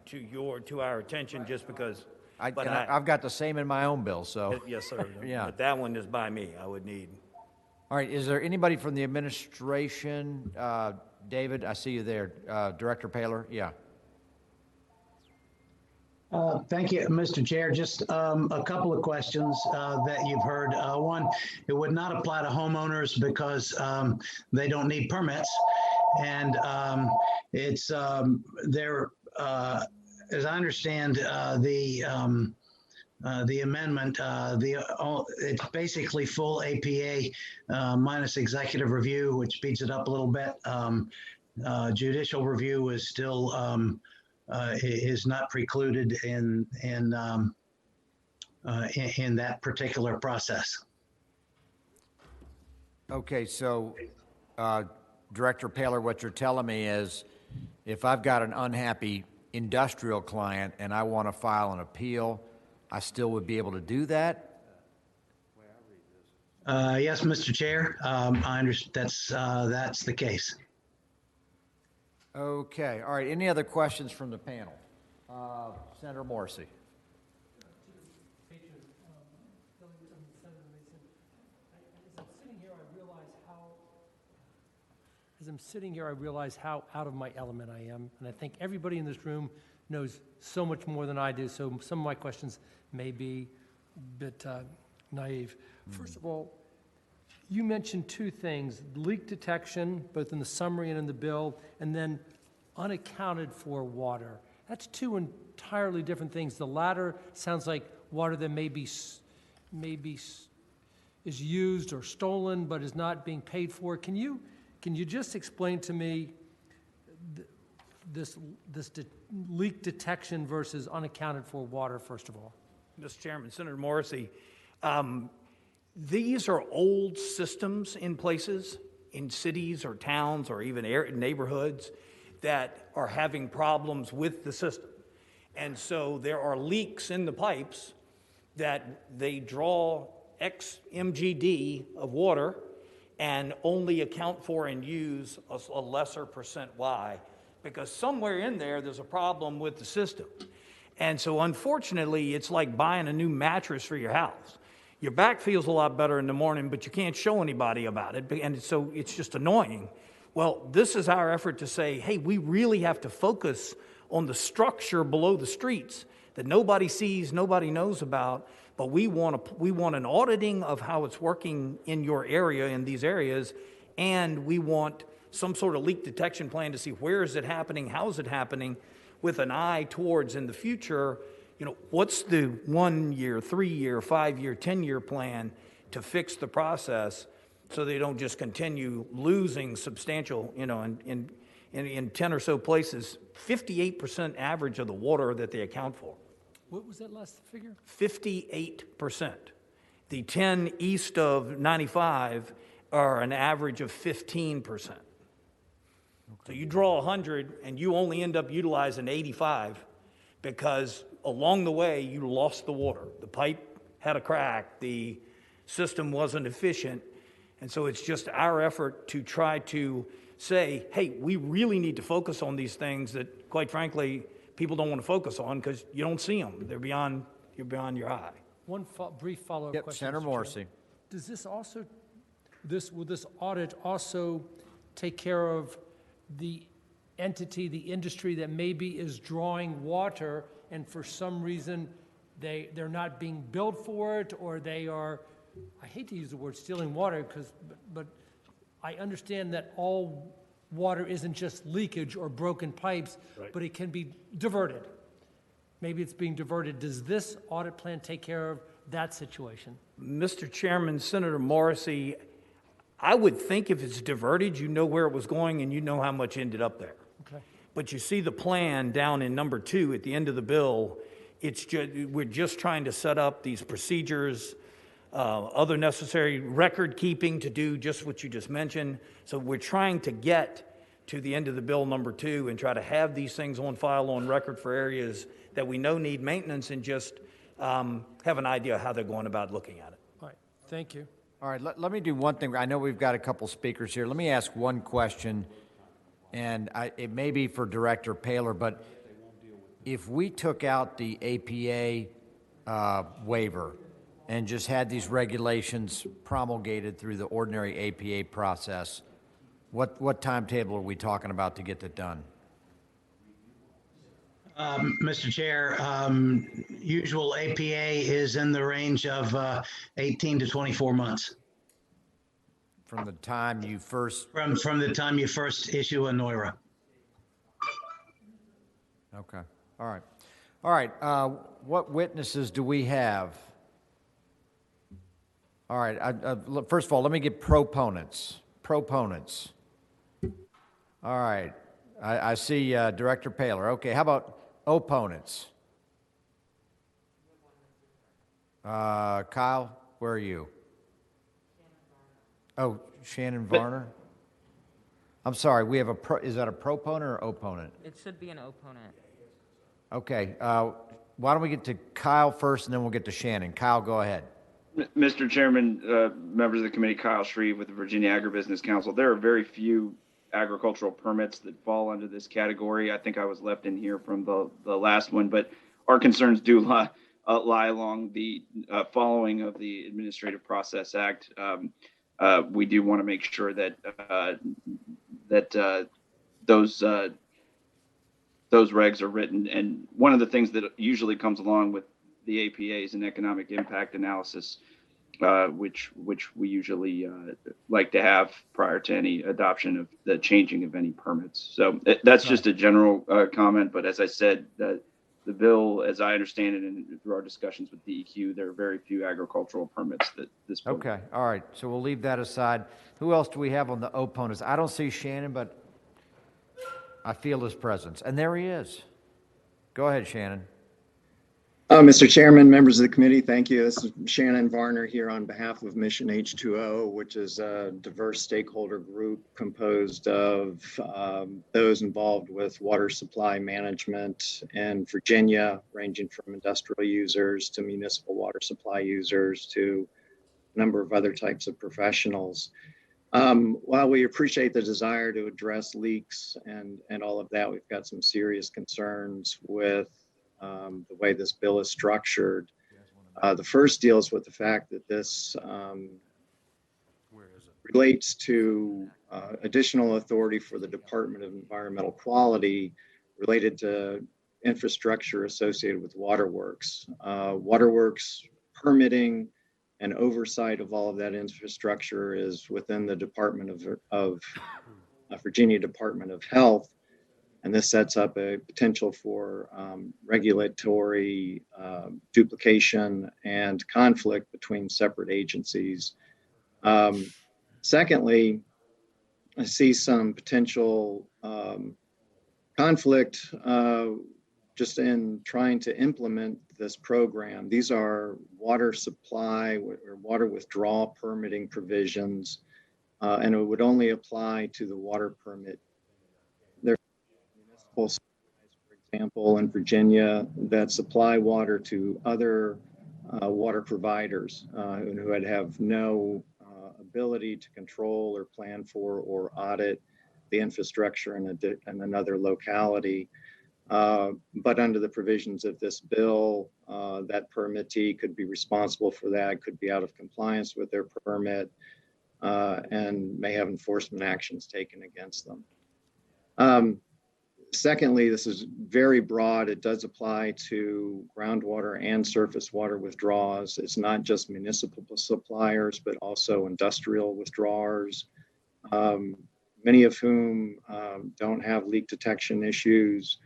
to our attention just because. I've got the same in my own bill, so. Yes, sir. Yeah. But that one is by me. I would need. All right. Is there anybody from the administration? David, I see you there. Director Paler? Yeah. Thank you, Mr. Chair. Just a couple of questions that you've heard. One, it would not apply to homeowners because they don't need permits. And it's there. As I understand the amendment, it's basically full APA minus executive review, which speeds it up a little bit. Judicial review is still is not precluded in that particular process. Okay, so Director Paler, what you're telling me is if I've got an unhappy industrial client and I want to file an appeal, I still would be able to do that? Yes, Mr. Chair, I understand that's the case. Okay, all right. Any other questions from the panel? Senator Morrissey. As I'm sitting here, I realize how out of my element I am, and I think everybody in this room knows so much more than I do, so some of my questions may be a bit naive. First of all, you mentioned two things, leak detection, both in the summary and in the bill, and then unaccounted for water. That's two entirely different things. The latter sounds like water that maybe is used or stolen but is not being paid for. Can you just explain to me this leak detection versus unaccounted for water, first of all? Mr. Chairman, Senator Morrissey, these are old systems in places, in cities or towns or even neighborhoods that are having problems with the system. And so there are leaks in the pipes that they draw X MGD of water and only account for and use a lesser percent Y, because somewhere in there, there's a problem with the system. And so unfortunately, it's like buying a new mattress for your house. Your back feels a lot better in the morning, but you can't show anybody about it, and so it's just annoying. Well, this is our effort to say, hey, we really have to focus on the structure below the streets that nobody sees, nobody knows about, but we want an auditing of how it's working in your area, in these areas, and we want some sort of leak detection plan to see where is it happening, how is it happening, with an eye towards in the future, what's the 1 year, 3 year, 5 year, 10-year plan to fix the process so they don't just continue losing substantial, in 10 or so places, 58% average of the water that they account for. What was that last figure? 58%. The 10 east of 95 are an average of 15%. So you draw 100 and you only end up utilizing 85 because along the way you lost the water. The pipe had a crack, the system wasn't efficient, and so it's just our effort to try to say, hey, we really need to focus on these things that, quite frankly, people don't want to focus on because you don't see them. They're beyond your eye. One brief follow-up question. Senator Morrissey. Does this also, will this audit also take care of the entity, the industry that maybe is drawing water and for some reason they're not being billed for it, or they are, I hate to use the word stealing water, but I understand that all water isn't just leakage or broken pipes, but it can be diverted. Maybe it's being diverted. Does this audit plan take care of that situation? Mr. Chairman, Senator Morrissey, I would think if it's diverted, you know where it was going and you know how much ended up there. Okay. But you see the plan down in number 2 at the end of the bill. We're just trying to set up these procedures, other necessary record keeping to do just what you just mentioned. So we're trying to get to the end of the bill number 2 and try to have these things on file on record for areas that we know need maintenance and just have an idea how they're going about looking at it. All right, thank you. All right, let me do one thing. I know we've got a couple speakers here. Let me ask one question, and it may be for Director Paler, but if we took out the APA waiver and just had these regulations promulgated through the ordinary APA process, what timetable are we talking about to get that done? Mr. Chair, usual APA is in the range of 18 to 24 months. From the time you first, From the time you first issue a NOIRA. okay, all right. All right, what witnesses do we have? All right, first of all, let me get proponents. Proponents. All right, I see Director Paler. Okay, how about opponents? Kyle, where are you? Oh, Shannon Varner? I'm sorry, we have is that a proponent or opponent? It should be an opponent. Okay, why don't we get to Kyle first and then we'll get to Shannon. Kyle, go ahead. Mr. Chairman, members of the committee, Kyle Shreve with the Virginia Agribusiness Council. There are very few agricultural permits that fall under this category. I think I was left in here from the last one, but our concerns do lie along the following of the Administrative Process Act. We do want to make sure that those regs are written. And one of the things that usually comes along with the APA is an economic impact analysis, which we usually like to have prior to any adoption of the changing of any permits. So that's just a general comment. But as I said, the bill, as I understand it, and through our discussions with DEQ, there are very few agricultural permits that this bill. Okay, all right, so we'll leave that aside. Who else do we have on the opponents? I don't see Shannon, but I feel his presence. And there he is. Go ahead, Shannon. Mr. Chairman, members of the committee, thank you. This is Shannon Varner here on behalf of Mission H2O, which is a diverse stakeholder group composed of those involved with water supply management in Virginia, ranging from industrial users to municipal water supply users to a number of other types of professionals. While we appreciate the desire to address leaks and all of that, we've got some serious concerns with the way this bill is structured. The first deals with the fact that this relates to additional authority for the Department of Environmental Quality related to infrastructure associated with waterworks. Waterworks permitting and oversight of all of that infrastructure is within the Virginia Department of Health. And this sets up a potential for regulatory duplication and conflict between separate agencies. Secondly, I see some potential conflict just in trying to implement this program. These are water supply or water withdrawal permitting provisions, and it would only apply to the water permit. For example, in Virginia, that supply water to other water providers who would have no ability to control or plan for or audit the infrastructure in another locality. But under the provisions of this bill, that permittee could be responsible for that, could be out of compliance with their permit, and may have enforcement actions taken against them. Secondly, this is very broad. It does apply to groundwater and surface water withdrawals. It's not just municipal suppliers, but also industrial withdrawers, many of whom don't have leak detection issues,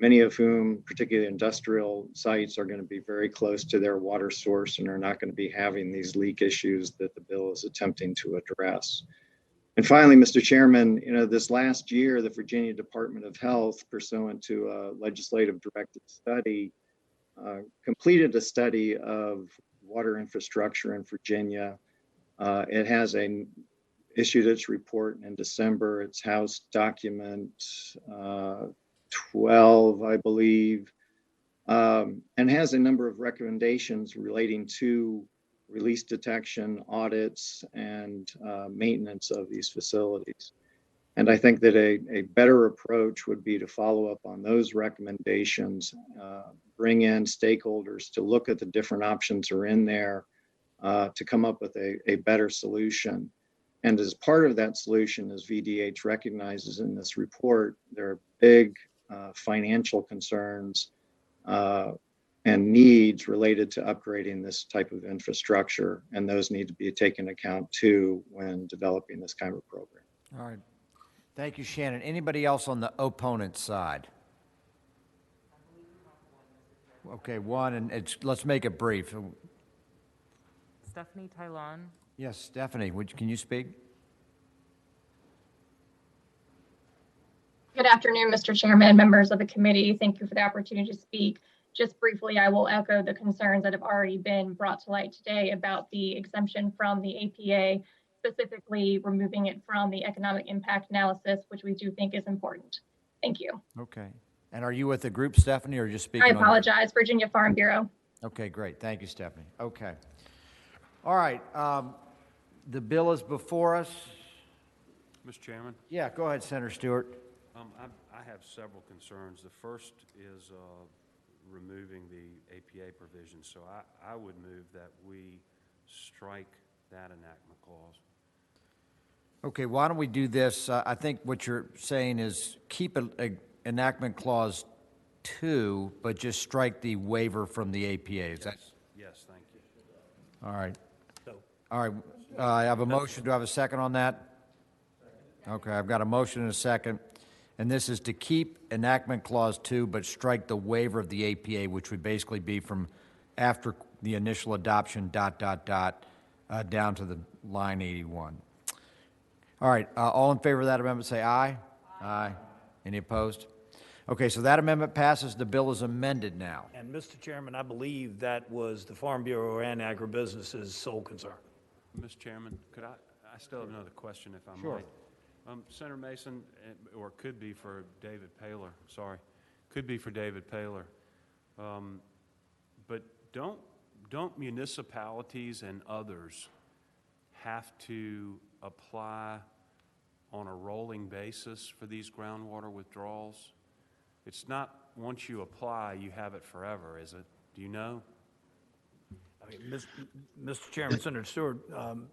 many of whom, particularly industrial sites, are going to be very close to their water source and are not going to be having these leak issues that the bill is attempting to address. And finally, Mr. Chairman, this last year, the Virginia Department of Health, pursuant to a legislative directed study, completed a study of water infrastructure in Virginia. It has issued its report in December. It's House Document 12, I believe, and has a number of recommendations relating to release detection, audits, and maintenance of these facilities. And I think that a better approach would be to follow up on those recommendations, bring in stakeholders to look at the different options that are in there to come up with a better solution. And as part of that solution, as VDH recognizes in this report, there are big financial concerns and needs related to upgrading this type of infrastructure, and those need to be taken into account too when developing this kind of program. All right. Thank you, Shannon. Anybody else on the opponent side? Okay, one, and let's make it brief. Stephanie Tylon. Yes, Stephanie, can you speak? Good afternoon, Mr. Chairman, members of the committee. Thank you for the opportunity to speak. Just briefly, I will echo the concerns that have already been brought to light today about the exemption from the APA, specifically removing it from the economic impact analysis, which we do think is important. Thank you. Okay. And are you with the group, Stephanie, or just speaking I on your- apologize, Virginia Farm Bureau. Okay, great. Thank you, Stephanie. Okay. All right. The bill is before us. Mr. Chairman? Yeah, go ahead, Senator Stewart. I have several concerns. The first is removing the APA provision. So I would move that we strike that enactment clause. Okay, why don't we do this? I think what you're saying is keep enactment clause 2, but just strike the waiver from the APA. Is that? Yes, thank you. All right. All right. I have a motion. Do I have a second on that? Okay, I've got a motion and a second. And this is to keep enactment clause 2, but strike the waiver of the APA, which would basically be from after the initial adoption, ... down to the line 81. All right, all in favor of that amendment, say aye. Aye. Any opposed? Okay, so that amendment passes. The bill is amended now. And Mr. Chairman, I believe that was the Farm Bureau and Agribusiness's sole concern. Mr. Chairman, could I still have another question if I Sure. might? Senator Mason, or it could be for David Paler, sorry. Could be for David Paler. But don't municipalities and others have to apply on a rolling basis for these groundwater withdrawals? It's not once you apply, you have it forever, is it? Do you know? I mean, Mr. Chairman, Senator Stewart,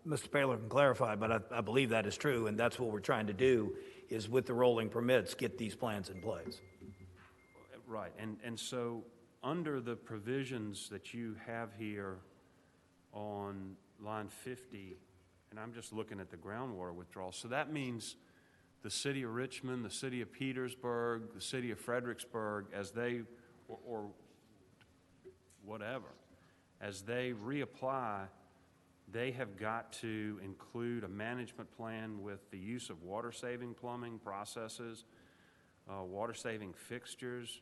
Mr. Paler can clarify, but I believe that is true, and that's what we're trying to do, is with the rolling permits, get these plans in place. Right, and so under the provisions that you have here on line 50, and I'm just looking at the groundwater withdrawal, so that means the city of Richmond, the city of Petersburg, the city of Fredericksburg, as they, or whatever, as they reapply, they have got to include a management plan with the use of water-saving plumbing processes, water-saving fixtures,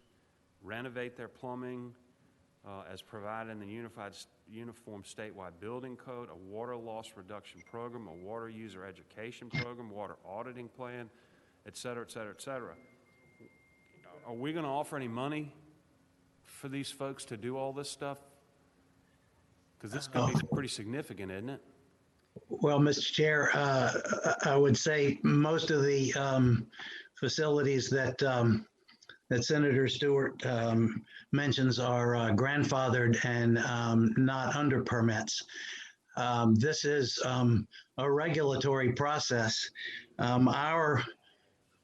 renovate their plumbing as provided in the Uniform Statewide Building Code, a water loss reduction program, a water user education program, water auditing plan, et cetera, et cetera, et cetera. Are we going to offer any money for these folks to do all this stuff? Because this could be pretty significant, isn't it? Well, Mr. Chair, I would say most of the facilities that Senator Stewart mentions are grandfathered and not under permits. This is a regulatory process. Our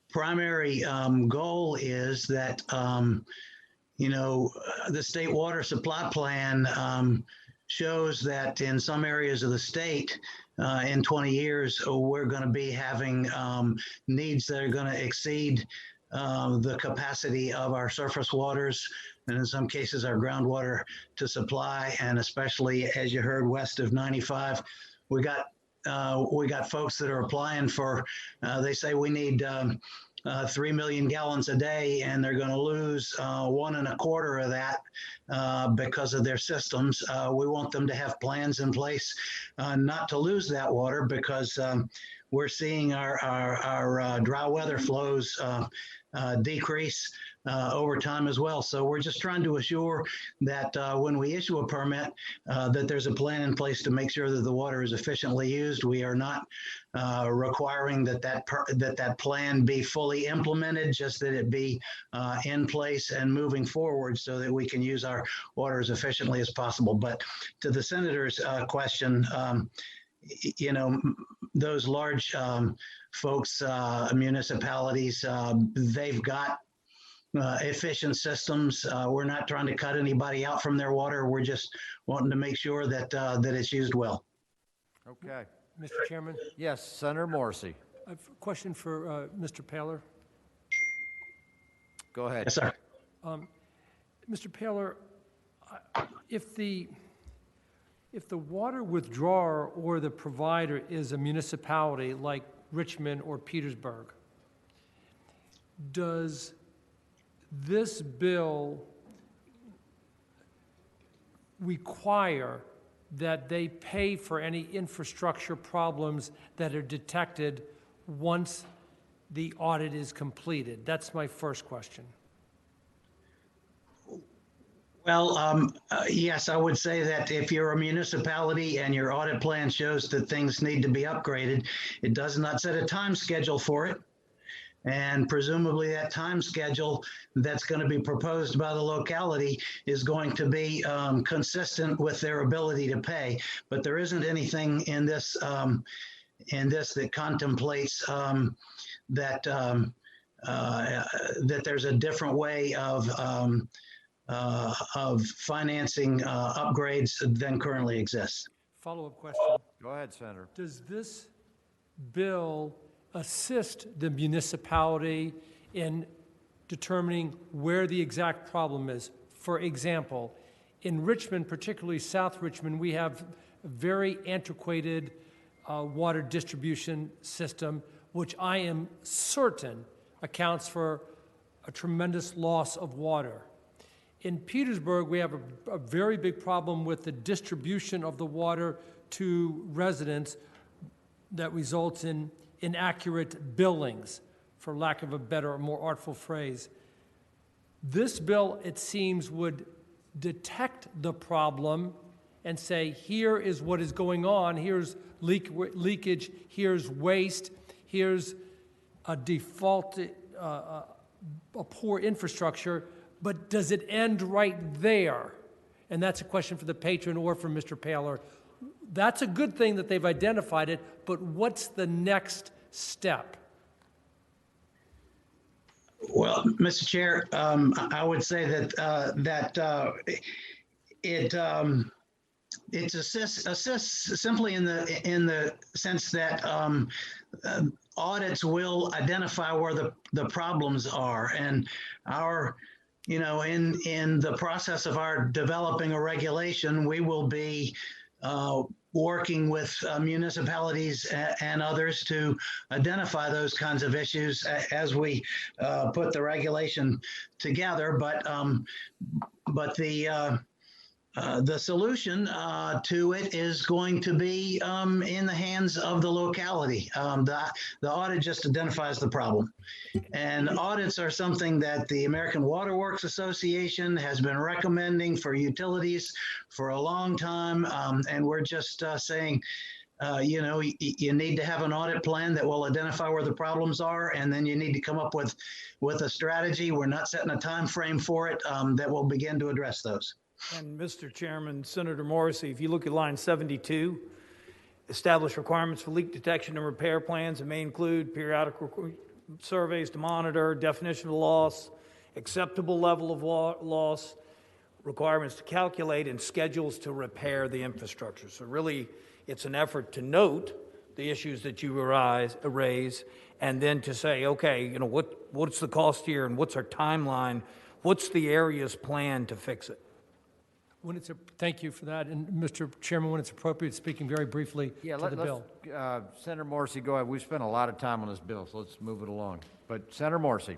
primary goal is that, the state water supply plan shows that in some areas of the state, in 20 years, we're going to be having needs that are going to exceed the capacity of our surface waters, and in some cases our groundwater to supply. And especially, as you heard, west of 95, we got folks that are applying for, they say we need 3 million gallons a day, and they're going to lose 1.25 of that because of their systems. We want them to have plans in place not to lose that water, because we're seeing our dry weather flows decrease over time as well. So we're just trying to assure that when we issue a permit, that there's a plan in place to make sure that the water is efficiently used. We are not requiring that plan be fully implemented, just that it be in place and moving forward so that we can use our water as efficiently as possible. But to the senator's question, those large folks, municipalities, they've got efficient systems. We're not trying to cut anybody out from their water. We're just wanting to make sure that that it's used well. Okay. Mr. Chairman, Yes, Senator Morrissey. I have a question for Mr. Paler. Go ahead. Yes, sir. Mr. Paler, if the water withdrawer or the provider is a municipality like Richmond or Petersburg, does this bill require that they pay for any infrastructure problems that are detected once the audit is completed? That's my first question. Well, yes, I would say that if you're a municipality and your audit plan shows that things need to be upgraded, it does not set a time schedule for it. And presumably that time schedule that's going to be proposed by the locality is going to be consistent with their ability to pay. But there isn't anything in this that contemplates that there's a different way of financing upgrades than currently exists. Follow-up question. Go ahead, Senator. Does this bill assist the municipality in determining where the exact problem is? For example, in Richmond, particularly South Richmond, we have a very antiquated water distribution system, which I am certain accounts for a tremendous loss of water. In Petersburg, we have a very big problem with the distribution of the water to residents that results in inaccurate billings, for lack of a better or more artful phrase. This bill, it seems, would detect the problem and say, here is what is going on, here's leakage, here's waste, here's a default, a poor infrastructure, but does it end right there? And that's a question for the patron or for Mr. Paler. That's a good thing that they've identified it, but what's the next step? Well, Mr. Chair, I would say that it assists simply in the sense that audits will identify where the problems are, and in the process of our developing a regulation, we will be working with municipalities and others to identify those kinds of issues as we put the regulation together. But the solution to it is going to be in the hands of the locality. The audit just identifies the problem. And audits are something that the American Water Works Association has been recommending for utilities for a long time. And we're just saying, you need to have an audit plan that will identify where the problems are, and then you need to come up with a strategy. We're not setting a time frame for it that will begin to address those. And Mr. Chairman, Senator Morrissey, if you look at line 72, establish requirements for leak detection and repair plans that may include periodic surveys to monitor, definition of loss, acceptable level of loss, requirements to calculate, and schedules to repair the infrastructure. So really, it's an effort to note the issues that you raise, and then to say, okay, what's the cost here, and what's our timeline? What's the area's plan to fix it? Thank you for that. And Mr. Chairman, when it's appropriate, speaking very briefly to the bill. Senator Morrissey, go ahead. We've spent a lot of time on this bill, so let's move it along. But Senator Morrissey.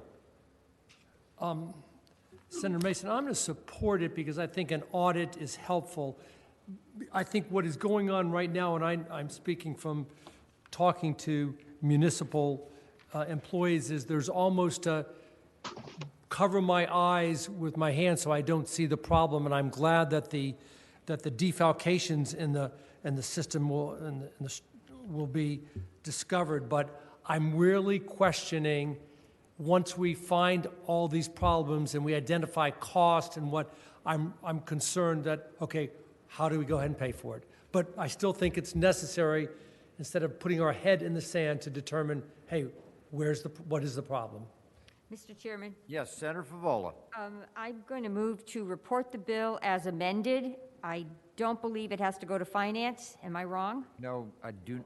Senator Mason, I'm going to support it because I think an audit is helpful. I think what is going on right now, and I'm speaking from talking to municipal employees, is there's almost a cover my eyes with my hands so I don't see the problem, and I'm glad that the defalcations in the system will be discovered. But I'm really questioning, once we find all these problems and we identify cost and what, I'm concerned that, okay, how do we go ahead and pay for it? But I still think it's necessary, instead of putting our head in the sand, to determine, hey, what is the problem? Mr. Chairman, Yes, Senator Favola. I'm going to move to report the bill as amended. I don't believe it has to go to finance. Am I wrong? No, I do,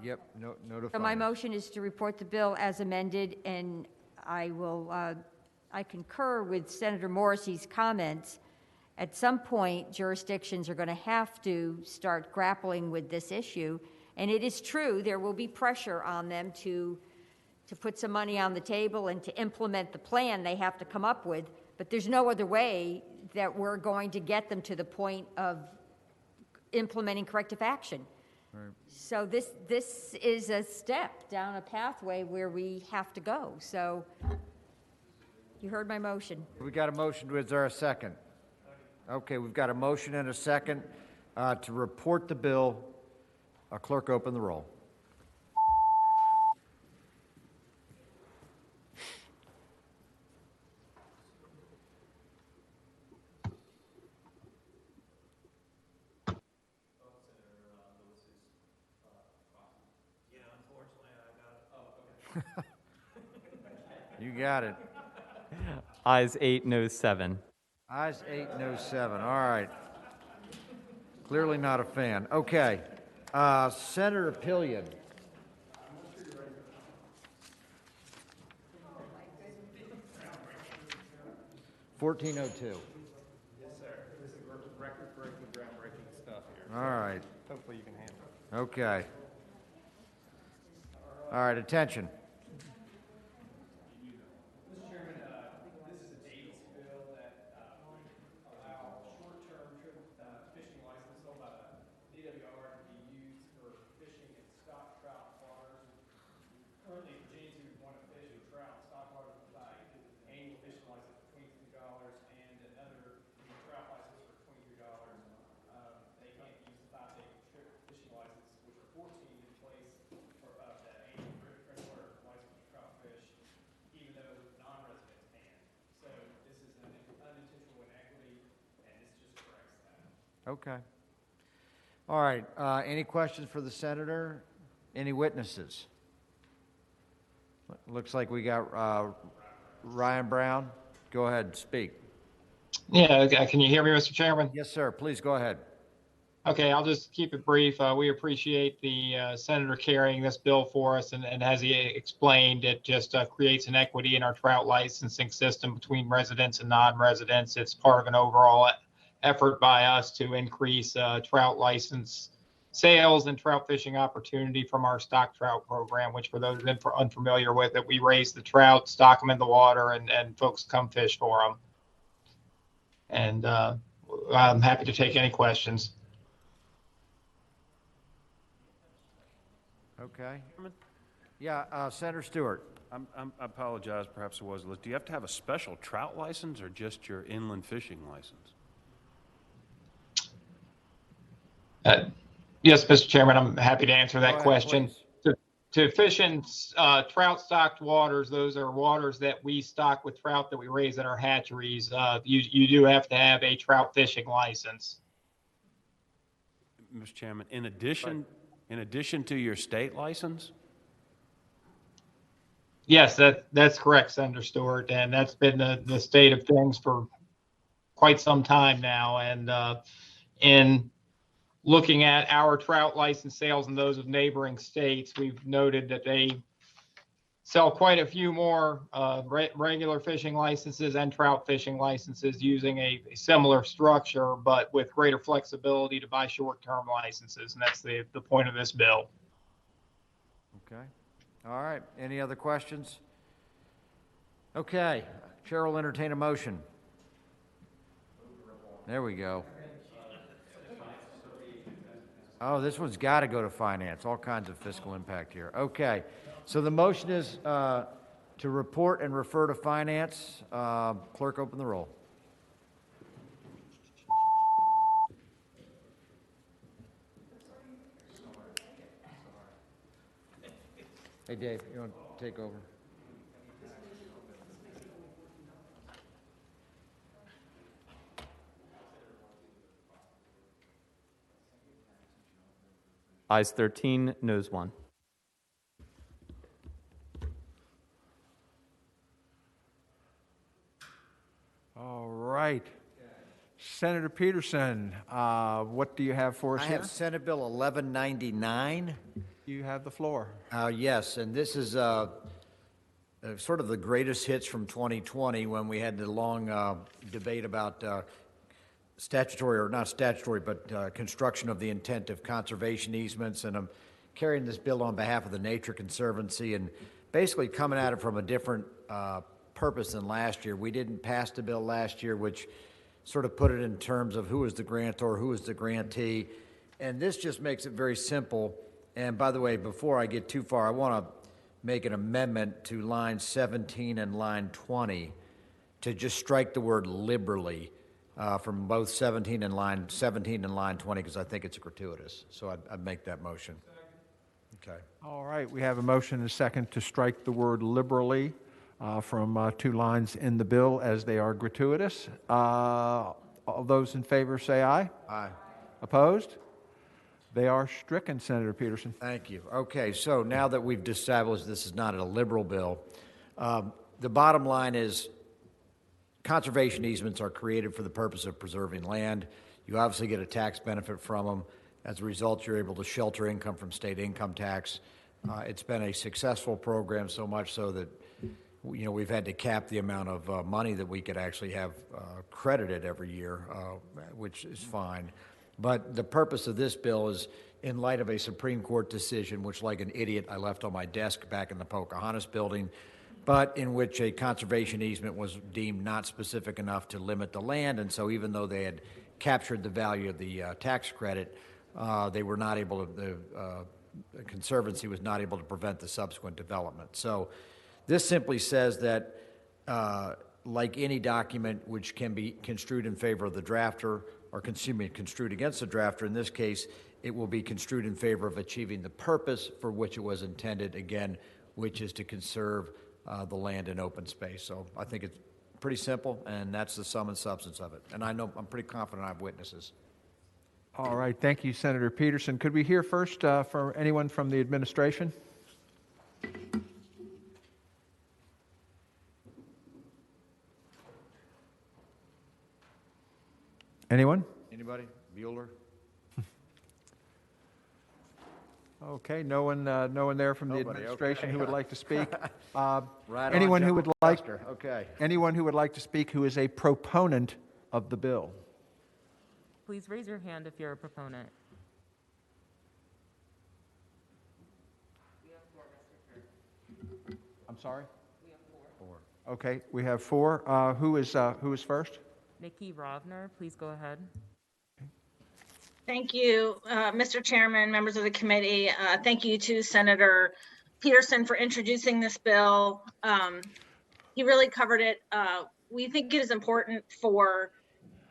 yep, no, notify. So my motion is to report the bill as amended, and I will, I concur with Senator Morrissey's comments. At some point, jurisdictions are going to have to start grappling with this issue. And it is true, there will be pressure on them to put some money on the table and to implement the plan they have to come up with. But there's no other way that we're going to get them to the point of implementing corrective action. Right. So this is a step down a pathway where we have to go. So you heard my motion. We got a motion. Is there a second? Okay, we've got a motion and a second to report the bill. Clerk, open the roll. You got it. Ayes 8, noes 7. Ayes 8, noes 7. All right. Clearly not a fan. Okay. Senator Pillion. $14.02. Yes, sir. This is record-breaking, groundbreaking stuff here. All right. Hopefully you can handle it. Okay. All right, attention. Mr. Chairman, this is a Davis bill that would allow short-term fishing license held by the DWR to be used for fishing in stock trout waters. Currently, Virginians who want to fish in trout stock waters will buy an annual fishing license for $23 and another trout license for $23. They can't use the 5-day fishing license, which are 14 in place for that annual freshwater license for trout fish, even though non-residents can. So this is an unintentional inequity, and this just corrects that. Okay. All right. Any questions for the senator? Any witnesses? Looks like we got Ryan Brown. Go ahead and speak. Yeah, can you hear me, Mr. Chairman? Yes, sir. Please go ahead. Okay, I'll just keep it brief. We appreciate the senator carrying this bill for us, and as he explained, it just creates an equity in our trout licensing system between residents and non-residents. It's part of an overall effort by us to increase trout license sales and trout fishing opportunity from our stock trout program, which for those unfamiliar with it, we raise the trout, stock them in the water, and folks come fish for them. And I'm happy to take any questions. Okay. Yeah, Senator Stewart. I apologize, perhaps it was. Do you have to have a special trout license or just your inland fishing license? Yes, Mr. Chairman, I'm happy to answer that Go ahead, question. please. To fish in trout stocked waters, those are waters that we stock with trout that we raise at our hatcheries. You do have to have a trout fishing license. Mr. Chairman, in addition to your state license? Yes, that's correct, Senator Stewart, and that's been the state of things for quite some time now. And in looking at our trout license sales and those of neighboring states, we've noted that they sell quite a few more regular fishing licenses and trout fishing licenses using a similar structure, but with greater flexibility to buy short-term licenses. And that's the point of this bill. Okay. All right. Any other questions? Okay. Chair will entertain a motion. There we go. Oh, this one's got to go to finance. All kinds of fiscal impact here. Okay. So the motion is to report and refer to finance. Clerk, open the roll. Hey, Dave, you want to take over? Ayes 13, noes 1. All right. Senator Peterson, what do you have for us I here? have Senate Bill 1199. You have the floor. Yes, and this is sort of the greatest hits from 2020 when we had the long debate about statutory, or not statutory, but construction of the intent of conservation easements. And I'm carrying this bill on behalf of the Nature Conservancy and basically coming at it from a different purpose than last year. We didn't pass the bill last year, which sort of put it in terms of who is the grantor, who is the grantee. And this just makes it very simple. And by the way, before I get too far, I want to make an amendment to line 17 and line 20 to just strike the word liberally from both 17 and line 20, because I think it's gratuitous. So I'd make that motion. Okay. All right, we have a motion and a second to strike the word liberally from 2 lines in the bill as they are gratuitous. All those in favor say aye. Aye. Opposed? They are stricken, Senator Peterson. Thank you. Okay, so now that we've established this is not a liberal bill, the bottom line is conservation easements are created for the purpose of preserving land. You obviously get a tax benefit from them. As a result, you're able to shelter income from state income tax. It's been a successful program, so much so that we've had to cap the amount of money that we could actually have credited every year, which is fine. But the purpose of this bill is in light of a Supreme Court decision, which, like an idiot, I left on my desk back in the Pocahontas building, but in which a conservation easement was deemed not specific enough to limit the land. And so even though they had captured the value of the tax credit, they were not able to, the Conservancy was not able to prevent the subsequent development. So this simply says that like any document which can be construed in favor of the drafter, or construed against the drafter, in this case, it will be construed in favor of achieving the purpose for which it was intended, again, which is to conserve the land and open space. So I think it's pretty simple, and that's the sum and substance of it. And I know I'm pretty confident I have witnesses. All right, thank you, Senator Peterson. Could we hear first from anyone from the administration? Anyone? Anybody? Bueller? Okay, no one there from the Nobody, administration okay. who would like to speak. Right anyone on, who would General like Foster. Okay. Anyone who would like to speak who is a proponent of the bill? Please raise your hand if you're a proponent. I'm sorry? We have 4. Okay, we have 4. Who is first? Nikki Rovner, please go ahead. Thank you, Mr. Chairman, members of the committee. Thank you to Senator Peterson for introducing this bill. He really covered it. We think it is important for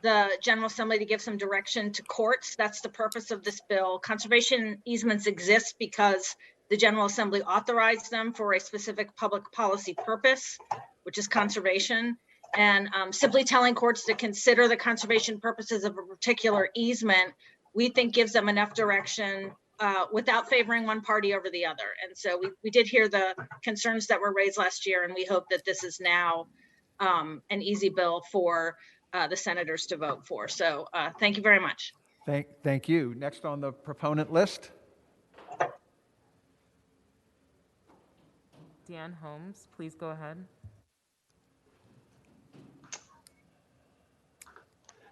the General Assembly to give some direction to courts. That's the purpose of this bill. Conservation easements exist because the General Assembly authorized them for a specific public policy purpose, which is conservation. And simply telling courts to consider the conservation purposes of a particular easement, we think gives them enough direction without favoring one party over the other. And so we did hear the concerns that were raised last year, and we hope that this is now an easy bill for the senators to vote for. So thank you very much. Thank you. Next on the proponent list. Dan Holmes, please go ahead.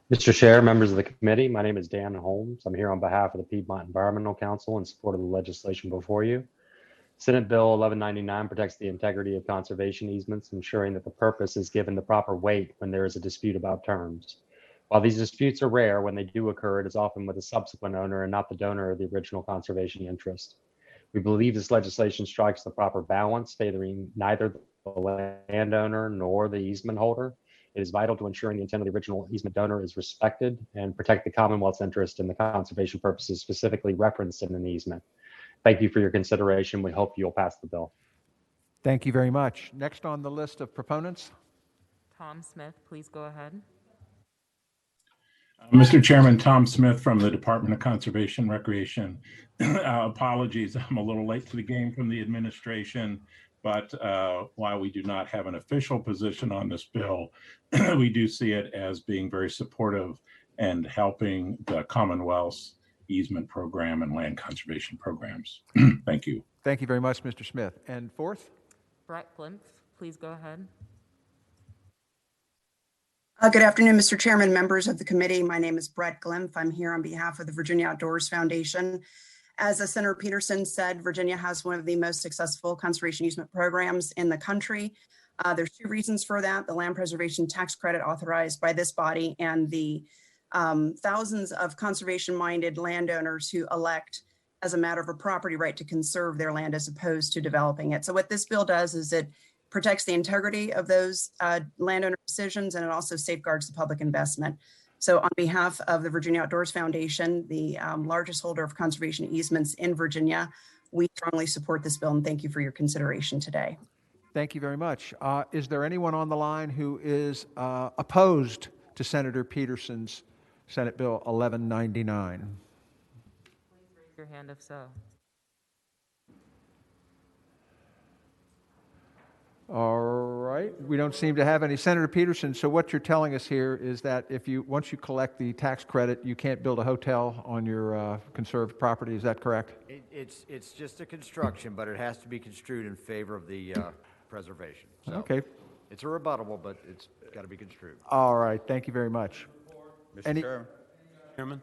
Mr. Chair, members of the committee, my name is Dan Holmes. I'm here on behalf of the Piedmont Environmental Council in support of the legislation before you. Senate Bill 1199 protects the integrity of conservation easements, ensuring that the purpose is given the proper weight when there is a dispute about terms. While these disputes are rare, when they do occur, it is often with a subsequent owner and not the donor of the original conservation interest. We believe this legislation strikes the proper balance, favoring neither the landowner nor the easement holder. It is vital to ensuring the intent of the original easement donor is respected and protect the Commonwealth's interest in the conservation purposes specifically referenced in an easement. Thank you for your consideration. We hope you'll pass the bill. Thank you very much. Next on the list of proponents. Tom Smith, please go ahead. Mr. Chairman, Tom Smith from the Department of Conservation and Recreation. Apologies, I'm a little late to the game from the administration, But while we do not have an official position on this bill, we do see it as being very supportive and helping the Commonwealth's easement program and land conservation programs. Thank you. Thank you very much, Mr. Smith. And fourth? Brett Glimpf, please go ahead. Good afternoon, Mr. Chairman, members of the committee. My name is Brett Glimpf. I'm here on behalf of the Virginia Outdoors Foundation. As Senator Peterson said, Virginia has one of the most successful conservation easement programs in the country. There's two reasons for that: the land preservation tax credit authorized by this body and the thousands of conservation-minded landowners who elect as a matter of a property right to conserve their land as opposed to developing it. So what this bill does is it protects the integrity of those landowner decisions, and it also safeguards the public investment. So on behalf of the Virginia Outdoors Foundation, the largest holder of conservation easements in Virginia, we strongly support this bill, and thank you for your consideration today. Thank you very much. Is there anyone on the line who is opposed to Senator Peterson's Senate Bill 1199? Please raise your hand if so. All right, we don't seem to have any. Senator Peterson, so what you're telling us here is that once you collect the tax credit, you can't build a hotel on your conserved property, is that correct? It's just a construction, but it has to be construed in favor of the preservation. So Okay. it's a rebuttable, but it's got to be construed. All right, thank you very much. Mr. Chairman?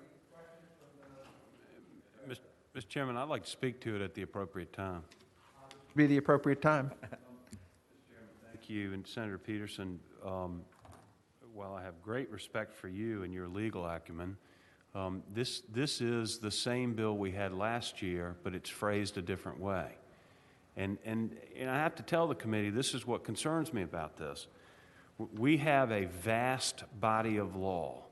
Mr. Chairman, I'd like to speak to it at the appropriate time. Be the appropriate time. Thank you. And Senator Peterson, while I have great respect for you and your legal acumen, this is the same bill we had last year, but it's phrased a different way. And I have to tell the committee, this is what concerns me about this. We have a vast body of law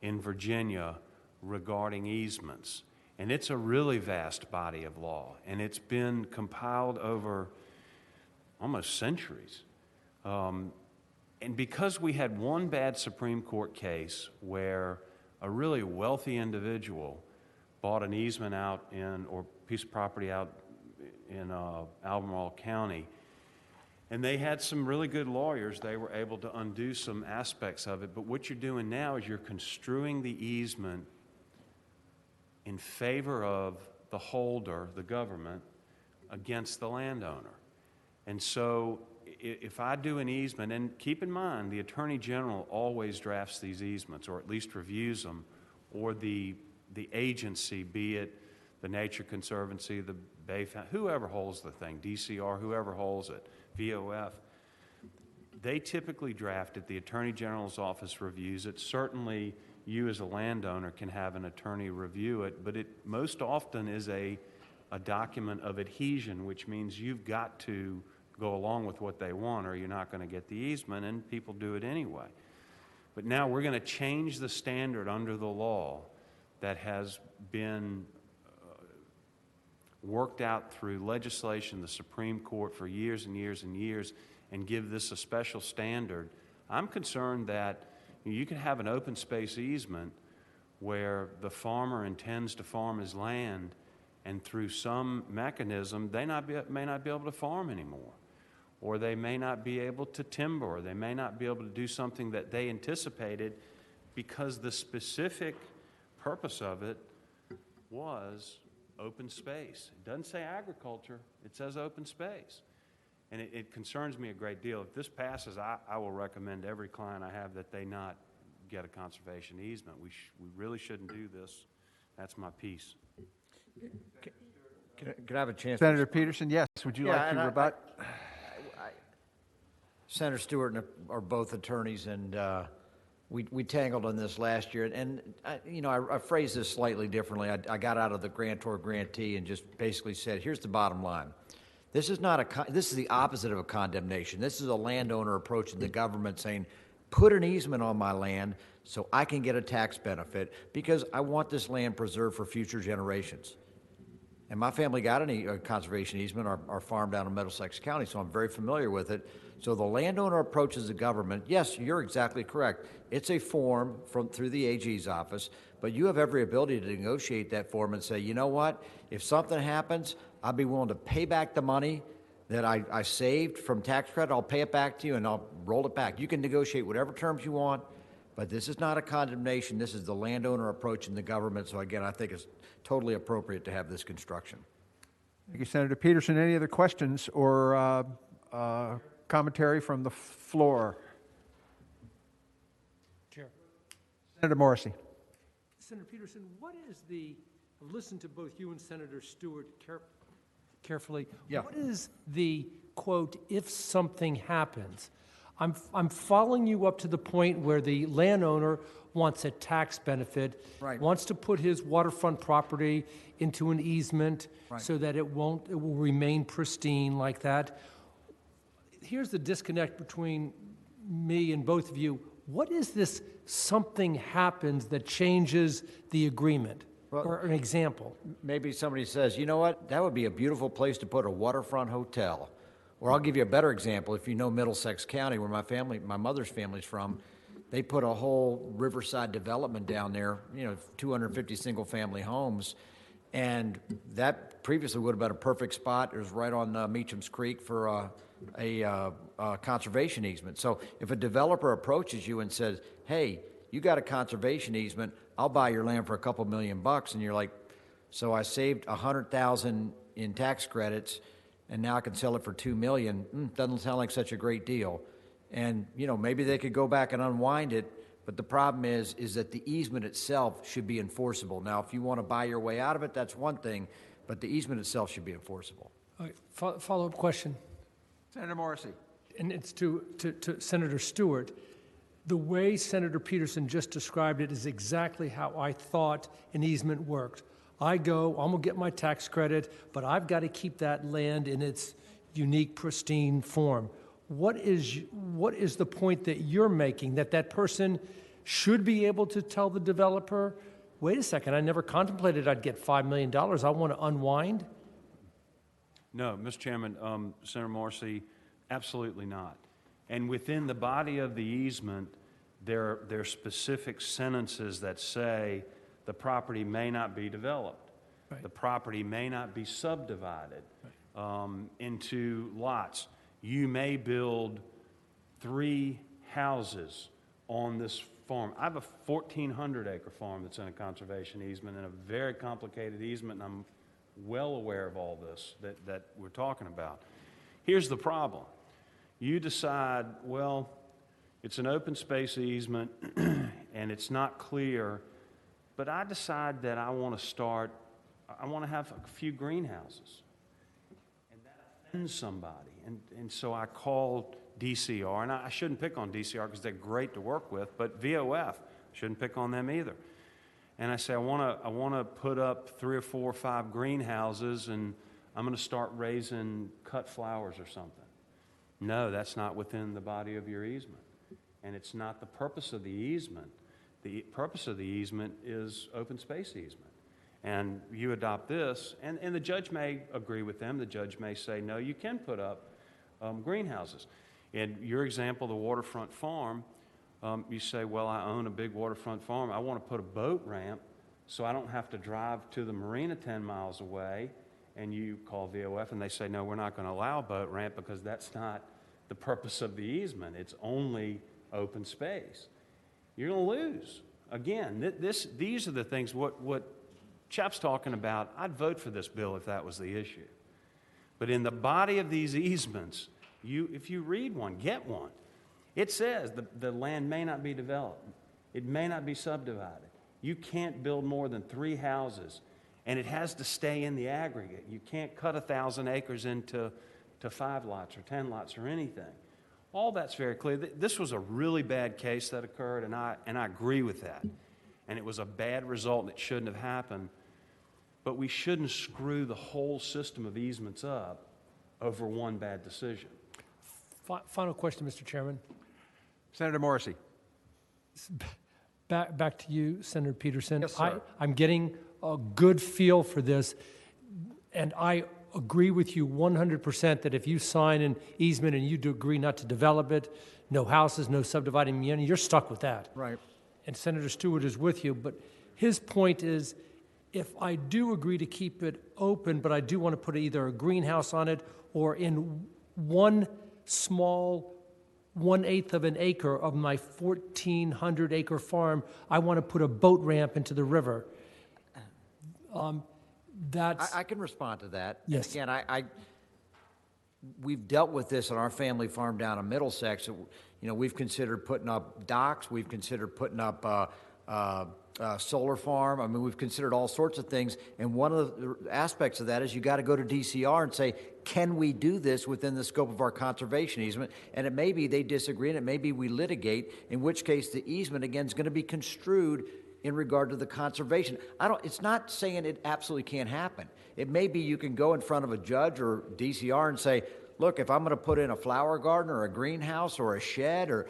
in Virginia regarding easements, and it's a really vast body of law, and it's been compiled over almost centuries. And because we had one bad Supreme Court case where a really wealthy individual bought an easement out or piece of property out in Albemarle County, and they had some really good lawyers, they were able to undo some aspects of it. But what you're doing now is you're construing the easement in favor of the holder, the government, against the landowner. And so if I do an easement, and keep in mind, the Attorney General always drafts these easements, or at least reviews them, or the agency, be it the Nature Conservancy, the Bay, whoever holds the thing, DCR, whoever holds it, VOF, they typically draft it. The Attorney General's office reviews it. Certainly, you as a landowner can have an attorney review it, but it most often is a document of adhesion, which means you've got to go along with what they want or you're not going to get the easement, and people do it anyway. But now we're going to change the standard under the law that has been worked out through legislation, the Supreme Court for years and years and years, and give this a special standard. I'm concerned that you can have an open space easement where the farmer intends to farm his land, and through some mechanism, they may not be able to farm anymore. Or they may not be able to timber, or they may not be able to do something that they anticipated because the specific purpose of it was open space. It doesn't say agriculture, it says open space. And it concerns me a great deal. If this passes, I will recommend every client I have that they not get a conservation easement. We really shouldn't do this. That's my piece. Can I have a chance? Senator Peterson, yes. Would you like to rebut? Senator Stewart and I are both attorneys, and we tangled on this last year. And I phrased this slightly differently. I got out of the grantor-grantee and just basically said, here's the bottom line. This is the opposite of a condemnation. This is a landowner approaching the government saying, put an easement on my land so I can get a tax benefit because I want this land preserved for future generations. And my family got a conservation easement, our farm down in Middlesex County, so I'm very familiar with it. So the landowner approaches the government. Yes, you're exactly correct. It's a form through the AG's office, but you have every ability to negotiate that form and say, you know what, if something happens, I'll be willing to pay back the money that I saved from tax credit, I'll pay it back to you and I'll roll it back. You can negotiate whatever terms you want, but this is not a condemnation. This is the landowner approaching the government. So again, I think it's totally appropriate to have this construction. Thank you, Senator Peterson. Any other questions or commentary from the floor? Chair. Senator Morrissey. Senator Peterson, what is I've listened to both you and Senator Stewart carefully. Yeah. What is the, quote, if something happens? I'm following you up to the point where the landowner wants a tax benefit, Right. wants to put his waterfront property into an easement Right. so that it will remain pristine like that. Here's the disconnect between me and both of you. What is this something happens that changes the agreement? Well, or an example. Maybe somebody says, you know what, that would be a beautiful place to put a waterfront hotel. Or I'll give you a better example. If you know Middlesex County, where my mother's family's from, they put a whole riverside development down there, 250 single-family homes. And that previously would have been a perfect spot. It was right on Meacham's Creek for a conservation easement. So if a developer approaches you and says, hey, you got a conservation easement, I'll buy your land for a couple $1 million, and you're like, so I saved $100,000 in tax credits, and now I can sell it for $2 million. Doesn't sound like such a great deal. And maybe they could go back and unwind it, but the problem is that the easement itself should be enforceable. Now, if you want to buy your way out of it, that's one thing, but the easement itself should be enforceable. All right, follow-up question, Senator Morrissey. and it's to Senator Stewart. The way Senator Peterson just described it is exactly how I thought an easement worked. I'm going to get my tax credit, but I've got to keep that land in its unique, pristine form. What is the point that you're making, that person should be able to tell the developer, wait a second, I never contemplated I'd get $5 million. I want to unwind? No, Mr. Chairman, Senator Morrissey, absolutely not. And within the body of the easement, there are specific sentences that say the property may not be developed. Right. The property may not be subdivided into lots. You may build 3 houses on this farm. I have a 1,400-acre farm that's in a conservation easement and a very complicated easement, and I'm well aware of all this that we're talking about. Here's the problem. You decide, well, it's an open space easement and it's not clear, but I decide that I want to have a few greenhouses. And that offends somebody. And so I called DCR, and I shouldn't pick on DCR because they're great to work with, but VOF, shouldn't pick on them either. And I say, I want to put up 3 or 4 or 5 greenhouses, and I'm going to start raising cut flowers or something. No, that's not within the body of your easement. And it's not the purpose of the easement. The purpose of the easement is open space easement. And you adopt this, and the judge may agree with them. The judge may say, no, you can put up greenhouses. In your example, the waterfront farm, you say, well, I own a big waterfront farm. I want to put a boat ramp so I don't have to drive to the marina 10 miles away. And you call VOF and they say, no, we're not going to allow a boat ramp because that's not the purpose of the easement. It's only open space. You're going to lose. Again, these are the things, what Chap's talking about, I'd vote for this bill if that was the issue. But in the body of these easements, if you read one, get one. It says the land may not be developed. It may not be subdivided. You can't build more than 3 houses, and it has to stay in the aggregate. You can't cut 1,000 acres into 5 lots or 10 lots or anything. All that's very clear. This was a really bad case that occurred, and I agree with that. And it was a bad result, and it shouldn't have happened. But we shouldn't screw the whole system of easements up over one bad decision. Final question, Mr. Chairman. Senator Morrissey. Back to you, Senator Peterson. Yes, sir. I'm getting a good feel for this, and I agree with you 100% that if you sign an easement and you do agree not to develop it, no houses, no subdividing, you're stuck with that. Right. And Senator Stewart is with you, but his point is, if I do agree to keep it open, but I do want to put either a greenhouse on it or in one small 1/8 of an acre of my 1,400 acre farm, I want to put a boat ramp into the river. That's. I can respond to that. Yes. And again, we've dealt with this on our family farm down in Middlesex. You know, we've considered putting up docks. We've considered putting up solar farm. I mean, we've considered all sorts of things. And one of the aspects of that is you got to go to DCR and say, can we do this within the scope of our conservation easement? And it may be they disagree, and it may be we litigate, in which case the easement, again, is going to be construed in regard to the conservation. It's not saying it absolutely can't happen. It may be you can go in front of a judge or DCR and say, look, if I'm going to put in a flower garden or a greenhouse or a shed, or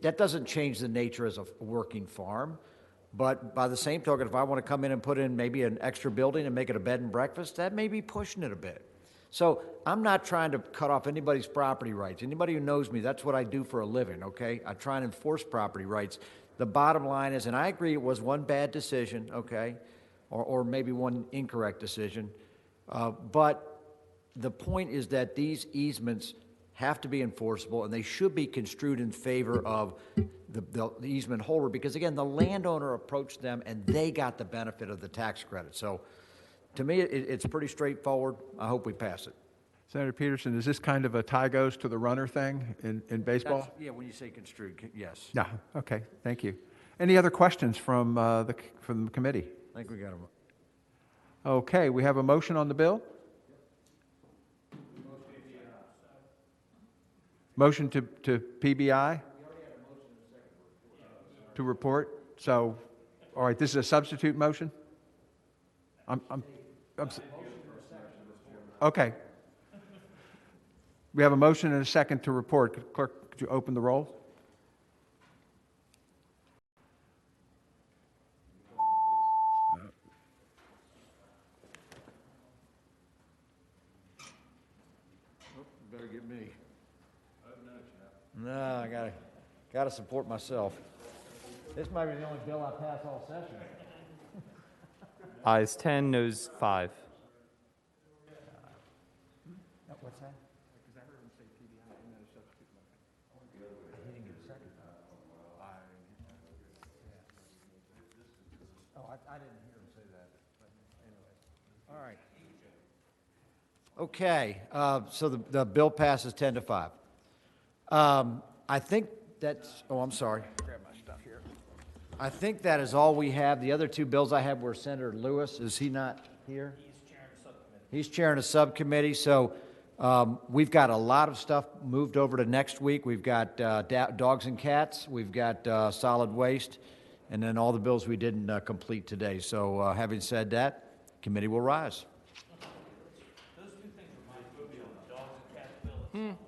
that doesn't change the nature as a working farm. But by the same token, if I want to come in and put in maybe an extra building and make it a bed and breakfast, that may be pushing it a bit. So I'm not trying to cut off anybody's property rights. Anybody who knows me, that's what I do for a living, okay? I try and enforce property rights. The bottom line is, and I agree it was one bad decision, okay, or maybe one incorrect decision, but the point is that these easements have to be enforceable, and they should be construed in favor of the easement holder, because again, the landowner approached them and they got the benefit of the tax credit. So to me, it's pretty straightforward. I hope we pass it. Senator Peterson, is this kind of a tie goes to the runner thing in baseball? Yeah, when you say construed, yes. Yeah, okay, thank you. Any other questions from the committee? I think we got them. Okay, we have a motion on the bill. Motion to PBI? To report? So, all right, this is a substitute motion? Okay. We have a motion and a second to report. Clerk, could you open the roll? Better get me. No, I gotta support myself. This might be the only bill I pass all session. Ayes 10, noes 5. What's that? Because I heard him say PBI and then a substitute motion. He didn't get a second. I didn't hear him say that. But anyway. All right. Okay, so the bill passes 10-5. I think that's, I'm sorry. Grab my stuff here. I think that is all we have. The other two bills I had were Senator Lewis. Is he not here? He's chairing a subcommittee. So we've got a lot of stuff moved over to next week. We've got dogs and cats. We've got solid waste, and then all the bills we didn't complete today. So having said that, committee will rise. Those two things remind me of the dogs and cats bill.